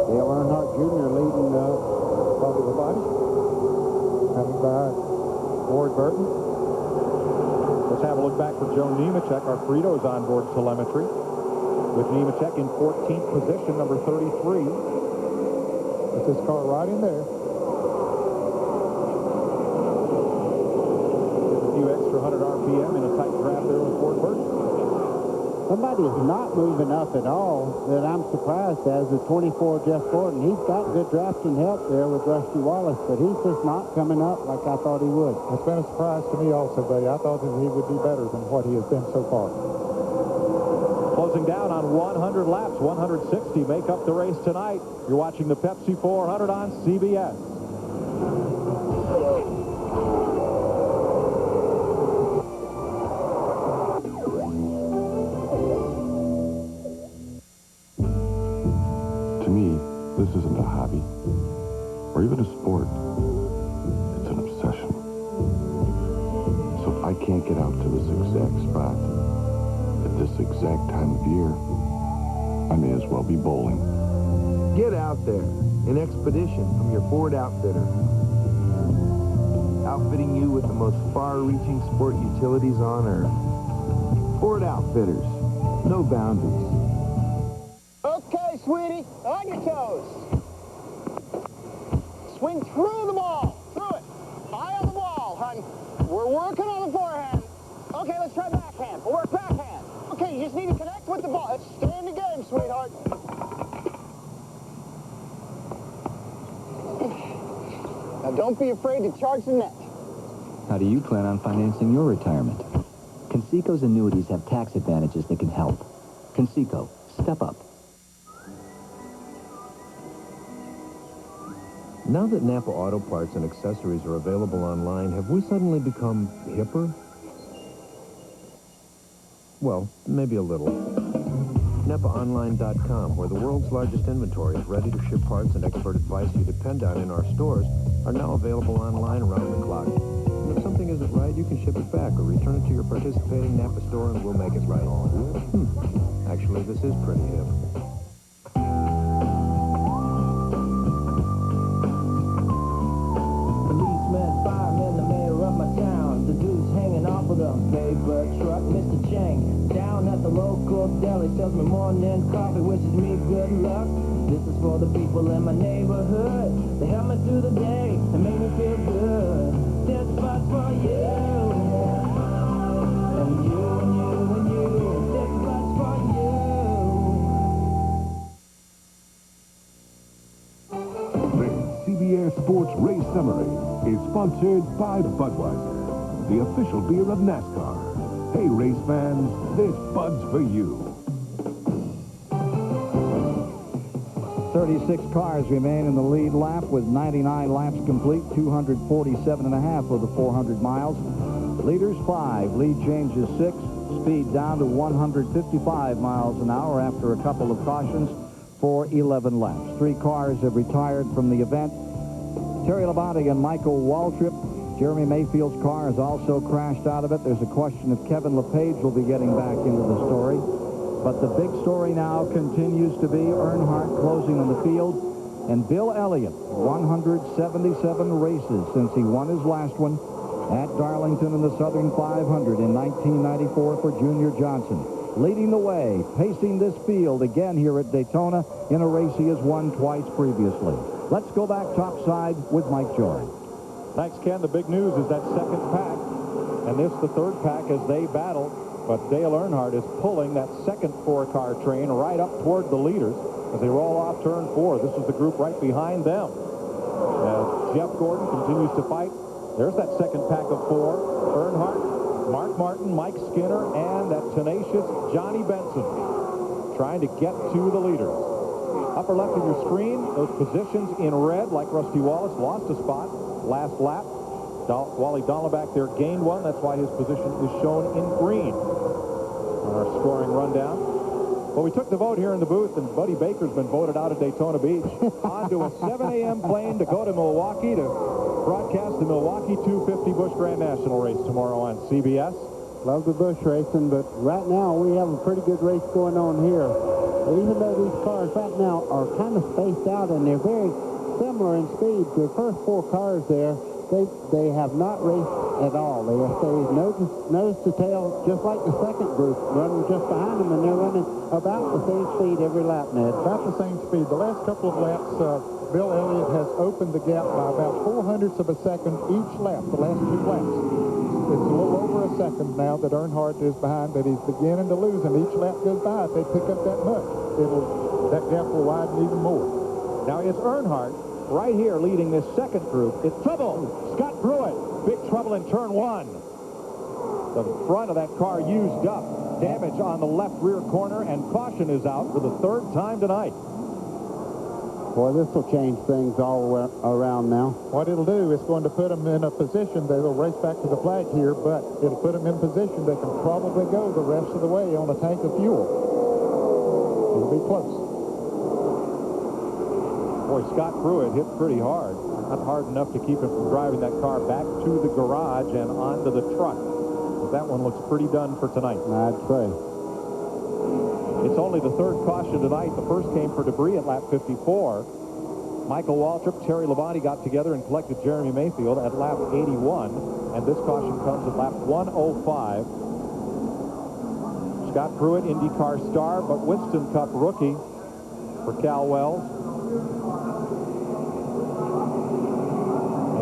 Dale Earnhardt Jr. leading Bobby Labonte. Coming by Ward Burton. Let's have a look back for Joe Nemechek, our Fritos onboard telemetry. With Nemechek in 14th position, number 33. That's this car right in there. Get a few extra 100 RPM in a tight draft there with Ward Burton. Somebody is not moving up at all that I'm surprised as the 24 Jeff Gordon. He's got good drafting help there with Rusty Wallace, but he's just not coming up like I thought he would. It's been a surprise to me also, buddy. I thought that he would be better than what he has been so far. Closing down on 100 laps, 160 make up the race tonight. You're watching the Pepsi 400 on CBS. To me, this isn't a hobby or even a sport. It's an obsession. So if I can't get out to this exact spot at this exact time of year, I may as well be bowling. Get out there. An expedition from your Ford outfitter. Outfitting you with the most far-reaching sport utilities on Earth. Ford Outfitters. No boundaries. Okay, sweetie, on your toes. Swing through the ball. Through it. Eye on the ball, hon. We're working on the forehand. Okay, let's try backhand. We'll work backhand. Okay, you just need to connect with the ball. Let's stay in the game, sweetheart. don't be afraid to charge the net. How do you plan on financing your retirement? Conseco's annuities have tax advantages that can help. Conseco, step up. Now that Napa Auto Parts and accessories are available online, have we suddenly become hipper? Well, maybe a little. NapaOnline.com, where the world's largest inventory of ready-to-ship parts and expert advice you depend on in our stores, are now available online around the clock. And if something isn't right, you can ship it back or return it to your participating Napa store and we'll make it right. Actually, this is pretty hip. Policeman, fireman, the mayor of my town. The dude's hanging off of the paper truck. Mr. Chang, down at the local deli, sells me morning coffee, wishes me good luck. This is for the people in my neighborhood. They help me through the day and make me feel good. This bus for you, and you, and you, and you. This bus for you. The CBS Sports Race Summary is sponsored by Budweiser, the official beer of NASCAR. Hey, race fans, this Bud's for you. 36 cars remain in the lead lap with 99 laps complete, 247.5 of the 400 miles. Leaders 5, lead changes 6, speed down to 155 miles an hour after a couple of cautions for 11 laps. 3 cars have retired from the event. Terry Labonte and Michael Waltrip. Jeremy Mayfield's car has also crashed out of it. There's a question if Kevin LePage will be getting back into the story. But the big story now continues to be Earnhardt closing on the field, and Bill Elliott, 177 races since he won his last one at Darlington in the Southern 500 in 1994 for Junior Johnson, leading the way, pacing this field again here at Daytona in a race he has won twice previously. Let's go back topside with Mike Joy. Thanks, Ken. The big news is that second pack, and this the third pack as they battle. But Dale Earnhardt is pulling that second 4-car train right up toward the leaders as they roll off turn 4. This is the group right behind them. Jeff Gordon continues to fight. There's that second pack of 4. Earnhardt, Mark Martin, Mike Skinner, and that tenacious Johnny Benson trying to get to the leaders. Upper left of your screen, those positions in red, like Rusty Wallace, lost a spot last lap. Wally Dallenbach there gained 1. That's why his position is shown in green on our scoring rundown. Well, we took the vote here in the booth, and Buddy Baker's been voted out of Daytona Beach. On to a 7 a.m. plane to go to Milwaukee to broadcast the Milwaukee 250 Busch Grand National race tomorrow on CBS. Love the Busch racing, but right now we have a pretty good race going on here. Even though these cars right now are kind of spaced out and they're very similar in speed, the first 4 cars there, they have not raced at all. They have stayed nose to tail, just like the second group, running just behind them, and they're running about the same speed every lap, Ned. About the same speed. The last couple of laps, Bill Elliott has opened the gap by about 0.04 of a second each lap, the last 2 laps. It's a little over a second now that Earnhardt is behind, but he's beginning to lose, and each lap goes by. If they pick up that much, that gap will widen even more. Now it's Earnhardt right here leading this second group. It's trouble. Scott Pruitt. Big trouble in turn 1. The front of that car used up. Damage on the left rear corner, and caution is out for the 3rd time tonight. Boy, this will change things all around now. What it'll do is going to put them in a position. They'll race back to the flag here, but it'll put them in position they can probably go the rest of the way on a tank of fuel. It'll be close. Boy, Scott Pruitt hit pretty hard. Not hard enough to keep him from driving that car back to the garage and onto the truck. But that one looks pretty done for tonight. I'd say. It's only the 3rd caution tonight. The first came for debris at lap 54. Michael Waltrip, Terry Labonte got together and collected Jeremy Mayfield at lap 81. And this caution comes at lap 105. Scott Pruitt, IndyCar star, but Winston Cup rookie for Cal Wells.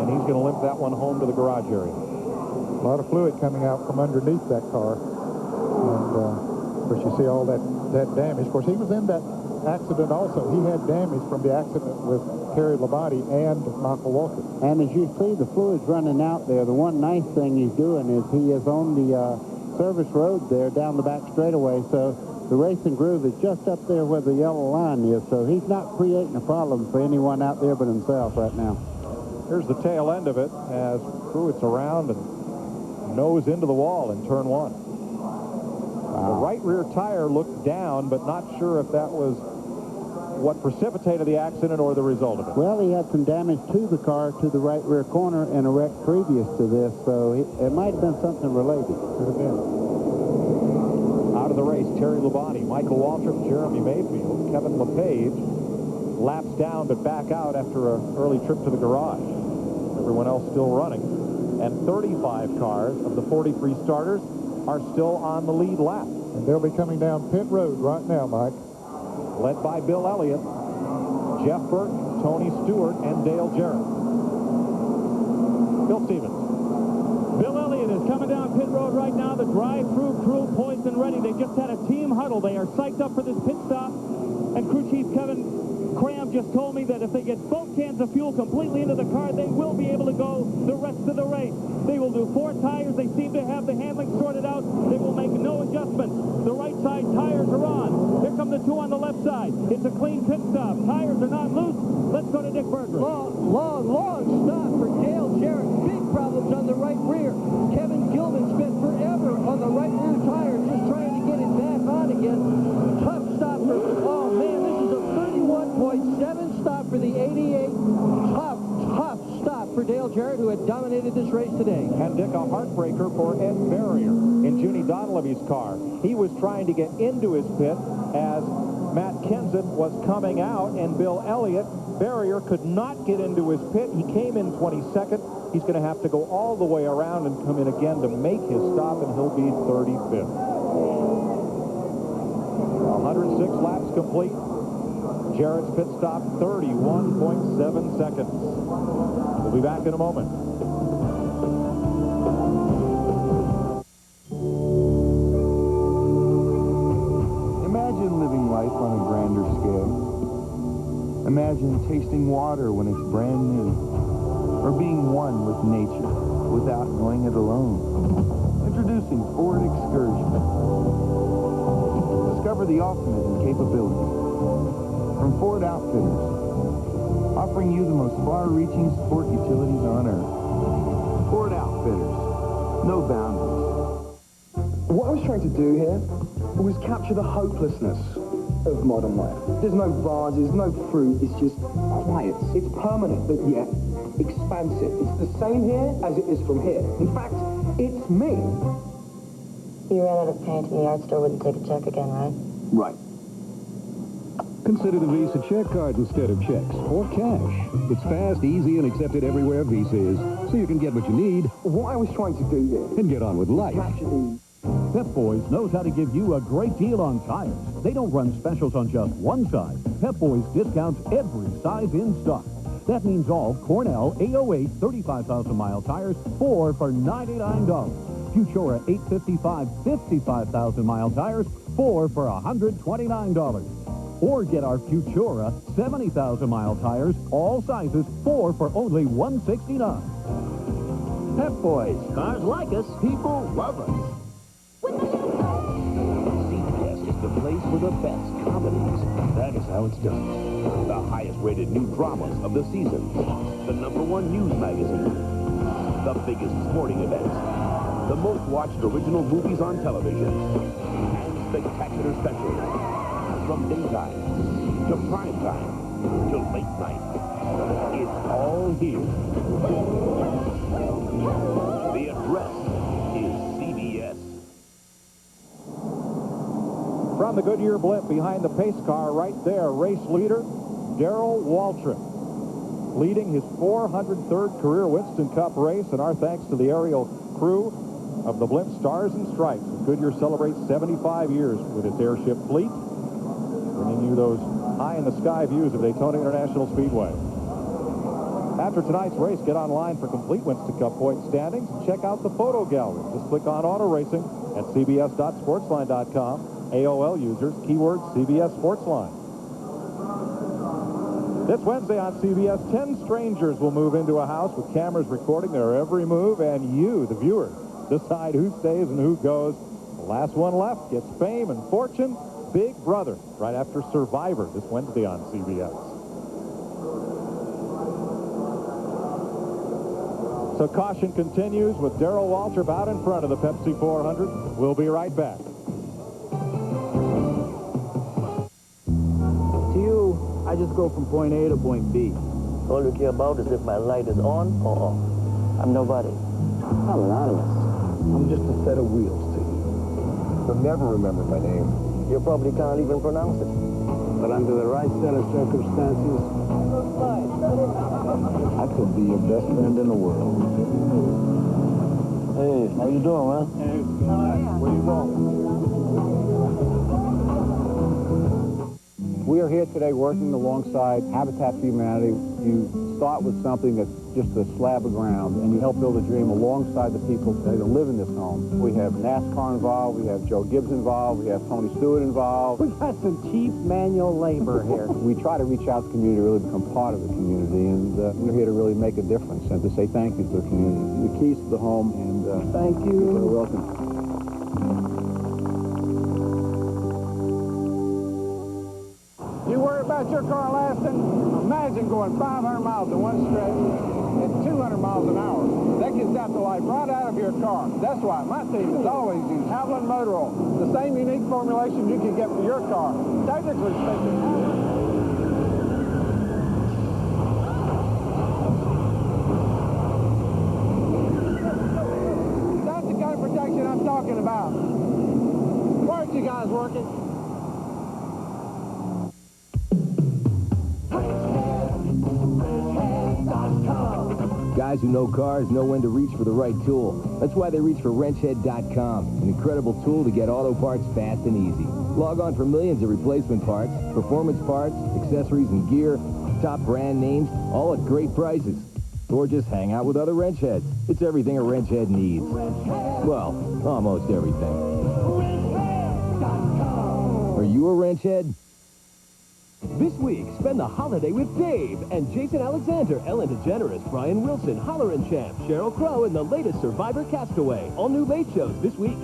And he's going to limp that one home to the garage area. A lot of fluid coming out from underneath that car. And, of course, you see all that damage. Of course, he was in that accident also. He had damage from the accident with Terry Labonte and Michael Walker. And as you see, the fluid's running out there. The one nice thing he's doing is he is on the service road there down the back straightaway, so the racing groove is just up there where the yellow line is, so he's not creating a problem for anyone out there but himself right now. Here's the tail end of it as Pruitt's around and nose into the wall in turn one. The right rear tire looked down, but not sure if that was what precipitated the accident or the result of it. Well, he had some damage to the car to the right rear corner and a wreck previous to this, so it might have been something related. Could have been. Out of the race, Terry Labonte, Michael Waltrip, Jeremy Mayfield, Kevin LePage laps down but back out after an early trip to the garage. Everyone else still running. And 35 cars of the 43 starters are still on the lead lap. And they'll be coming down pit road right now, Mike. Led by Bill Elliott, Jeff Burke, Tony Stewart, and Dale Jarrett. Bill Stevens. Bill Elliott is coming down pit road right now. The drive-through crew poised and ready. They just had a team huddle. They are psyched up for this pit stop. And crew chief Kevin Cram just told me that if they get both cans of fuel completely into the car, they will be able to go the rest of the race. They will do 4 tires. They seem to have the handling sorted out. They will make no adjustments. The right side tires are on. Here come the 2 on the left side. It's a clean pit stop. Tires are not loose. Let's go to Dick Berger. Long stop for Dale Jarrett. Big problems on the right rear. Kevin Gilman spent forever on the right rear tire just trying to get it back on again. Tough stop for, oh man, this is a 31.7 stop for the 88. Tough stop for Dale Jarrett, who had dominated this race today. And Dick, a heartbreaker for Ed Barrier in Junie Donlevy's car. He was trying to get into his pit as Matt Kenseth was coming out, and Bill Elliott, Barrier, could not get into his pit. He came in 22nd. He's going to have to go all the way around and come in again to make his stop, and he'll be 35th. 106 laps complete. Jarrett's pit stop, 31.7 seconds. We'll be back in a moment. Imagine living life on a grander scale. Imagine tasting water when it's brand new, or being one with nature without going it alone. Introducing Ford Excursion. Discover the ultimate in capability. From Ford Outfitters, offering you the most far-reaching sport utilities on Earth. Ford Outfitters, no boundaries. What I was trying to do here was capture the hopelessness of modern life. There's no vases, no fruit, it's just quiet. It's permanent, but yet expansive. It's the same here as it is from here. In fact, it's me. You ran out of paint and the art store wouldn't take a check again, right? Right. Consider the Visa check card instead of checks or cash. It's fast, easy, and accepted everywhere Visa is, so you can get what you need. What I was trying to do here and get on with life. Pep Boys knows how to give you a great deal on tires. They don't run specials on just one size. Pep Boys discounts every size in stock. That means all Cornell A08 35,000-mile tires, 4 for $99. Futura 855 55,000-mile tires, 4 for $129. Or get our Futura 70,000-mile tires, all sizes, 4 for only $169. Pep Boys. Cars like us. People love us. CBS is the place for the best comedies. That is how it's done. The highest-rated new dramas of the season. The #1 news magazine. The biggest sporting events. The most watched original movies on television. And spectacular specials. From daytime to prime time to late night. It's all here. The address is CBS. From the Goodyear blimp behind the pace car right there, race leader Darrell Waltrip, leading his 403rd career Winston Cup race, and our thanks to the aerial crew of the blimp Stars and Stripes as Goodyear celebrates 75 years with its airship fleet, bringing you those high-in-the-sky views of Daytona International Speedway. After tonight's race, get online for complete Winston Cup point standings and check out the photo gallery. Just click on Auto Racing at cbs.sportsline.com. AOL users, keyword CBS Sportsline. This Wednesday on CBS, 10 strangers will move into a house with cameras recording their every move, and you, the viewers, decide who stays and who goes. The last one left gets fame and fortune. Big Brother, right after Survivor, this Wednesday on CBS. So caution continues with Darrell Waltrip out in front of the Pepsi 400. We'll be right back. To you, I just go from point A to point B. All you care about is if my light is on or off. I'm nobody. I'm anonymous. I'm just a set of wheels to you. You'll never remember my name. You probably can't even pronounce it. But under the right set of circumstances, I could be your best friend in the world. Hey, how you doing, man? Hey. Where you going? We are here today working alongside Habitat for Humanity. You start with something that's just a slab of ground, and you help build a dream alongside the people that live in this home. We have NASCAR involved, we have Joe Gibbs involved, we have Tony Stewart involved. we got some cheap manual labor here. We try to reach out to the community, really become part of the community, and we're here to really make a difference and to say thank you to the community. The keys to the home, and thank you. You're welcome. You worry about your car lasting? Imagine going 500 miles in one stretch at 200 miles an hour. That gets out the life right out of your car. That's why my team is always using Havoline Motor Oil. The same unique formulation you can get for your car. Technically speaking, that's the kind of protection I'm talking about. Why aren't you guys working? Guys who know cars know when to reach for the right tool. That's why they reach for wrenchhead.com, an incredible tool to get auto parts fast and easy. Log on for millions of replacement parts, performance parts, accessories and gear, top brand names, all at great prices. Or just hang out with other wrench heads. It's everything a wrench head needs. Well, almost everything. Are you a wrench head? This week, spend the holiday with Dave and Jason Alexander, Ellen DeGeneres, Brian Wilson, Hollerin' Champ, Sheryl Crow, and the latest Survivor Castaway. All new late shows this week.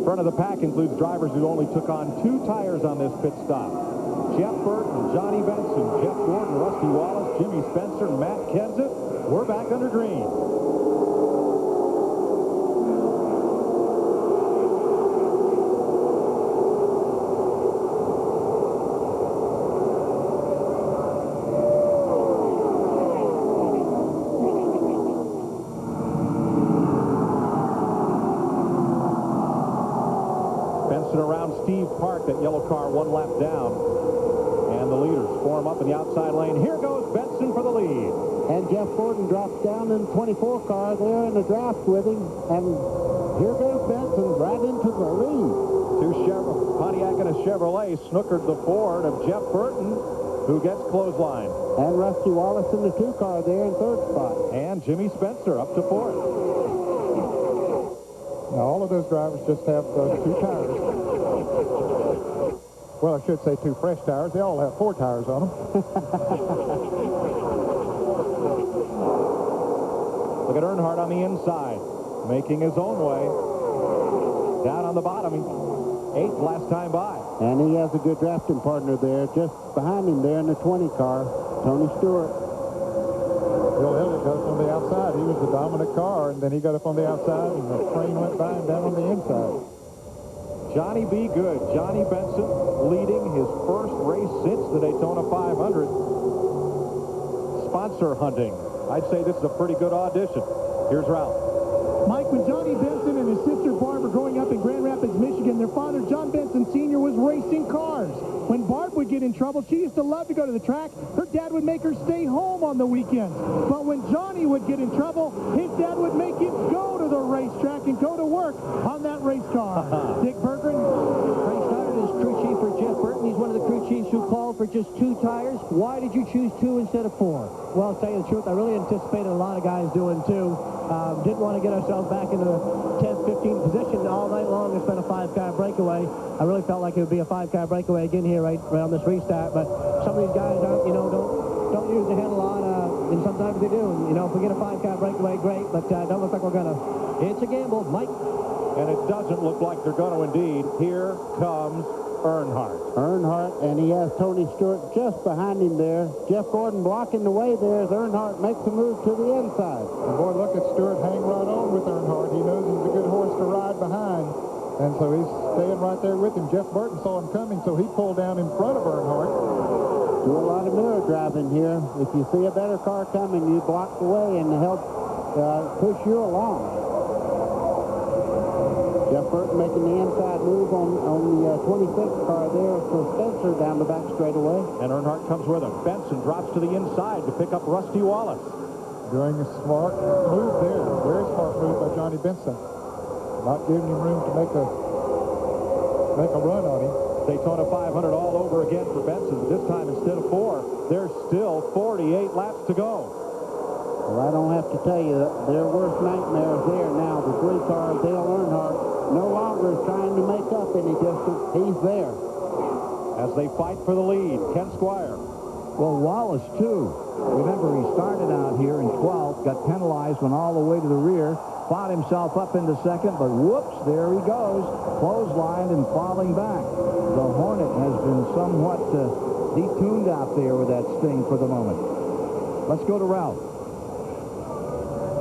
Front of the pack includes drivers who only took on 2 tires on this pit stop. Jeff Burton, Johnny Benson, Jeff Gordon, Rusty Wallace, Jimmy Spencer, Matt Kenseth. We're back under green. Around Steve Park, that yellow car 1 lap down. And the leaders form up in the outside lane. Here goes Benson for the lead. And Jeff Gordon drops down in the 24 car there in the draft with him. And here goes Benson right into the lead. 2 Pontiac and a Chevrolet snookered the Ford of Jeff Burton, who gets clothesline. And Rusty Wallace in the 2 car there in 3rd spot. And Jimmy Spencer up to 4th. Now, all of those drivers just have those 2 tires. Well, I should say 2 fresh tires. They all have 4 tires on them. Look at Earnhardt on the inside, making his own way. Down on the bottom, 8th last time by. And he has a good drafting partner there, just behind him there in the 20 car, Tony Stewart. Bill Elliott got up on the outside. He was the dominant car, and then he got up on the outside, and the train went by him down on the inside. Johnny B. Good, Johnny Benson, leading his first race since the Daytona 500. Sponsor hunting. I'd say this is a pretty good audition. Here's Ralph. Mike, when Johnny Benson and his sister Barb were growing up in Grand Rapids, Michigan, their father, John Benson Sr., was racing cars. When Barb would get in trouble, she used to love to go to the track. Her dad would make her stay home on the weekends. But when Johnny would get in trouble, his dad would make him go to the racetrack and go to work on that race car. Dick Berggren. Frank started as crew chief for Jeff Burton. He's one of the crew chiefs who called for just 2 tires. Why did you choose 2 instead of 4? Well, to tell you the truth, I really anticipated a lot of guys doing 2. Didn't want to get ourselves back into the 10th, 15th position all night long, it's been a 5-car breakaway. I really felt like it would be a 5-car breakaway again here right on this restart. But some of these guys aren't, don't use the head a lot, and sometimes they do. And, if we get a 5-car breakaway, great. But don't look like we're going to. It's a gamble, Mike. And it doesn't look like they're going to indeed. Here comes Earnhardt. Earnhardt, and he has Tony Stewart just behind him there. Jeff Gordon blocking the way there as Earnhardt makes a move to the inside. And boy, look at Stewart hang right on with Earnhardt. He knows he's a good horse to ride behind. And so he's staying right there with him. Jeff Burton saw him coming, so he pulled down in front of Earnhardt. Do a lot of mirror driving here. If you see a better car coming, you block the way and help push you along. Jeff Burton making the inside move on the 26th car there for Spencer down the back straightaway. And Earnhardt comes with him. Benson drops to the inside to pick up Rusty Wallace. Doing a smart move there. Very smart move by Johnny Benson. Not giving him room to make a run on him. Daytona 500 all over again for Benson. But this time, instead of 4, there's still 48 laps to go. Well, I don't have to tell you, their worst nightmares there now. The 3-car, Dale Earnhardt, no longer is trying to make up any distance. He's there. As they fight for the lead, Ken Squire. Well, Wallace, too. Remember, he started out here in 12th, got penalized, went all the way to the rear, fought himself up into second, but whoops, there he goes, clotheslined and falling back. The Hornet has been somewhat detuned out there with that Sting for the moment. Let's go to Ralph.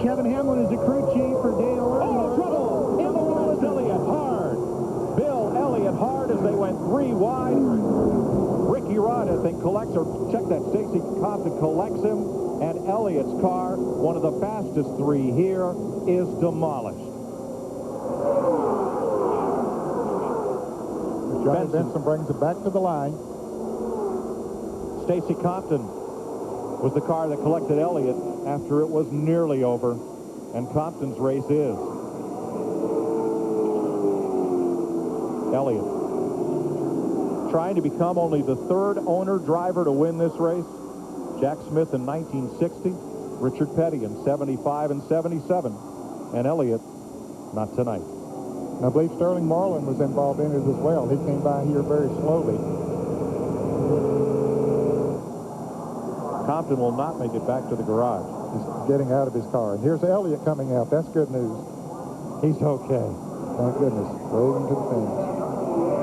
Kevin Hamlin is the crew chief for Dale Earnhardt. Oh, trouble! In the wall is Elliott hard. Bill Elliott hard as they went 3 wide. Ricky Rudd, I think, collects, or check that, Stacy Compton collects him, and Elliott's car, one of the fastest 3 here, is demolished. Johnny Benson brings it back to the line. Stacy Compton was the car that collected Elliott after it was nearly over, and Compton's race is. Elliott trying to become only the 3rd owner driver to win this race. Jack Smith in 1960, Richard Petty in 75 and 77, and Elliott not tonight. And I believe Sterling Marlin was involved in it as well. He came by here very slowly. Compton will not make it back to the garage. He's getting out of his car. And here's Elliott coming out. That's good news. He's okay. Thank goodness. Waving to the fans.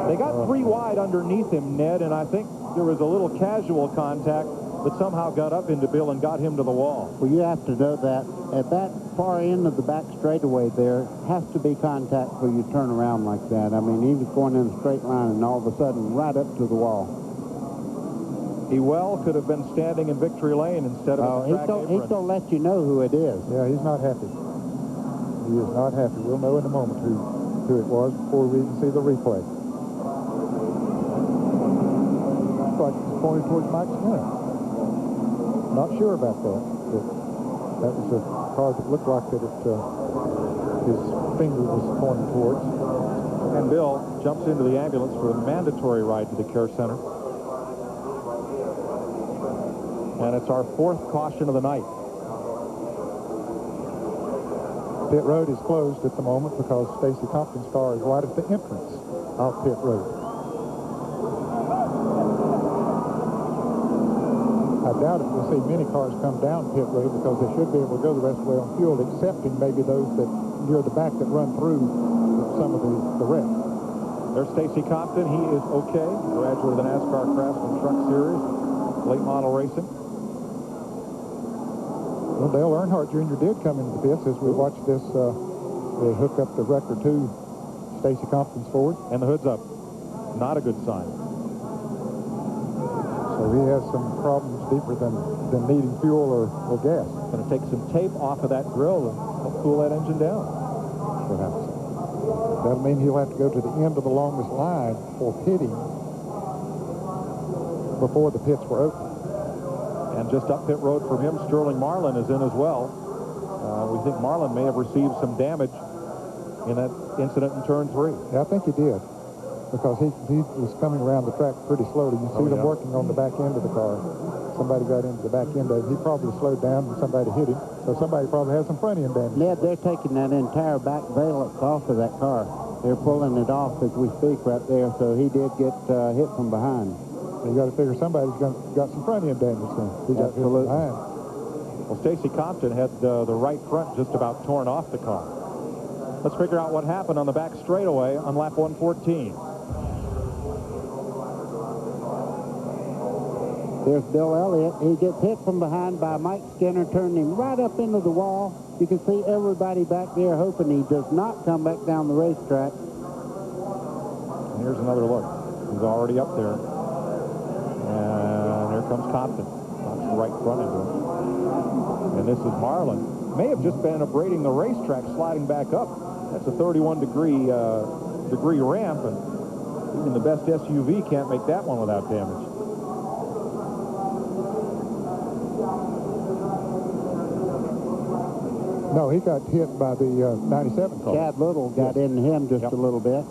They got 3 wide underneath him, Ned, and I think there was a little casual contact that somehow got up into Bill and got him to the wall. Well, you have to know that at that far end of the back straightaway there has to be contact where you turn around like that. I mean, he was going in a straight line and all of a sudden right up to the wall. He well could have been standing in victory lane instead of he's going to let you know who it is. Yeah, he's not happy. He is not happy. We'll know in a moment who it was before we even see the replay. Looks like he's pointed towards Mike Skinner. Not sure about that, but that was a car that looked like that his finger was pointing towards. And Bill jumps into the ambulance for a mandatory ride to the care center. And it's our 4th caution of the night. Pit road is closed at the moment because Stacy Compton's car is right at the entrance of pit road. I doubt if we'll see many cars come down pit road because they should be able to go the rest of the way on fuel, excepting maybe those that near the back that run through some of the wreck. There's Stacy Compton. He is okay. Graduate of the NASCAR Craftsman Truck Series, late model racing. Well, Dale Earnhardt Jr. did come into the pits as we watched this. They hook up the wrecker to Stacy Compton's Ford. And the hood's up. Not a good sign. So he has some problems deeper than needing fuel or gas. Going to take some tape off of that grill and help cool that engine down. Perhaps. That'll mean he'll have to go to the end of the longest line for pitting before the pits were open. And just up pit road from him, Sterling Marlin is in as well. We think Marlin may have received some damage in that incident in turn 3. Yeah, I think he did. Because he was coming around the track pretty slowly. You see them working on the back end of the car. Somebody got into the back end of it. He probably slowed down and somebody hit him. So somebody probably had some front end damage. Ned, they're taking that entire back valance off of that car. They're pulling it off as we speak right there, so he did get hit from behind. You got to figure somebody's got some front end damage then. He got hit from behind. Well, Stacy Compton had the right front just about torn off the car. Let's figure out what happened on the back straightaway on lap 114. There's Bill Elliott. He gets hit from behind by Mike Skinner, turning him right up into the wall. You can see everybody back there hoping he does not come back down the racetrack. And here's another look. He's already up there. And here comes Compton. Knocks the right front into him. And this is Marlin. May have just been abrading the racetrack, sliding back up. That's a 31-degree ramp, and even the best SUV can't make that one without damage. No, he got hit by the 97 car. Chad Little got into him just a little bit.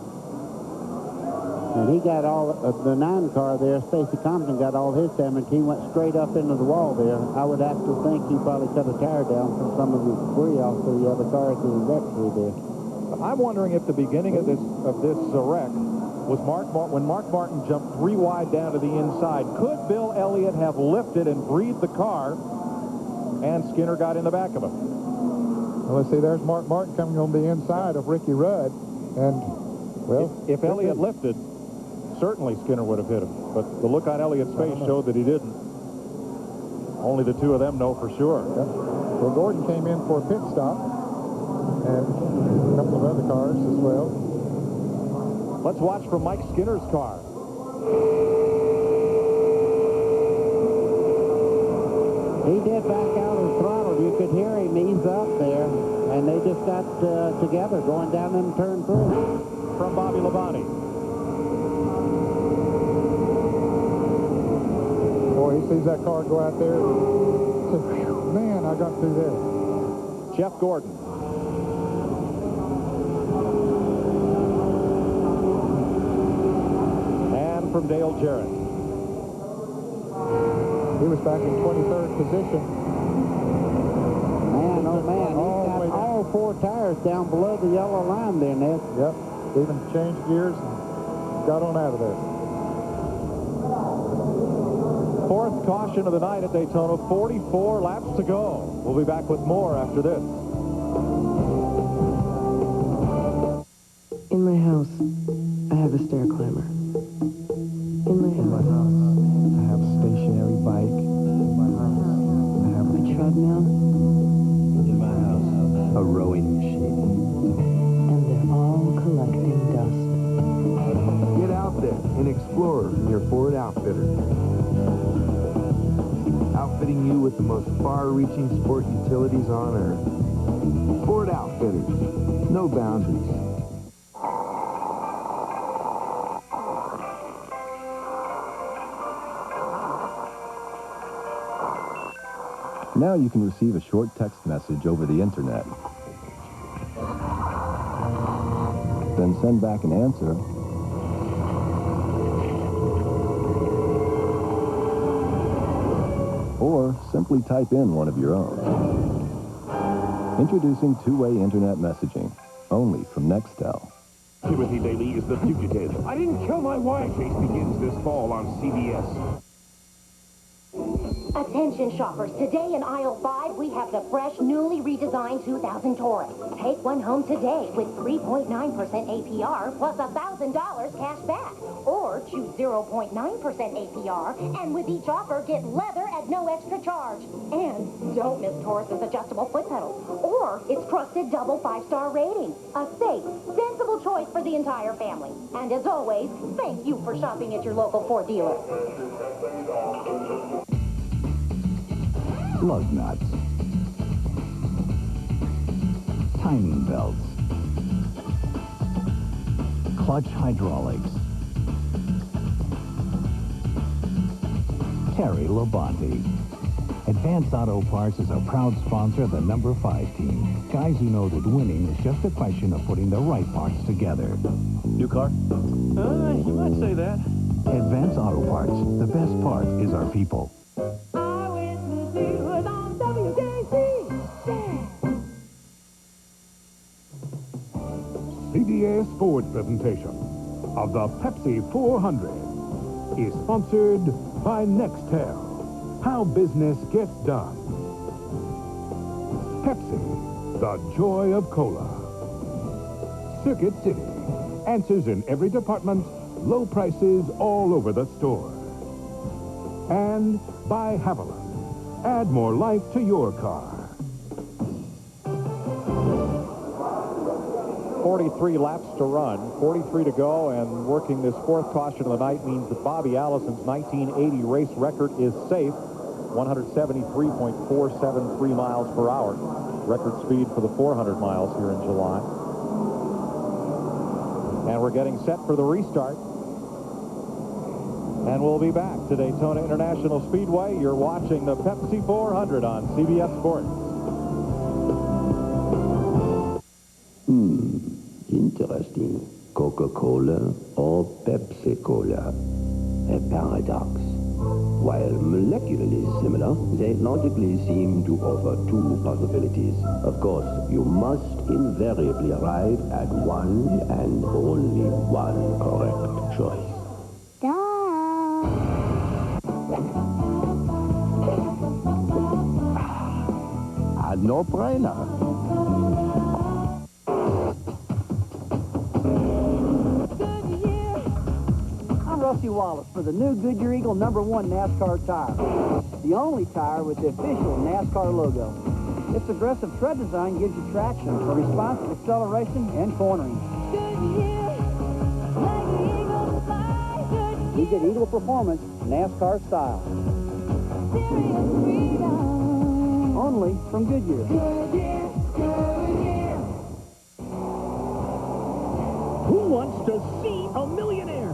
And he got all the 9 car there. Stacy Compton got all his damage. He went straight up into the wall there. I would have to think he probably cut a tire down from some of the debris off the other cars that was wrecked through there. I'm wondering if the beginning of this wreck was when Mark Martin jumped 3 wide down to the inside. Could Bill Elliott have lifted and breathed the car, and Skinner got in the back of him? Well, let's see, there's Mark Martin coming on the inside of Ricky Rudd, and, well... If Elliott lifted, certainly Skinner would have hit him, but the look on Elliott's face showed that he didn't. Only the two of them know for sure. Yeah. Well, Gordon came in for a pit stop, and a couple of other cars as well. Let's watch from Mike Skinner's car. He did back out of the throttle. You could hear him ease up there, and they just got together going down in turn 3. From Bobby Labonte. Boy, he sees that car go out there. Says, man, I got through there. Jeff Gordon. And from Dale Jarrett. He was back in 23rd position. Man, oh man, he's got all 4 tires down below the yellow line there, Ned. Yep, even changed gears and got on out of there. 4th caution of the night at Daytona, 44 laps to go. We'll be back with more after this. In my house, I have a stair climber. In my house, I have a stationary bike. In my house, I have a treadmill. In my house, a rowing machine. And they're all collecting dust. Get out there and explore in your Ford Outfitter. Outfitting you with the most far-reaching sport utilities on Earth. Ford Outfitters. No boundaries. Now you can receive a short text message over the internet. Then send back an answer. Or simply type in one of your own. Introducing two-way internet messaging, only from Nextel. Timothy Daly is the fugitive. I didn't kill my wife. Chase begins this fall on CBS. Attention shoppers, today in aisle 5 we have the fresh, newly redesigned 2000 Taurus. Take one home today with 3.9% APR plus $1,000 cash back. Or choose 0.9% APR and with each offer get leather at no extra charge. And don't miss Taurus's adjustable foot pedals or its trusted double 5-star rating. A safe, sensible choice for the entire family. And as always, thank you for shopping at your local Ford dealer. Lug nuts, timing belts, clutch hydraulics. Terry Labonte. Advance Auto Parts is a proud sponsor of the number 5 team. Guys who know that winning is just a question of putting the right parts together. New car? You might say that. Advance Auto Parts. The best part is our people. CBS Sports presentation of the Pepsi 400 is sponsored by Nextel. How business gets done. Pepsi, the joy of cola. Circuit City, answers in every department, low prices all over the store. And by Haviland, add more life to your car. 43 laps to run, 43 to go, and working this fourth caution of the night means that Bobby Allison's 1980 race record is safe, 173.473 miles per hour. Record speed for the 400 miles here in July. And we're getting set for the restart. And we'll be back to Daytona International Speedway. You're watching the Pepsi 400 on CBS Sports. Interesting. Coca-Cola or Pepsi-Cola? A paradox. While molecularly similar, they logically seem to offer two possibilities. Of course, you must invariably arrive at one and only one correct choice. A no-brainer. Rusty Wallace for the new Goodyear Eagle #1 NASCAR tire. The only tire with the official NASCAR logo. Its aggressive tread design gives you traction for responsive acceleration and cornering. You get Eagle performance NASCAR style. Only from Goodyear. Who wants to see a millionaire?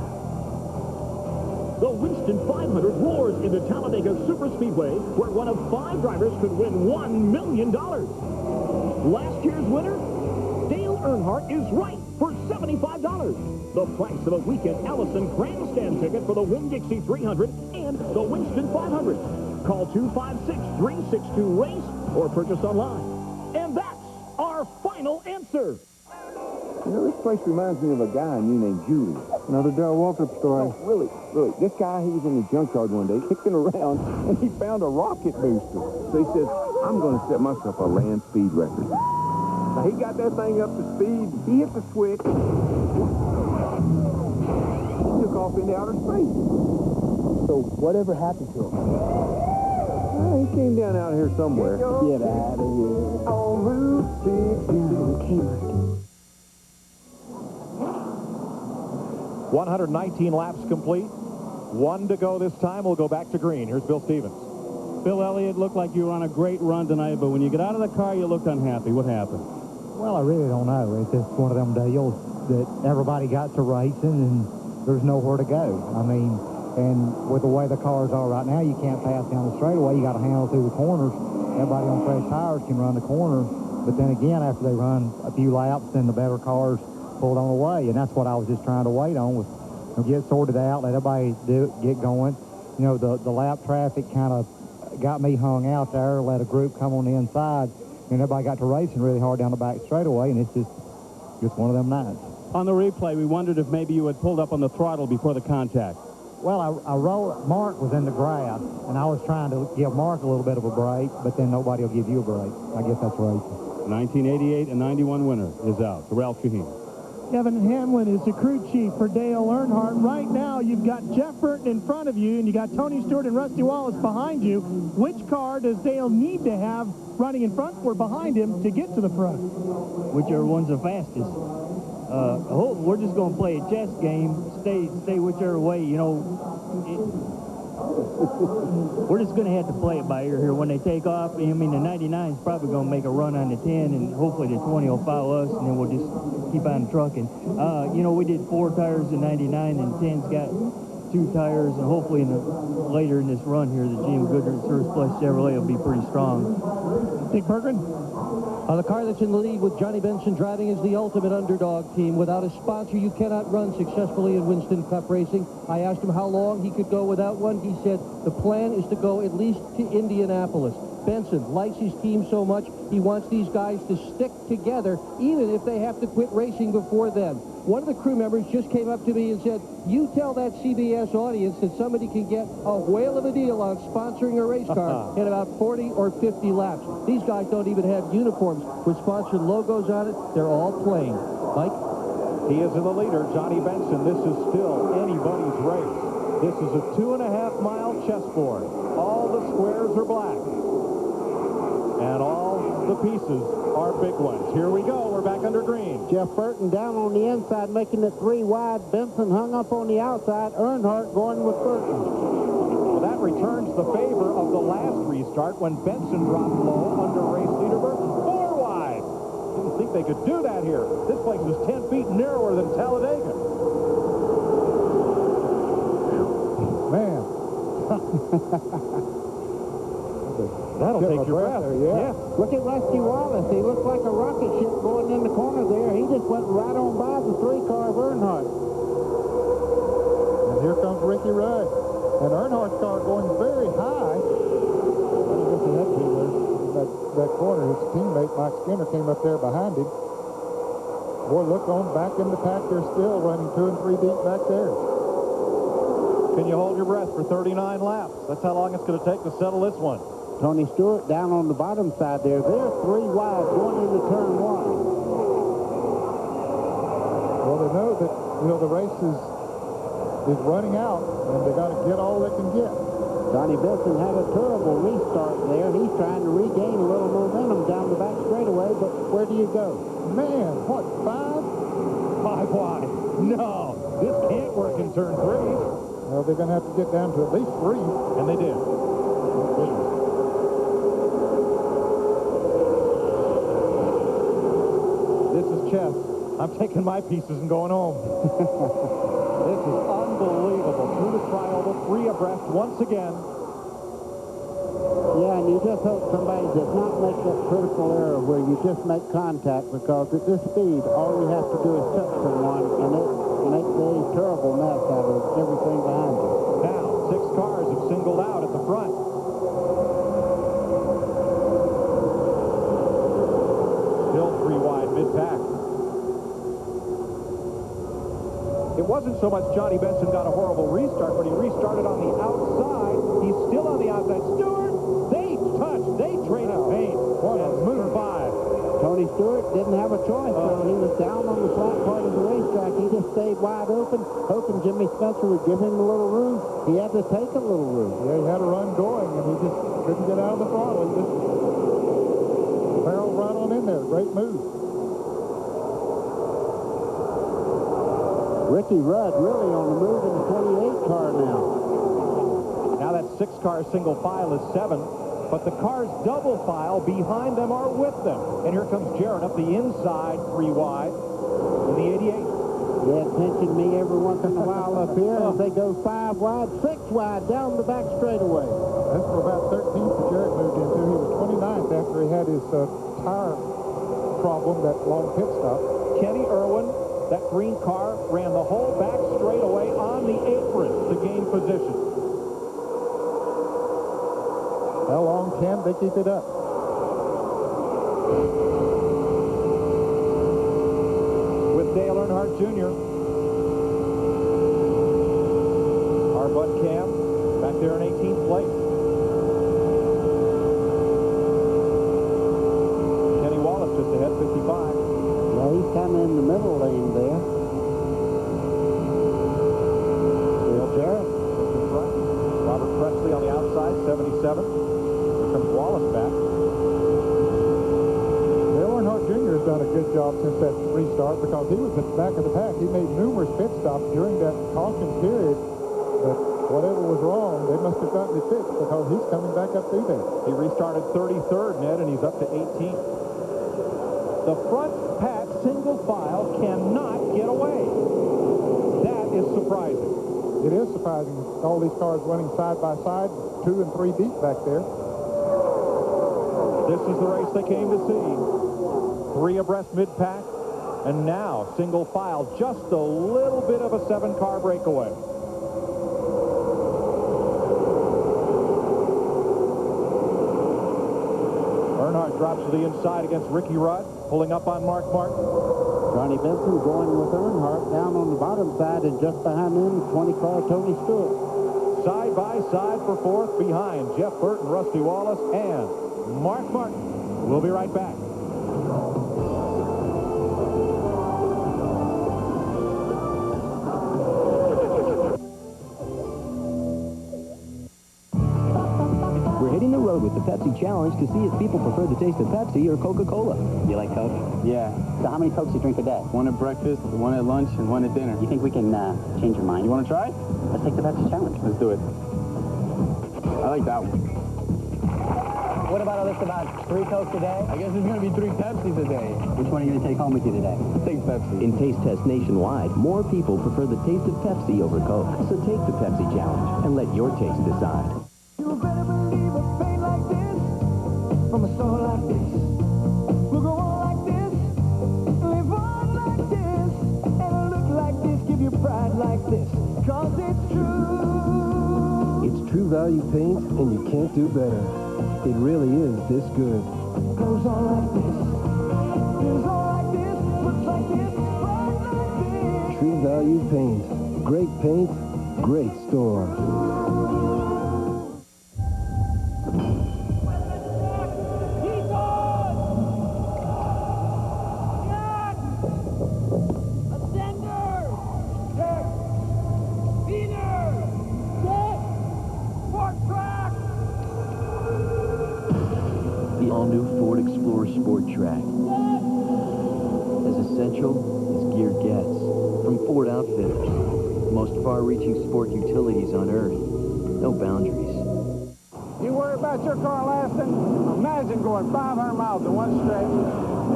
The Winston 500 roars into Talladega Superspeedway, where one of 5 drivers could win $1 million. Last year's winner, Dale Earnhardt, is right for $75. The price of a weekend Allison grandstand ticket for the Winn-Dixie 300 and the Winston 500. Call 256-362-RACE or purchase online. And that's our final answer. You know, this place reminds me of a guy I knew named Julie. Another Dale Waltrip story. No, really. This guy, he was in the junkyard one day, kicking around, and he found a rocket booster. So he said, I'm going to set myself a land speed record. Now, he got that thing up to speed. He hit the switch. He took off into outer space. So whatever happened to him? Well, he came down out here somewhere. Get out of here. On Route 6. No, Kmart. 119 laps complete. 1 to go this time. We'll go back to green. Here's Bill Stevens. Bill Elliott looked like you were on a great run tonight, but when you get out of the car, you looked unhappy. What happened? Well, I really don't know. It's just one of them deals that everybody got to racing, and there's nowhere to go. I mean, and with the way the cars are right now, you can't pass down the straightaway. You got to handle through the corners. Everybody on fresh tires can run the corner, but then again, after they run a few laps, then the better cars pulled on the way, and that's what I was just trying to wait on, was get sorted out, let everybody get going. You know, the lap traffic kind of got me hung out there, let a group come on the inside, and everybody got to racing really hard down the back straightaway, and it's just one of them nights. On the replay, we wondered if maybe you had pulled up on the throttle before the contact. Well, I rolled. Mark was in the grass, and I was trying to give Mark a little bit of a break, but then nobody will give you a break. I guess that's racing. 1988 and 91 winner is out. To Ralph Shaheen. Kevin Hamlin is the crew chief for Dale Earnhardt. Right now, you've got Jeff Burton in front of you, and you got Tony Stewart and Rusty Wallace behind you. Which car does Dale need to have running in front or behind him to get to the front? Whichever one's the fastest. We're just going to play a chess game. Stay whichever way, you know. We're just going to have to play it by ear here. When they take off, I mean, the 99 is probably going to make a run on the 10, and hopefully the 20 will follow us, and then we'll just keep on trucking. You know, we did 4 tires in 99, and 10's got 2 tires, and hopefully later in this run here, the GM Goodyear Surplus Chevrolet will be pretty strong. Dick Berggren? The car that's in the lead with Johnny Benson driving is the ultimate underdog team. Without a sponsor, you cannot run successfully in Winston Cup racing. I asked him how long he could go without one. He said the plan is to go at least to Indianapolis. Benson likes his team so much, he wants these guys to stick together, even if they have to quit racing before then. One of the crew members just came up to me and said, you tell that CBS audience that somebody can get a whale of a deal on sponsoring a race car in about 40 or 50 laps. These guys don't even have uniforms with sponsored logos on it. They're all plain. Mike? He is in the leader, Johnny Benson. This is still anybody's race. This is a 2.5-mile chessboard. All the squares are black. And all the pieces are big ones. Here we go. We're back under green. Jeff Burton down on the inside, making it 3 wide. Benson hung up on the outside. Earnhardt going with Burton. Well, that returns the favor of the last restart when Benson dropped low under race leader Burton. 4 wide. Didn't think they could do that here. This place is 10 feet narrower than Talladega. Man. That'll take your breath. There, yeah. Look at Rusty Wallace. He looked like a rocket ship going in the corner there. He just went right on by the 3-car of Earnhardt. And here comes Ricky Rudd. And Earnhardt's car going very high. That corner, his teammate Mike Skinner came up there behind him. Boy, look on back in the pack. They're still running 2 and 3 deep back there. Can you hold your breath for 39 laps? That's how long it's going to take to settle this one. Tony Stewart down on the bottom side there. They're 3 wide going into turn 1. Well, they know that, the race is running out, and they got to get all they can get. Johnny Benson had a terrible restart there. He's trying to regain a little momentum down the back straightaway, but where do you go? Man, what, 5? 5 wide. No, this can't work in turn 3. Well, they're going to have to get down to at least 3. And they did. This is chess. I'm taking my pieces and going home. This is unbelievable. Through the triangle, 3 abreast once again. Yeah, and you just hope somebody does not make that critical error where you just make contact, because at this speed, all you have to do is touch someone, and it makes a terrible mess out of everything behind you. Now, 6 cars have singled out at the front. Still 3 wide mid-pack. It wasn't so much Johnny Benson got a horrible restart, but he restarted on the outside. He's still on the outside. Stewart, they touched. They traded paint. And survived. Tony Stewart didn't have a choice, so he was down on the flat part of the racetrack. He just stayed wide open, hoping Jimmy Spencer would give him a little room. He had to take a little room. Yeah, he had a run going, and he just couldn't get out of the throttle. He just barreled right on in there. Great move. Ricky Rudd really on the move in the 28 car now. Now that 6-car single file is 7, but the cars double file behind them are with them. And here comes Jarrett up the inside 3 wide in the 88. Yeah, pinching me every once in a while up here as they go 5 wide, 6 wide down the back straightaway. That's for about 13th that Jarrett moved into. He was 29th after he had his tire problem, that long pit stop. Kenny Irwin, that green car, ran the whole back straightaway on the apron to gain position. How long can they keep it up? With Dale Earnhardt Jr. Our Bud Cam back there in 18th place. Kenny Wallace just ahead, 55. Yeah, he's kind of in the middle lane there. Dale Jarrett in front. Robert Presley on the outside, 77. Here comes Wallace back. Dale Earnhardt Jr. has done a good job since that restart, because he was at the back of the pack. He made numerous pit stops during that caution period, but whatever was wrong, they must have gotten it fixed, because he's coming back up through there. He restarted 33rd, Ned, and he's up to 18th. The front pack single file cannot get away. That is surprising. It is surprising. All these cars running side by side, 2 and 3 deep back there. This is the race they came to see. 3 abreast mid-pack, and now single file, just a little bit of a 7-car breakaway. drops to the inside against Ricky Rudd, pulling up on Mark Martin. Johnny Benson going with Earnhardt down on the bottom side, and just behind him, 20-car Tony Stewart. Side by side for fourth behind Jeff Burton, Rusty Wallace, and Mark Martin. We'll be right back. We're hitting the road with the Pepsi Challenge to see if people prefer the taste of Pepsi or Coca-Cola. You like Coke? Yeah. So how many Cokes do you drink a day? One at breakfast, one at lunch, and one at dinner. You think we can change your mind? You want to try? Let's take the Pepsi Challenge. Let's do it. I like that one. What about a list about 3 Cokes a day? I guess it's going to be 3 Pepsis a day. Which one are you going to take home with you today? Take Pepsi. In taste tests nationwide, more people prefer the taste of Pepsi over Coke. So take the Pepsi Challenge and let your taste decide. You better believe a paint like this, from a store like this, will go on like this, live on like this, and look like this, give you pride like this, 'cause it's true. It's True Value paint, and you can't do better. It really is this good. Goes on like this, feels on like this, looks like this, pride like this. True Value paint. Great paint, great store. The all-new Ford Explorer Sport Track. As essential as gear gets. From Ford Outfitters. Most far-reaching sport utilities on Earth. No boundaries. You worry about your car lasting? Imagine going 500 miles in one stretch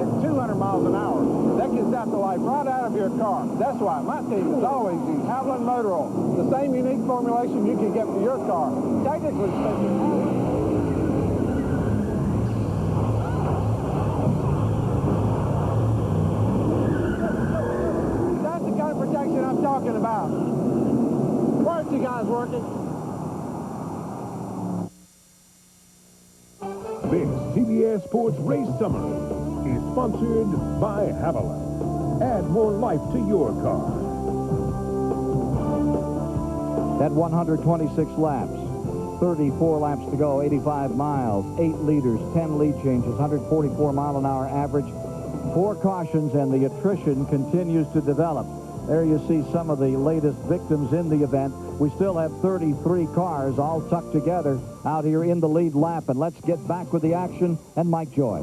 at 200 miles an hour. That gets out the life right out of your car. That's why my team is always using Havoline Motor Oil. The same unique formulation you can get for your car. Technically speaking. That's the kind of protection I'm talking about. Where's you guys working? This CBS Sports Race Summary is sponsored by Havoline. Add more life to your car. At 126 laps, 34 laps to go, 85 miles, 8 leaders, 10 lead changes, 144 mile an hour average, 4 cautions, and the attrition continues to develop. There you see some of the latest victims in the event. We still have 33 cars all tucked together out here in the lead lap, and let's get back with the action and Mike Joy.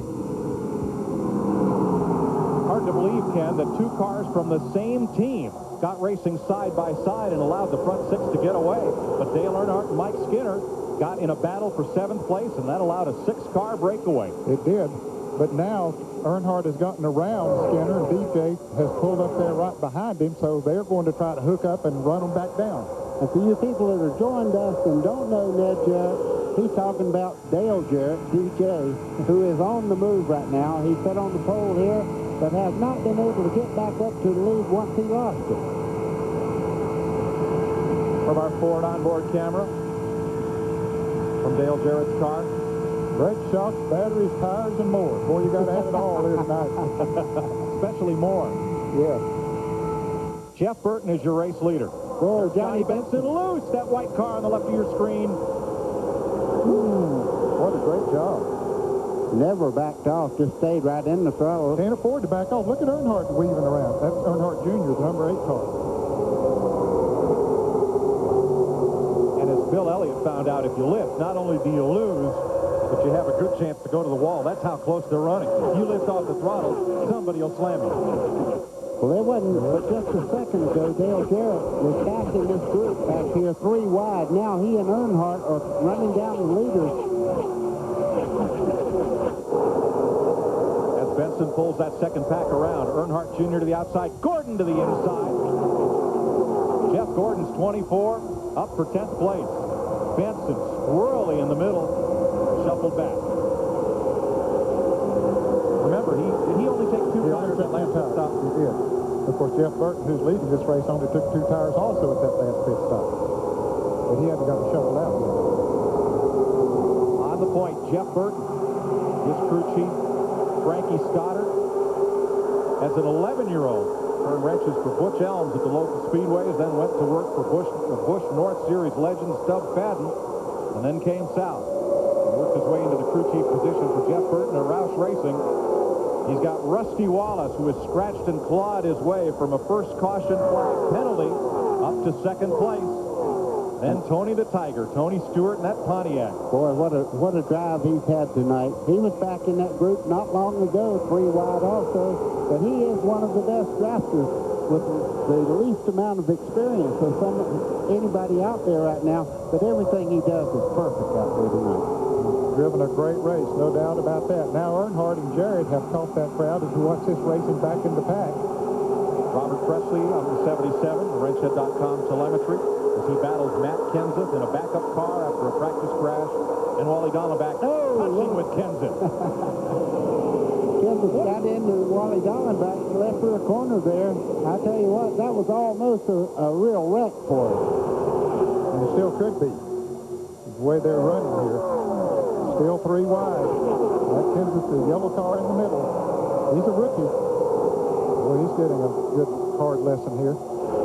Hard to believe, Ken, that 2 cars from the same team got racing side by side and allowed the front 6 to get away. But Dale Earnhardt and Mike Skinner got in a battle for 7th place, and that allowed a 6-car breakaway. It did. But now Earnhardt has gotten around Skinner, and DJ has pulled up there right behind him, so they're going to try to hook up and run them back down. And for you people that are joined us and don't know Ned Jarrett, he's talking about Dale Jarrett, DJ, who is on the move right now. He's put on the pole here, but has not been able to get back up to the lead once he lost it. From our Ford onboard camera, from Dale Jarrett's car. Brake shocks, batteries, tires, and more. Boy, you got to have it all here tonight. Especially more. Yeah. Jeff Burton is your race leader. Oh, Johnny Benson loose. That white car on the left of your screen. Ooh, what a great job. Never backed off, just stayed right in the throttle. Can't afford to back off. Look at Earnhardt weaving around. That's Earnhardt Jr., the number 8 car. And as Bill Elliott found out, if you lift, not only do you lose, but you have a good chance to go to the wall. That's how close they're running. If you lift off the throttle, somebody will slam you. Well, there wasn't, but just a second ago, Dale Jarrett was passing this group back here 3 wide. Now he and Earnhardt are running down the leaders. As Benson pulls that second pack around, Earnhardt Jr. to the outside, Gordon to the inside. Jeff Gordon's 24, up for 10th place. Benson squirrely in the middle, shuffled back. Remember, he only take 2 tires at last pit stop. He did. Of course, Jeff Burton, who's leading this race, only took 2 tires also at that last pit stop. But he hadn't got shuffled out yet. On the point, Jeff Burton. His crew chief, Frankie Stoddard, as an 11-year-old, turned wrenches for Butch Elms at the local speedways, then went to work for Busch North Series legend Stub Fadden, and then came south. He worked his way into the crew chief position for Jeff Burton at Roush Racing. He's got Rusty Wallace, who has scratched and clawed his way from a first caution flag penalty up to second place. Then Tony the Tiger, Tony Stewart, and that Pontiac. Boy, what a drive he's had tonight. He was back in that group not long ago, 3 wide also, but he is one of the best drafters with the least amount of experience of anybody out there right now, but everything he does is perfect out there tonight. Driven a great race, no doubt about that. Now Earnhardt and Jarrett have caught that crowd as we watch this racing back in the pack. Robert Presley on the 77, the wrenchhead.com telemetry, as he battles Matt Kenseth in a backup car after a practice crash, and Wally Dallenbach touching with Kenseth. Kenseth got into Wally Dallenbach, left rear corner there. I tell you what, that was almost a real wreck for him. And it still could be, the way they're running here. Still 3 wide. That Kenseth, the yellow car in the middle. He's a rookie. Well, he's getting a good hard lesson here.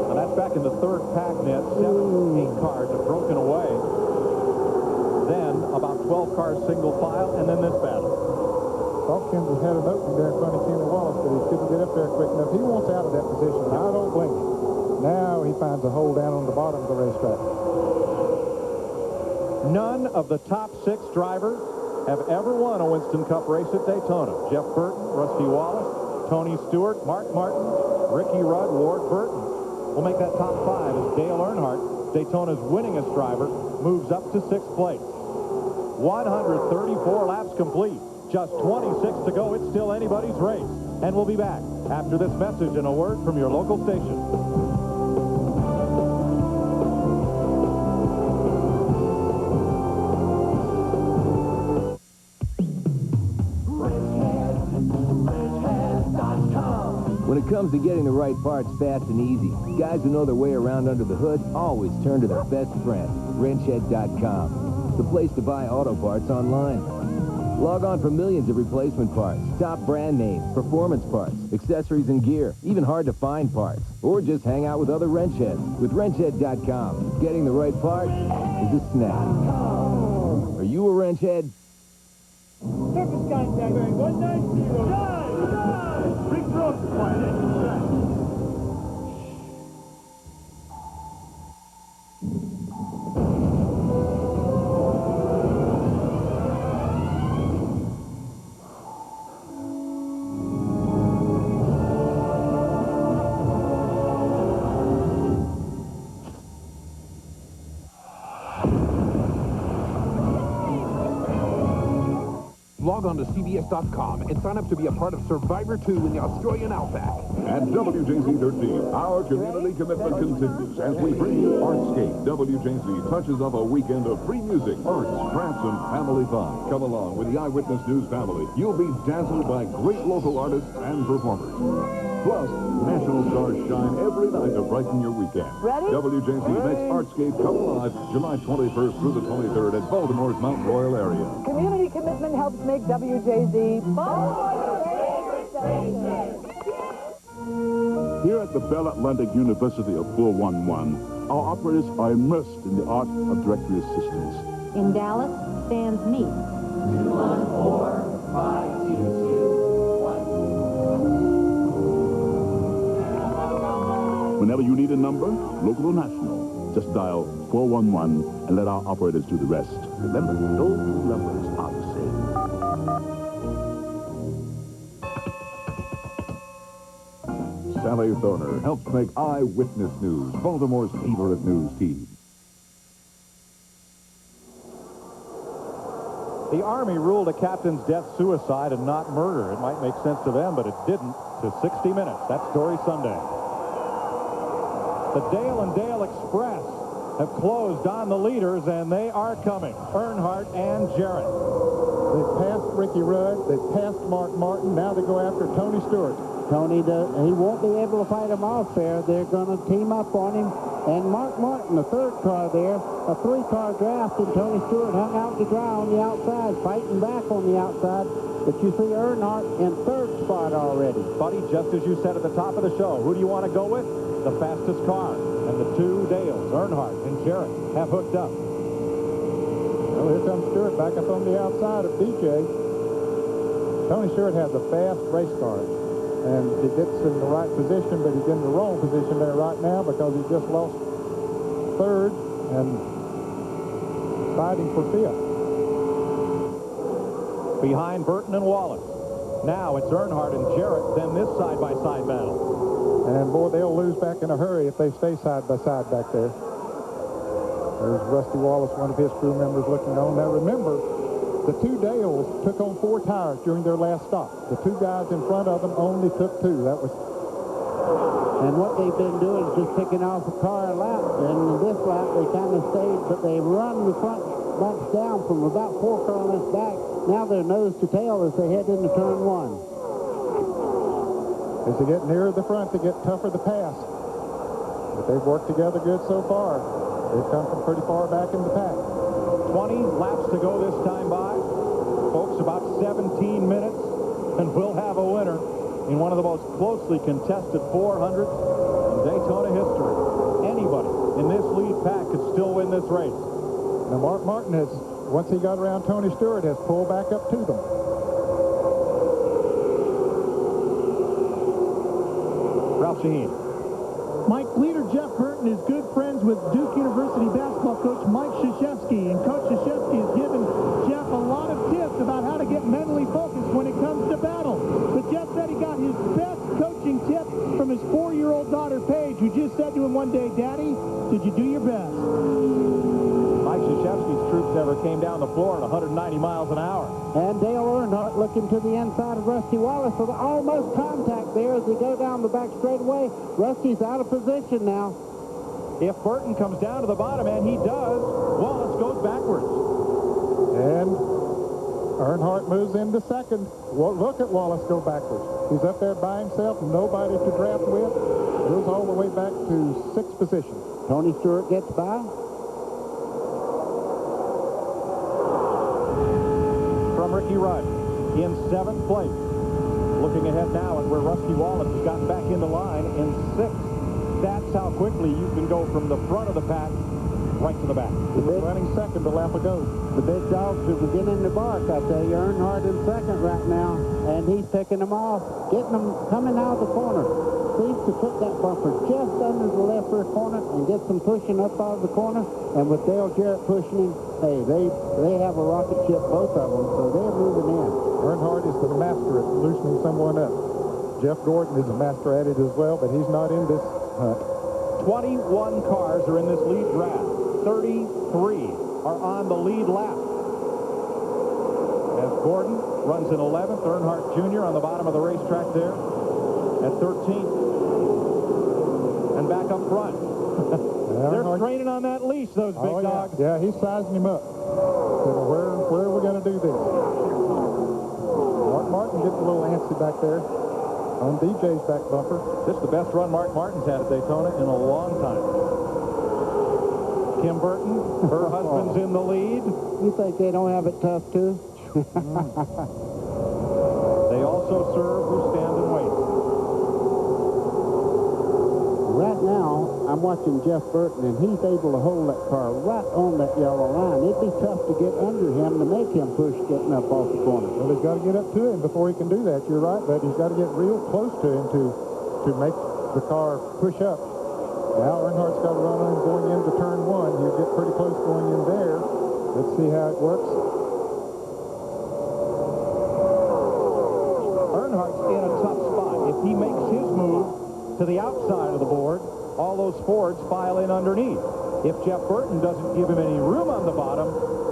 And that's back in the third pack net. 17 cars have broken away. Then about 12 cars single file, and then this battle. Thought Kenseth had an opening there in front of Kenny Wallace, but he couldn't get up there quick enough. He wants out of that position. I don't blame him. Now he finds a hole down on the bottom of the racetrack. None of the top 6 drivers have ever won a Winston Cup race at Daytona. Jeff Burton, Rusty Wallace, Tony Stewart, Mark Martin, Ricky Rudd, Ward Burton. We'll make that top 5 as Dale Earnhardt, Daytona's winningest driver, moves up to 6th place. 134 laps complete. Just 26 to go. It's still anybody's race. And we'll be back after this message and a word from your local station. When it comes to getting the right parts fast and easy, guys who know their way around under the hood always turn to their best friend, wrenchhead.com, the place to buy auto parts online. Log on for millions of replacement parts, top brand names, performance parts, accessories and gear, even hard-to-find parts. Or just hang out with other wrench heads. With wrenchhead.com, getting the right part is a snap. Are you a wrench head? Surface contact. 190. Dive! Big Brooks. Log on to CBS.com and sign up to be a part of Survivor 2 in the Australian Outback. At WJZ 13, our community commitment continues as we bring you Artscape. WJZ touches up a weekend of free music, arts, crafts, and family fun. Come along with the Eyewitness News family. You'll be dazzled by great local artists and performers. Plus, national stars shine every night to brighten your weekend. Ready? WJZ makes Artscape come alive July 21st through the 23rd at Baltimore's Mount Royal area. Community commitment helps make WJZ Baltimore's favorite station. Here at the Bell Atlantic University of 411, our operators are immersed in the art of directory assistance. In Dallas, stands meet. 214-522-1. Whenever you need a number, local or national, just dial 411 and let our operators do the rest. Remember, no two numbers are the same. Sally Thorner helps make Eyewitness News Baltimore's favorite news team. The Army ruled a captain's death suicide and not murder. It might make sense to them, but it didn't to 60 Minutes. That's Story Sunday. The Dale and Dale Express have closed on the leaders, and they are coming. Earnhardt and Jarrett. They've passed Ricky Rudd. They've passed Mark Martin. Now they go after Tony Stewart. Tony, he won't be able to fight him off there. They're going to team up on him. And Mark Martin, the third car there, a three-car draft, and Tony Stewart hung out to dry on the outside, fighting back on the outside. But you see Earnhardt in third spot already. Buddy, just as you said at the top of the show, who do you want to go with? The fastest car. And the two Dales, Earnhardt and Jarrett, have hooked up. Well, here comes Stewart back up on the outside of DJ. Tony Stewart has a fast race car. And he gets in the right position, but he's in the wrong position there right now because he just lost third and fighting for fifth. Behind Burton and Wallace. Now it's Earnhardt and Jarrett, then this side-by-side battle. And, boy, they'll lose back in a hurry if they stay side-by-side back there. There's Rusty Wallace, one of his crew members, looking on. Now, remember, the two Dales took on 4 tires during their last stop. The two guys in front of them only took 2. That was... And what they've been doing is just picking off a car a lap. And this lap, they kind of stayed, but they run the front bunch down from about 4 car lengths back. Now they're nose to tail as they head into turn 1. As they get nearer the front, they get tougher to pass. But they've worked together good so far. They've come from pretty far back in the pack. 20 laps to go this time by. Folks, about 17 minutes, and we'll have a winner in one of the most closely contested 400s in Daytona history. Anybody in this lead pack could still win this race. Now, Mark Martin has, once he got around Tony Stewart, has pulled back up to them. Ralph Shaheen. Mike, leader Jeff Burton is good friends with Duke University basketball coach Mike Krzyzewski, and Coach Krzyzewski has given Jeff a lot of tips about how to get mentally focused when it comes to battle. But Jeff said he got his best coaching tip from his 4-year-old daughter, Paige, who just said to him one day, "Daddy, did you do your best?" Mike Krzyzewski's troops never came down the floor at 190 miles an hour. And Dale Earnhardt looking to the inside of Rusty Wallace for almost contact there as they go down the back straightaway. Rusty's out of position now. If Burton comes down to the bottom, and he does, Wallace goes backwards. And Earnhardt moves into second. Well, look at Wallace go backwards. He's up there by himself, nobody to draft with. Goes all the way back to 6th position. Tony Stewart gets by. From Ricky Rudd in 7th place. Looking ahead now at where Rusty Wallace has gotten back into line in 6th. That's how quickly you can go from the front of the pack right to the back. He was running second a lap ago. The big dogs are beginning to bark, I tell you. Earnhardt in second right now, and he's picking them off, getting them coming out of the corner. Seems to put that bumper just under the left rear corner and gets them pushing up out of the corner. And with Dale Jarrett pushing him, hey, they have a rocket ship, both of them, so they're moving in. Earnhardt is the master at loosening someone up. Jeff Gordon is a master at it as well, but he's not in this hunt. 21 cars are in this lead draft. 33 are on the lead lap. As Gordon runs in 11th, Earnhardt Jr. on the bottom of the racetrack there at 13th. And back up front. They're straining on that leash, those big dogs. Yeah, he's sizing him up. So where are we going to do this? Mark Martin gets a little antsy back there on DJ's back bumper. This is the best run Mark Martin's had at Daytona in a long time. Kim Burton, her husband's in the lead. You think they don't have it tough, too? They also serve who stand and wait. Right now, I'm watching Jeff Burton, and he's able to hold that car right on that yellow line. It'd be tough to get under him to make him push getting up off the corner. Well, he's got to get up to him before he can do that. You're right, but he's got to get real close to him to make the car push up. Now Earnhardt's got to run on going into turn 1. He'll get pretty close going in there. Let's see how it works. Earnhardt's in a tough spot. If he makes his move to the outside of the board, all those Fords file in underneath. If Jeff Burton doesn't give him any room on the bottom,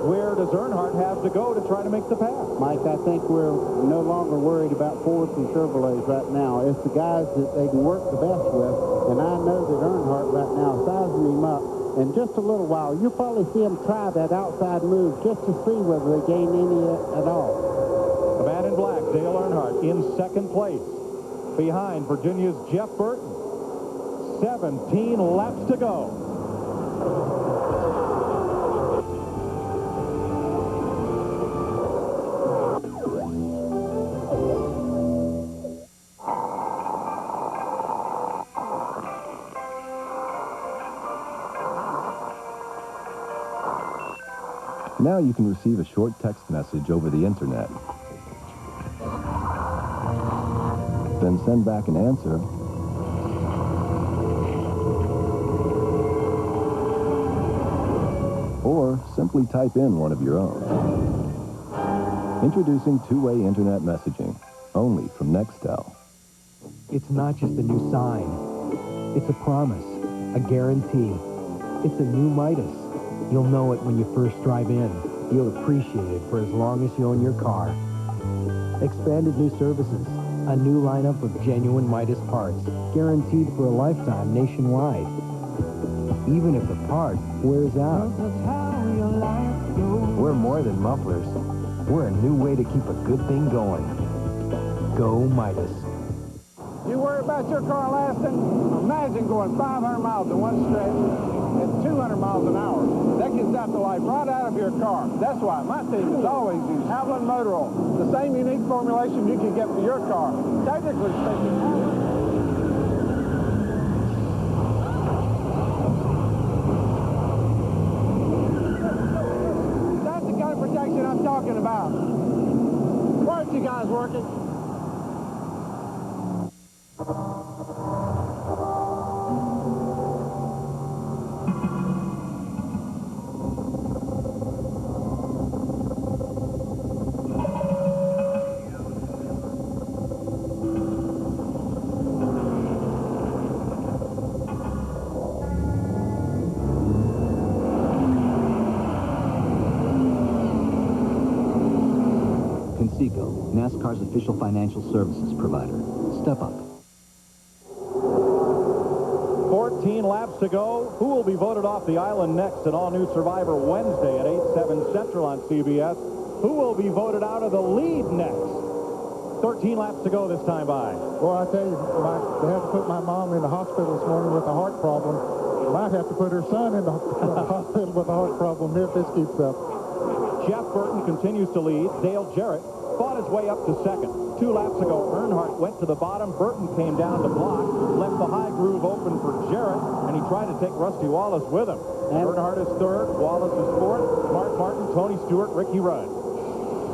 where does Earnhardt have to go to try to make the pass? Mike, I think we're no longer worried about Fords and Chevrolets right now. It's the guys that they can work the best with, and I know that Earnhardt right now is sizing him up. In just a little while, you'll probably see him try that outside move just to see whether they gain any at all. The man in black, Dale Earnhardt, in second place, behind Virginia's Jeff Burton. 17 laps to go. Now you can receive a short text message over the internet. Then send back an answer. Or simply type in one of your own. Introducing two-way internet messaging, only from Nextel. It's not just a new sign. It's a promise, a guarantee. It's a new Midas. You'll know it when you first drive in. You'll appreciate it for as long as you own your car. Expanded new services. A new lineup of genuine Midas parts, guaranteed for a lifetime nationwide. Even if the part wears out. We're more than mufflers. We're a new way to keep a good thing going. Go Midas. You worry about your car lasting? Imagine going 500 miles in one stretch at 200 miles an hour. That gets out the life right out of your car. That's why my team has always used Havoline Motor Oil. The same unique formulation you can get for your car. Technically speaking, that's the kind of protection I'm talking about. Why aren't you guys working? Conseco, NASCAR's official financial services provider. Step up. 14 laps to go. Who will be voted off the island next? An all-new Survivor Wednesday at 8/7 Central on CBS. Who will be voted out of the lead next? 13 laps to go this time by. Well, I tell you, Mike, they have to put my mom in the hospital this morning with a heart problem. Might have to put her son in the hospital with a heart problem if this keeps up. Jeff Burton continues to lead. Dale Jarrett fought his way up to second. 2 laps ago, Earnhardt went to the bottom. Burton came down to block, left the high groove open for Jarrett, and he tried to take Rusty Wallace with him. Earnhardt is third, Wallace is fourth, Mark Martin, Tony Stewart, Ricky Rudd.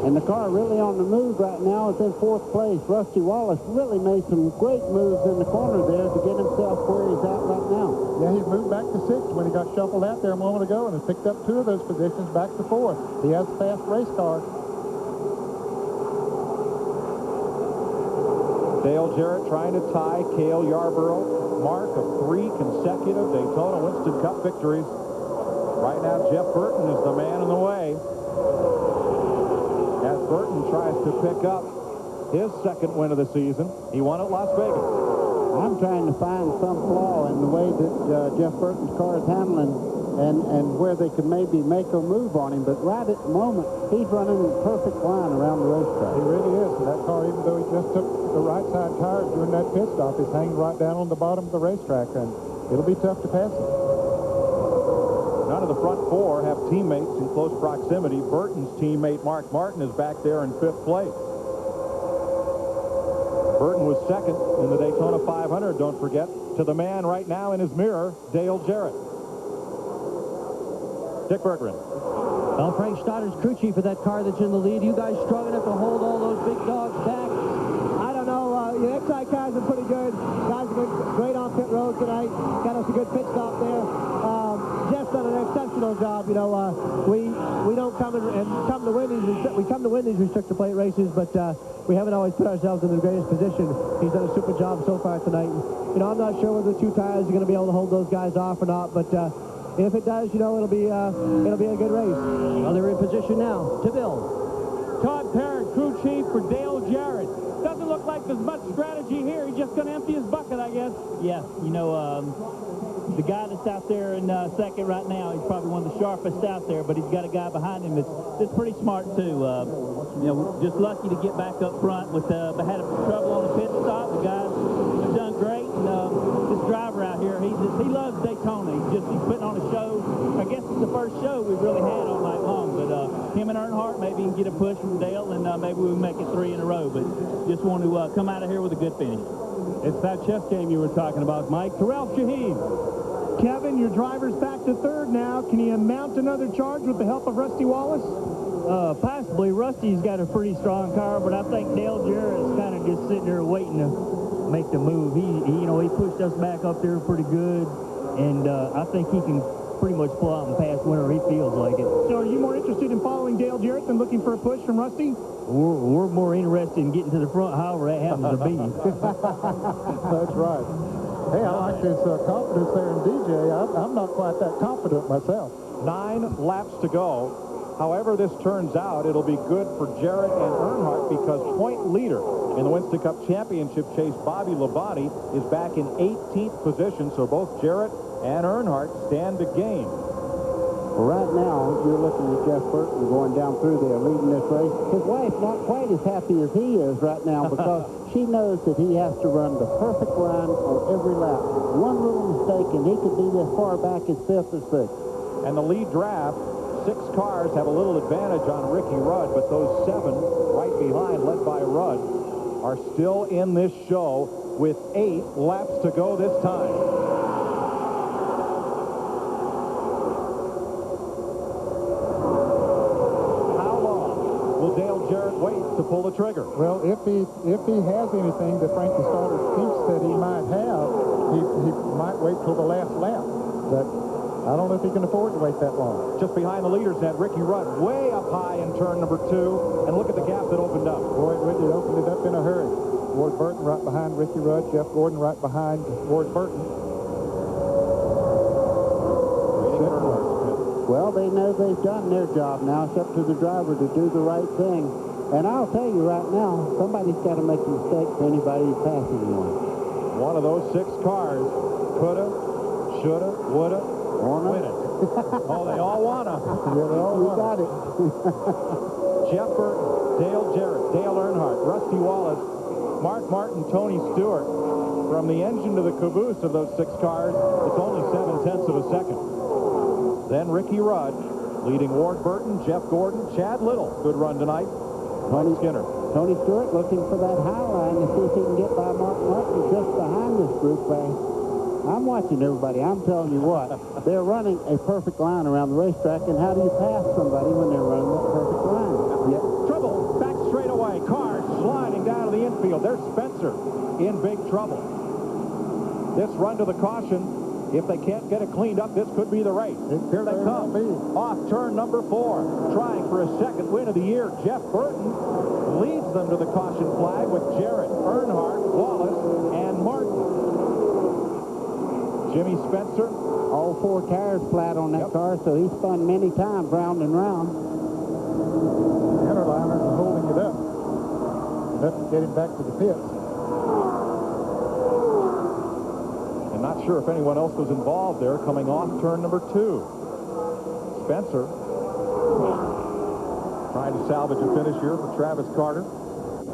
And the car really on the move right now is in fourth place. Rusty Wallace really made some great moves in the corner there to get himself where he's at right now. Yeah, he moved back to 6th when he got shuffled out there a moment ago and has picked up 2 of those positions back to 4th. He has a fast race car. Dale Jarrett trying to tie Cale Yarborough mark of 3 consecutive Daytona Winston Cup victories. Right now, Jeff Burton is the man in the way. As Burton tries to pick up his second win of the season. He won at Las Vegas. I'm trying to find some flaw in the way that Jeff Burton's car is handling and where they could maybe make a move on him. But right at the moment, he's running a perfect line around the racetrack. He really is. And that car, even though he just took the right side tire during that pit stop, is hanging right down on the bottom of the racetrack. And it'll be tough to pass him. None of the front 4 have teammates in close proximity. Burton's teammate Mark Martin is back there in 5th place. Burton was second in the Daytona 500, don't forget, to the man right now in his mirror, Dale Jarrett. Dick Bergeron. Well, Frank Stoddard's crew chief of that car that's in the lead. You guys strong enough to hold all those big dogs back? I don't know. The Exide cars are pretty good. Guys are great on pit road tonight. Got us a good pit stop there. Jeff's done an exceptional job. You know, we don't come to win these restrictor plate races, but we haven't always put ourselves in the greatest position. He's done a super job so far tonight. You know, I'm not sure whether the 2 tires are going to be able to hold those guys off or not, but if it does, you know, it'll be a good race. Well, they're in position now to build. Todd Parent, crew chief for Dale Jarrett. Doesn't look like there's much strategy here. He's just going to empty his bucket, I guess. Yeah, you know, the guy that's out there in second right now, he's probably one of the sharpest out there, but he's got a guy behind him that's pretty smart, too. You know, just lucky to get back up front with had trouble on the pit stop. The guys have done great, and this driver out here Daytona. He's putting on a show. I guess it's the first show we've really had all night long. But him and Earnhardt maybe can get a push from Dale, and maybe we'll make it 3 in a row. But just want to come out of here with a good finish. It's that chess game you were talking about, Mike. Terrell Shaheen. Kevin, your driver's back to third now. Can he mount another charge with the help of Rusty Wallace? Possibly. Rusty's got a pretty strong car, but I think Dale Jarrett's kind of just sitting there waiting to make the move. He pushed us back up there pretty good, and I think he can pretty much pull out and pass whenever he feels like it. So are you more interested in following Dale Jarrett than looking for a push from Rusty? We're more interested in getting to the front, however that happens to be. That's right. Hey, I like this confidence there in DJ. I'm not quite that confident myself. 9 laps to go. However this turns out, it'll be good for Jarrett and Earnhardt because point leader in the Winston Cup Championship chase, Bobby Labonte, is back in 18th position, so both Jarrett and Earnhardt stand to gain. Well, right now, you're looking at Jeff Burton going down through there, leading this race. His wife not quite as happy as he is right now because she knows that he has to run the perfect line on every lap. One little mistake, and he could be as far back as 5th or 6th. And the lead draft, 6 cars have a little advantage on Ricky Rudd, but those 7 right behind, led by Rudd, are still in this show with 8 laps to go this time. Dale Jarrett waits to pull the trigger. Well, if he has anything that Frankie Starter thinks that he might have, he might wait till the last lap. But I don't know if he can afford to wait that long. Just behind the leaders net, Ricky Rudd way up high in turn number 2. And look at the gap that opened up. Boy, it opened it up in a hurry. Ward Burton right behind Ricky Rudd. Jeff Gordon right behind Ward Burton. Well, they know they've done their job now. It's up to the driver to do the right thing. And I'll tell you right now, somebody's got to make a mistake for anybody who's passing one. One of those 6 cars coulda, shoulda, woulda, win it. Oh, they all wanna. Yeah, they all wanna. Got it. Jeff Burton, Dale Jarrett, Dale Earnhardt, Rusty Wallace, Mark Martin, Tony Stewart. From the engine to the caboose of those 6 cars, it's only 7/10 of a second. Then Ricky Rudd, leading Ward Burton, Jeff Gordon, Chad Little. Good run tonight. Tony Skinner. Tony Stewart looking for that high line to see if he can get by Mark Martin just behind this group. I'm watching everybody. I'm telling you what, they're running a perfect line around the racetrack, and how do you pass somebody when they're running that perfect line? Yeah. Trouble, back straight away. Cars sliding down to the infield. There's Spencer in big trouble. This run to the caution. If they can't get it cleaned up, this could be the race. Here they come. Off turn number 4. Trying for a second win of the year. Jeff Burton leads them to the caution flag with Jarrett, Earnhardt, Wallace, and Martin. Jimmy Spencer. All 4 tires flat on that car, so he spun many times round and round. The interliners are holding it up. Enough to get him back to the pits. Not sure if anyone else was involved there coming off turn number 2. Spencer trying to salvage a finish here for Travis Carter.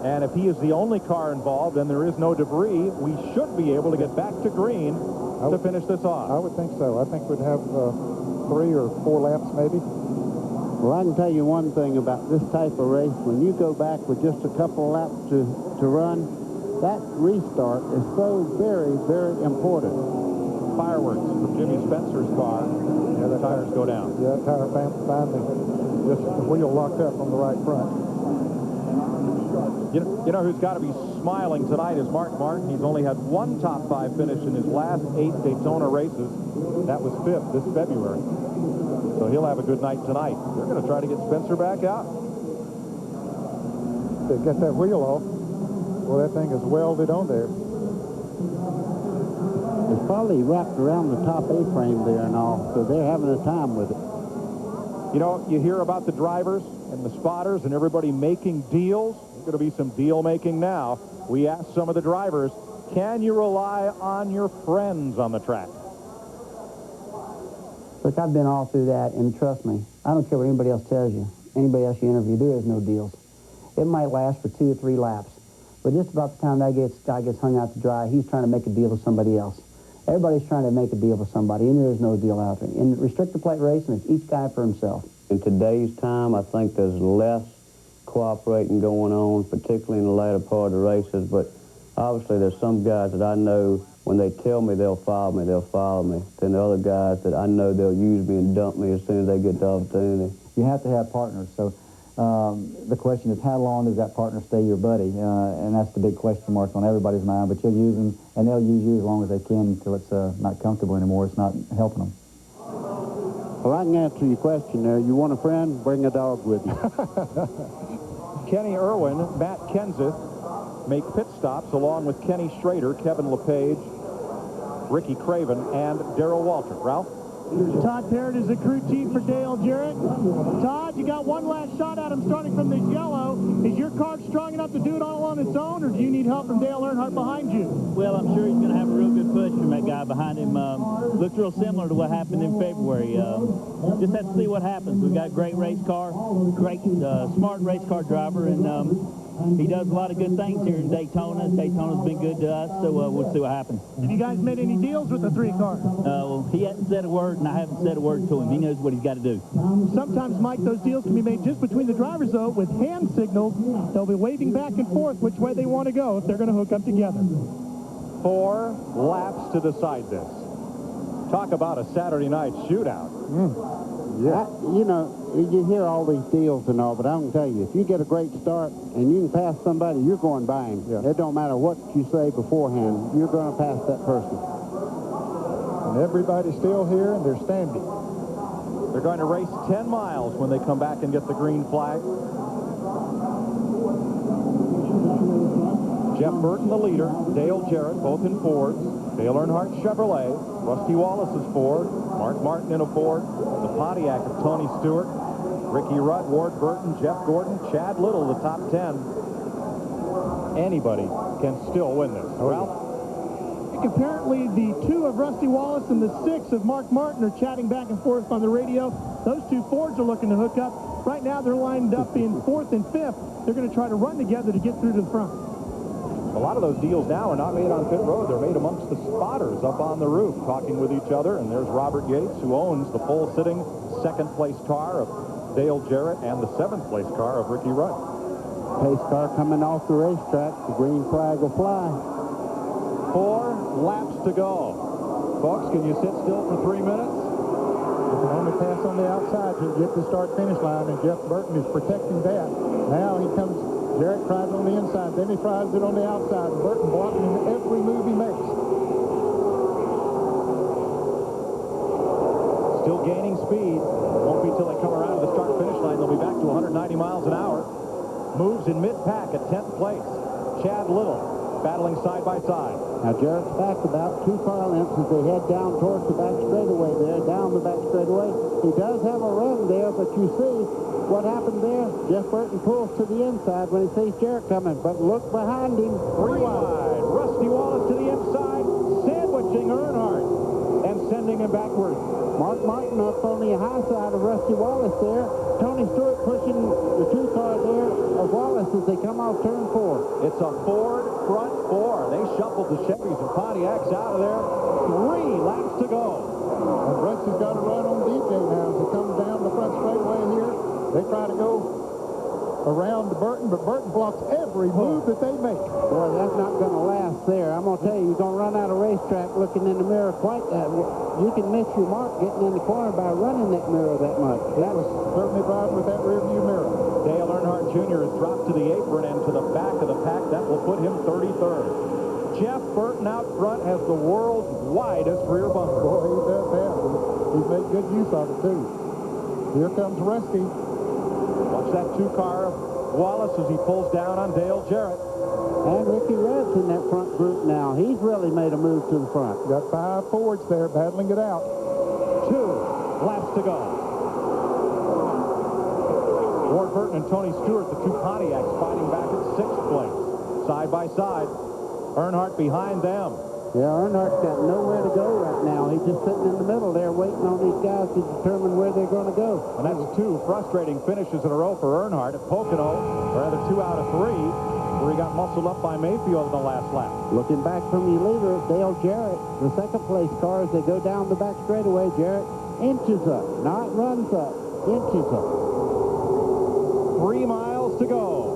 And if he is the only car involved and there is no debris, we should be able to get back to green to finish this off. I would think so. I think we'd have 3 or 4 laps maybe. Well, I can tell you one thing about this type of race. When you go back with just a couple of laps to run, that restart is so very, very important. Fireworks from Jimmy Spencer's car. Yeah, the tires go down. Yeah, tire finally just the wheel locked up on the right front. You know who's got to be smiling tonight is Mark Martin. He's only had 1 top 5 finish in his last 8 Daytona races. That was 5th this February. So he'll have a good night tonight. They're going to try to get Spencer back out. They get that wheel off. Well, that thing is welded on there. It's probably wrapped around the top A-frame there and all, so they're having a time with it. You know, you hear about the drivers and the spotters and everybody making deals. There's going to be some deal making now. We asked some of the drivers, can you rely on your friends on the track? Look, I've been all through that, and trust me, I don't care what anybody else tells you. Anybody else you interview, there is no deals. It might last for 2 or 3 laps. But just about the time that guy gets hung out to dry, he's trying to make a deal with somebody else. Everybody's trying to make a deal with somebody, and there is no deal out there. In restrictor plate racing, it's each guy for himself. In today's time, I think there's less cooperating going on, particularly in the latter part of the races, but obviously there's some guys that I know when they tell me they'll follow me, they'll follow me. Then the other guys that I know they'll use me and dump me as soon as they get the opportunity. You have to have partners, so the question is how long does that partner stay your buddy? And that's the big question mark on everybody's mind, but you'll use them, and they'll use you as long as they can until it's not comfortable anymore. It's not helping them. Well, I can answer your question there. You want a friend? Bring a dog with you. Kenny Irwin, Matt Kenseth make pit stops along with Kenny Schrader, Kevin LePage, Ricky Craven, and Darrell Walter. Ralph? Todd Parrott is the crew chief for Dale Jarrett. Todd, you got one last shot at him starting from this yellow. Is your car strong enough to do it all on its own, or do you need help from Dale Earnhardt behind you? Well, I'm sure he's going to have a real good push from that guy behind him. Looks real similar to what happened in February. Just have to see what happens. We've got a great race car, great, smart race car driver, and he does a lot of good things here in Daytona. Daytona's been good to us, so we'll see what happens. Have you guys made any deals with the 3 car? Well, he hasn't said a word, and I haven't said a word to him. He knows what he's got to do. Sometimes, Mike, those deals can be made just between the drivers, though, with hand signals. They'll be waving back and forth which way they want to go if they're going to hook up together. 4 laps to decide this. Talk about a Saturday night shootout. Yeah. You know, you hear all these deals and all, but I can tell you, if you get a great start and you can pass somebody, you're going by him. Yeah. It don't matter what you say beforehand. You're going to pass that person. And everybody's still here, and they're standing. They're going to race 10 miles when they come back and get the green flag. Jeff Burton, the leader. Dale Jarrett, both in Fords. Dale Earnhardt Chevrolet. Rusty Wallace's Ford. Mark Martin in a Ford. The Pontiac of Tony Stewart. Ricky Rudd, Ward Burton, Jeff Gordon, Chad Little, the top 10. Anybody can still win this. Ralph? Apparently, the 2 of Rusty Wallace and the 6 of Mark Martin are chatting back and forth on the radio. Those 2 Fords are looking to hook up. Right now, they're lined up in 4th and 5th. They're going to try to run together to get through to the front. A lot of those deals now are not made on pit road. They're made amongst the spotters up on the roof, talking with each other. And there's Robert Yates, who owns the full-sitting second-place car of Dale Jarrett and the 7th-place car of Ricky Rudd. Pace car coming off the racetrack. The green flag will fly. 4 laps to go. Folks, can you sit still for 3 minutes? You can only pass on the outside to get the start-finish line, and Jeff Burton is protecting that. Now he comes, Jarrett tries on the inside, then he tries it on the outside, and Burton blocking every move he makes. Still gaining speed. It won't be till they come around to the start-finish line. They'll be back to 190 miles an hour. Moves in mid-pack at 10th place. Chad Little battling side by side. Now Jarrett's back about 2 car lengths as they head down towards the back straightaway there, down the back straightaway. He does have a run there, but you see what happened there? Jeff Burton pulls to the inside when he sees Jarrett coming, but look behind him. 3 wide. Rusty Wallace to the inside, sandwiching Earnhardt and sending him backwards. Mark Martin up on the high side of Rusty Wallace there. Tony Stewart pushing the 2 car there of Wallace as they come off turn 4. It's a Ford front 4. They shuffled the Chevys and Pontiacs out of there. 3 laps to go. And Rusty's got to run on DJ now as he comes down the front straightaway here. They try to go around Burton, but Burton blocks every move that they make. Boy, that's not going to last there. I'm going to tell you, you're going to run out of racetrack looking in the mirror quite that way. You can miss your mark getting in the corner by running that mirror that much. That was certainly driving with that rear view mirror. Dale Earnhardt Jr. has dropped to the apron and to the back of the pack. That will put him 33rd. Jeff Burton out front has the world's widest rear bumper. Boy, he does have it. He's made good use of it, too. Here comes Rusty. Watch that 2 car of Wallace as he pulls down on Dale Jarrett. And Ricky Rudd's in that front group now. He's really made a move to the front. Got 5 Fords there battling it out. 2 laps to go. Ward Burton and Tony Stewart, the 2 Pontiacs, fighting back at 6th place. Side by side. Earnhardt behind them. Yeah, Earnhardt's got nowhere to go right now. He's just sitting in the middle there waiting on these guys to determine where they're going to go. And that's 2 frustrating finishes in a row for Earnhardt at Pocono. Or rather 2 out of 3. where he got muscled up by Mayfield in the last lap. Looking back from your leader, Dale Jarrett, the second place car, as they go down the back straightaway, Jarrett inches up, not runs up, inches up. 3 miles to go.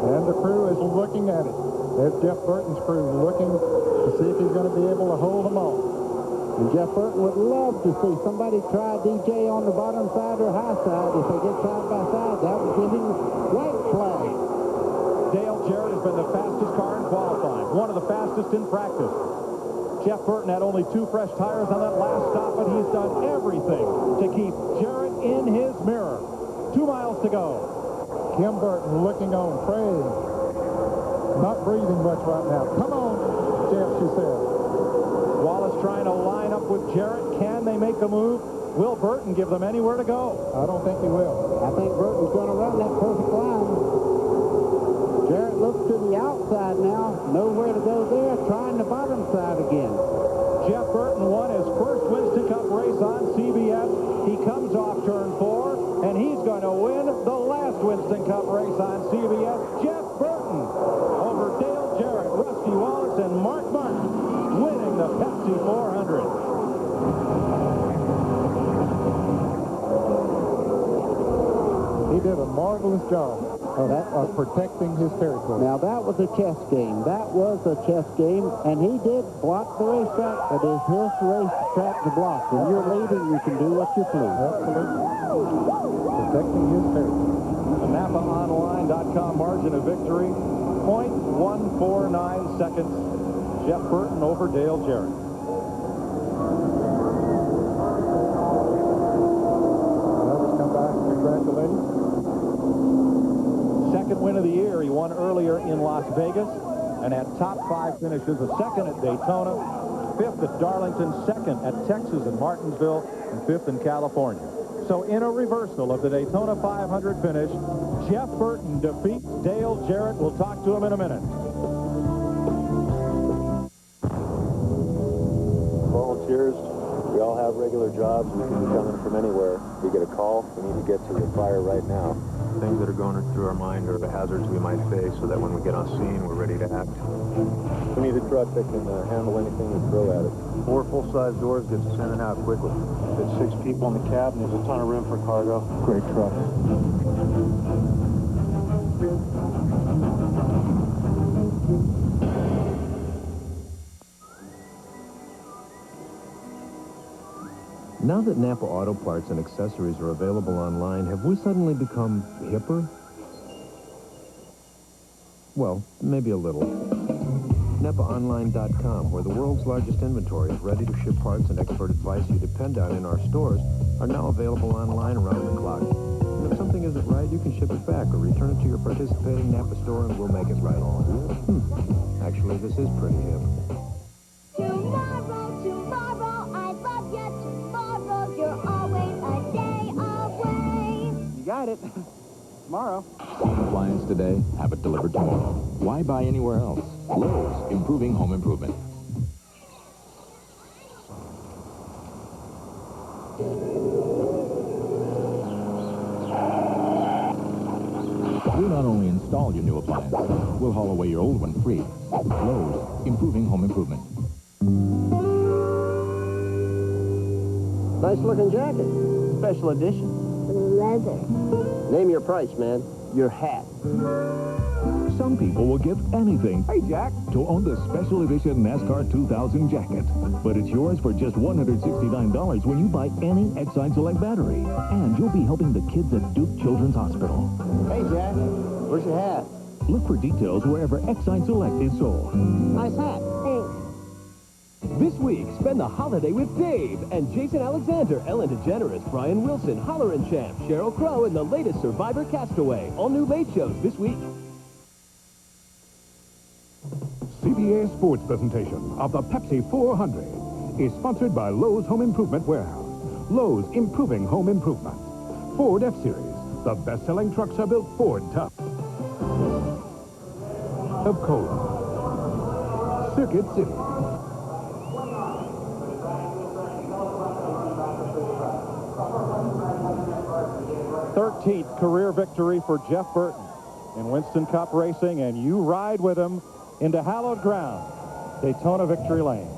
And the crew is looking at it. There's Jeff Burton's crew looking to see if he's going to be able to hold them all. And Jeff Burton would love to see somebody try DJ on the bottom side or high side. If they get side by side, that would give him white flag. Dale Jarrett has been the fastest car in qualifying, one of the fastest in practice. Jeff Burton had only 2 fresh tires on that last stop, but he's done everything to keep Jarrett in his mirror. 2 miles to go. Kim Burton looking on, praying. Not breathing much right now. Come on, Jeff, she said. Wallace trying to line up with Jarrett. Can they make a move? Will Burton give them anywhere to go? I don't think he will. I think Burton's going to run that perfect line. Jarrett looks to the outside now. Nowhere to go there. Trying the bottom side again. Jeff Burton won his first Winston Cup race on CBS. He comes off turn 4, and he's going to win the last Winston Cup race on CBS. Jeff Burton over Dale Jarrett, Rusty Wallace, and Mark Martin winning the Pepsi 400. He did a marvelous job of protecting his territory. Now, that was a chess game. That was a chess game, and he did block the racetrack, but it's his racetrack to block. When you're leading, you can do what you please. Absolutely. Protecting his territory. The NapaOnline.com margin of victory, 0.149 seconds. Jeff Burton over Dale Jarrett. Let's come back and congratulate him. Second win of the year. He won earlier in Las Vegas and had top 5 finishes. A second at Daytona, 5th at Darlington, 2nd at Texas and Martinsville, and 5th in California. So in a reversal of the Daytona 500 finish, Jeff Burton defeats Dale Jarrett. We'll talk to him in a minute. Volunteers, we all have regular jobs. We can be coming from anywhere. We get a call, we need to get to the fire right now. Things that are going through our mind are the hazards we might face, so that when we get on scene, we're ready to act. We need a truck that can handle anything we throw at it. 4 full-size doors gets us in and out quickly. There's 6 people in the cab, and there's a ton of room for cargo. Great truck. Now that Napa Auto Parts and accessories are available online, have we suddenly become hipper? Well, maybe a little. NapaOnline.com, where the world's largest inventory of ready-to-ship parts and expert advice you depend on in our stores, are now available online around the clock. And if something isn't right, you can ship it back or return it to your participating Napa store and we'll make it right. Actually, this is pretty hip. Tomorrow, tomorrow, I love you. Tomorrow, you're always a day away. You got it. Tomorrow. Appliance today, have it delivered tomorrow. Why buy anywhere else? Lowe's, improving home improvement. We'll not only install your new appliance, we'll haul away your old one free. Lowe's, improving home improvement. Nice looking jacket. Special edition. Leather. Name your price, man. Your hat. Some people will give anything, hey Jack, to own the special edition NASCAR 2000 jacket. But it's yours for just $169 when you buy any Exide Select battery. And you'll be helping the kids at Duke Children's Hospital. Hey, Jack. Where's your hat? Look for details wherever Exide Select is sold. Nice hat. Thanks. This week, spend the holiday with Dave and Jason Alexander, Ellen DeGeneres, Brian Wilson, Hollerin' Champ, Sheryl Crow, and the latest Survivor Castaway. All new late shows this week. CBS Sports presentation of the Pepsi 400 is sponsored by Lowe's Home Improvement Warehouse. Lowe's improving home improvement. Ford F-Series. The best-selling trucks are built Ford tough. Of Cola. Circuit City. 13th career victory for Jeff Burton. in Winston Cup racing, and you ride with him into hallowed ground, Daytona Victory Lane.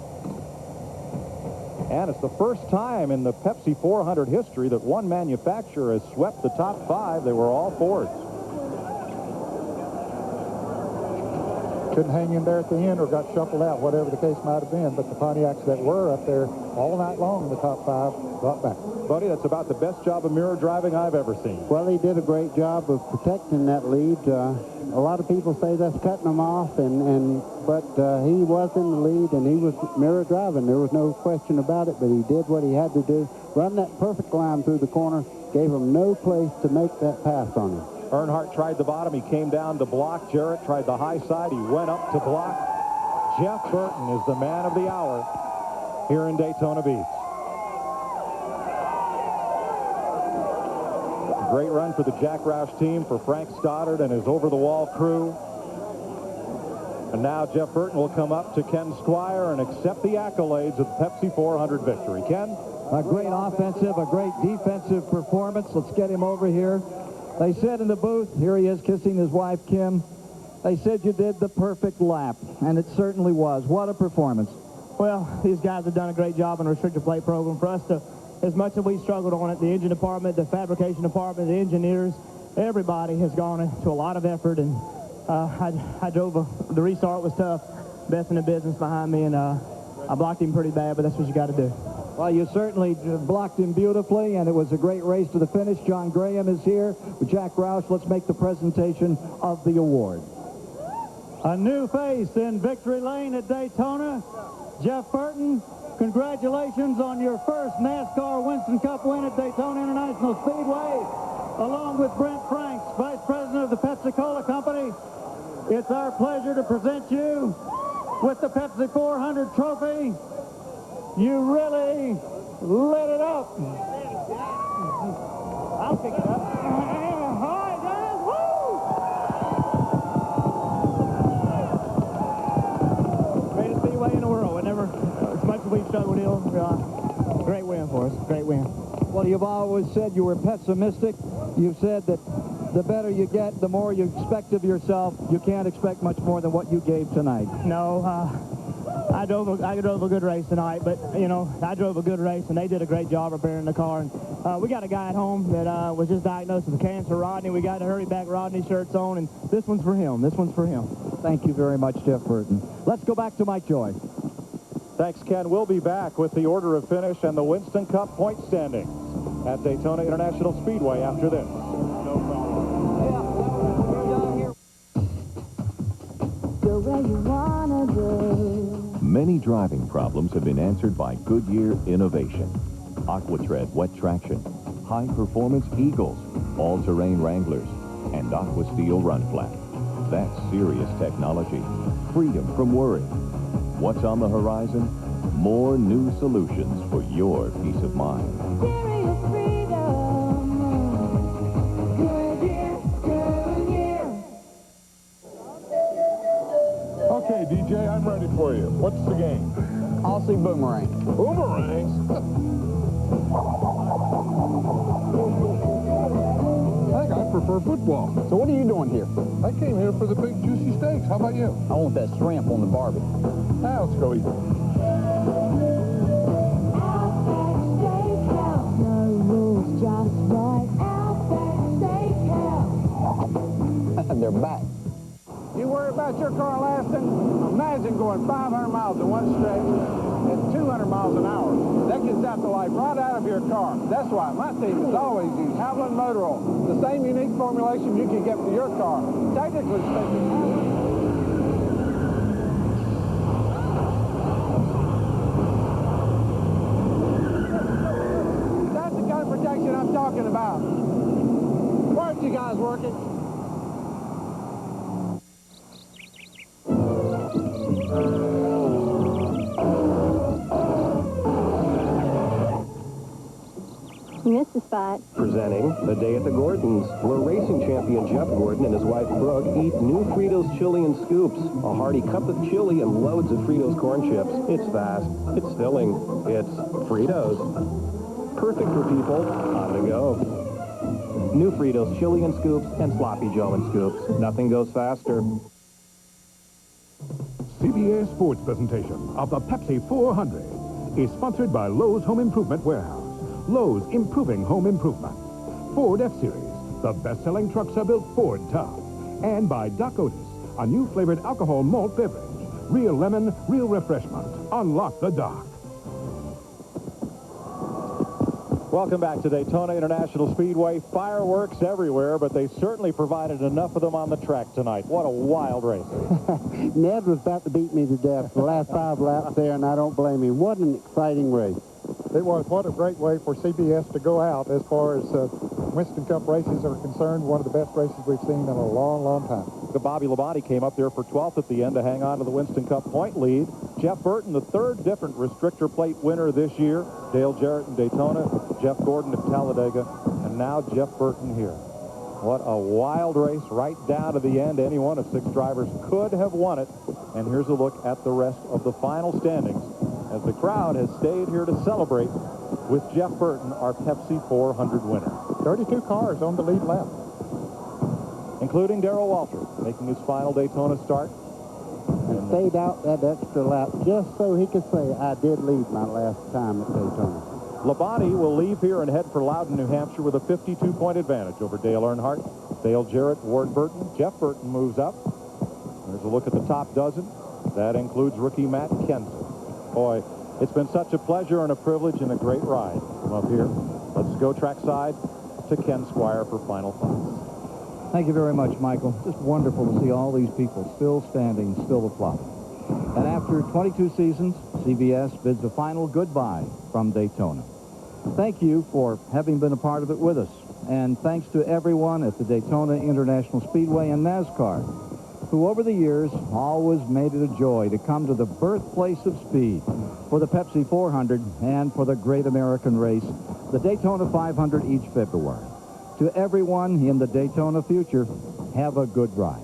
And it's the first time in the Pepsi 400 history that one manufacturer has swept the top 5. They were all Fords. Couldn't hang in there at the end or got shuffled out, whatever the case might have been. But the Pontiacs that were up there all night long in the top 5 got back. Buddy, that's about the best job of mirror driving I've ever seen. Well, he did a great job of protecting that lead. A lot of people say that's cutting him off, but he was in the lead, and he was mirror driving. There was no question about it, but he did what he had to do. Run that perfect line through the corner, gave him no place to make that pass on him. Earnhardt tried the bottom. He came down to block. Jarrett tried the high side. He went up to block. Jeff Burton is the man of the hour here in Daytona Beach. Great run for the Jack Roush team, for Frank Stoddard and his over-the-wall crew. And now Jeff Burton will come up to Ken Squire and accept the accolades of the Pepsi 400 victory. Ken? A great offensive, a great defensive performance. Let's get him over here. They said in the booth, here he is kissing his wife, Kim, they said you did the perfect lap, and it certainly was. What a performance. Well, these guys have done a great job in the restricted plate program. For us to, as much as we struggled on it, the engine department, the fabrication department, the engineers, everybody has gone into a lot of effort, and I drove the restart was tough. Beth in the business behind me, and I blocked him pretty bad, but that's what you got to do. Well, you certainly blocked him beautifully, and it was a great race to the finish. John Graham is here with Jack Roush. Let's make the presentation of the award. A new face in Victory Lane at Daytona. Jeff Burton, congratulations on your first NASCAR Winston Cup win at Daytona International Speedway. Along with Brent Franks, Vice President of the Pepsi-Cola Company, it's our pleasure to present you with the Pepsi 400 trophy. You really lit it up. I'll pick it up. All right, guys, woo! Greatest speedway in the world. Whenever, as much as we've struggled here, great win for us. Great win. Well, you've always said you were pessimistic. You've said that the better you get, the more you expect of yourself. You can't expect much more than what you gave tonight. No, I drove a good race tonight, but, you know, I drove a good race, and they did a great job repairing the car. And we got a guy at home that was just diagnosed with cancer, Rodney. We got to hurry back Rodney shirts on, and this one's for him. This one's for him. Thank you very much, Jeff Burton. Let's go back to Mike Joy. Thanks, Ken. We'll be back with the order of finish and the Winston Cup point standings at Daytona International Speedway after this. Many driving problems have been answered by Goodyear innovation. AquaTread wet traction, high-performance Eagles, all-terrain Wranglers, and AquaSteel run flat. That's serious technology. Freedom from worry. What's on the horizon? More new solutions for your peace of mind. Serious freedom. Goodyear. Okay, DJ, I'm ready for you. What's the game? I'll see boomerang. Boomerangs? I think I prefer football. So what are you doing here? I came here for the big juicy steaks. How about you? I want that shrimp on the barbie. Now let's go eat. They're back. You worry about your car lasting? Imagine going 500 miles in one stretch at 200 miles an hour. That gets out the life right out of your car. That's why my team has always used Havoline Motor Oil. The same unique formulation you can get for your car. Technically speaking, that's the kind of protection I'm talking about. Why aren't you guys working? You missed the spot. Presenting The Day at the Gordons, where racing champion Jeff Gordon and his wife Brooke eat new Fritos chili and scoops, a hearty cup of chili and loads of Fritos corn chips. It's fast, it's filling, it's Fritos. Perfect for people on the go. New Fritos Chili and Scoops and Sloppy Joe and Scoops. Nothing goes faster. CBS Sports presentation of the Pepsi 400 is sponsored by Lowe's Home Improvement Warehouse. Lowe's improving home improvement. Ford F-Series, the best-selling trucks are built Ford tough. And by Doc Otis, a new flavored alcohol malt beverage. Real lemon, real refreshment. Unlock the Doc. Welcome back to Daytona International Speedway. Fireworks everywhere, but they certainly provided enough of them on the track tonight. What a wild race. Ned was about to beat me to death the last 5 laps there, and I don't blame him. What an exciting race. It was. What a great way for CBS to go out as far as Winston Cup races are concerned. One of the best races we've seen in a long, long time. Bobby Labonte came up there for 12th at the end to hang on to the Winston Cup point lead. Jeff Burton, the third different restrictor plate winner this year. Dale Jarrett in Daytona, Jeff Gordon at Talladega, and now Jeff Burton here. What a wild race right down to the end. Any one of 6 drivers could have won it. And here's a look at the rest of the final standings as the crowd has stayed here to celebrate with Jeff Burton, our Pepsi 400 winner. 32 cars on the lead lap, including Darrell Walter, making his final Daytona start. And stayed out that extra lap just so he could say, I did lead my last time at Daytona. Labonte will leave here and head for Loudon, New Hampshire with a 52-point advantage over Dale Earnhardt, Dale Jarrett, Ward Burton. Jeff Burton moves up. There's a look at the top dozen. That includes rookie Matt Kenseth. Boy, it's been such a pleasure and a privilege and a great ride from up here. Let's go trackside to Ken Squire for final thoughts. Thank you very much, Michael. Just wonderful to see all these people still standing, still applauding. And after 22 seasons, CBS bids a final goodbye from Daytona. Thank you for having been a part of it with us. And thanks to everyone at the Daytona International Speedway and NASCAR, who over the years always made it a joy to come to the birthplace of speed for the Pepsi 400 and for the great American race, the Daytona 500 each February. To everyone in the Daytona future, have a good ride.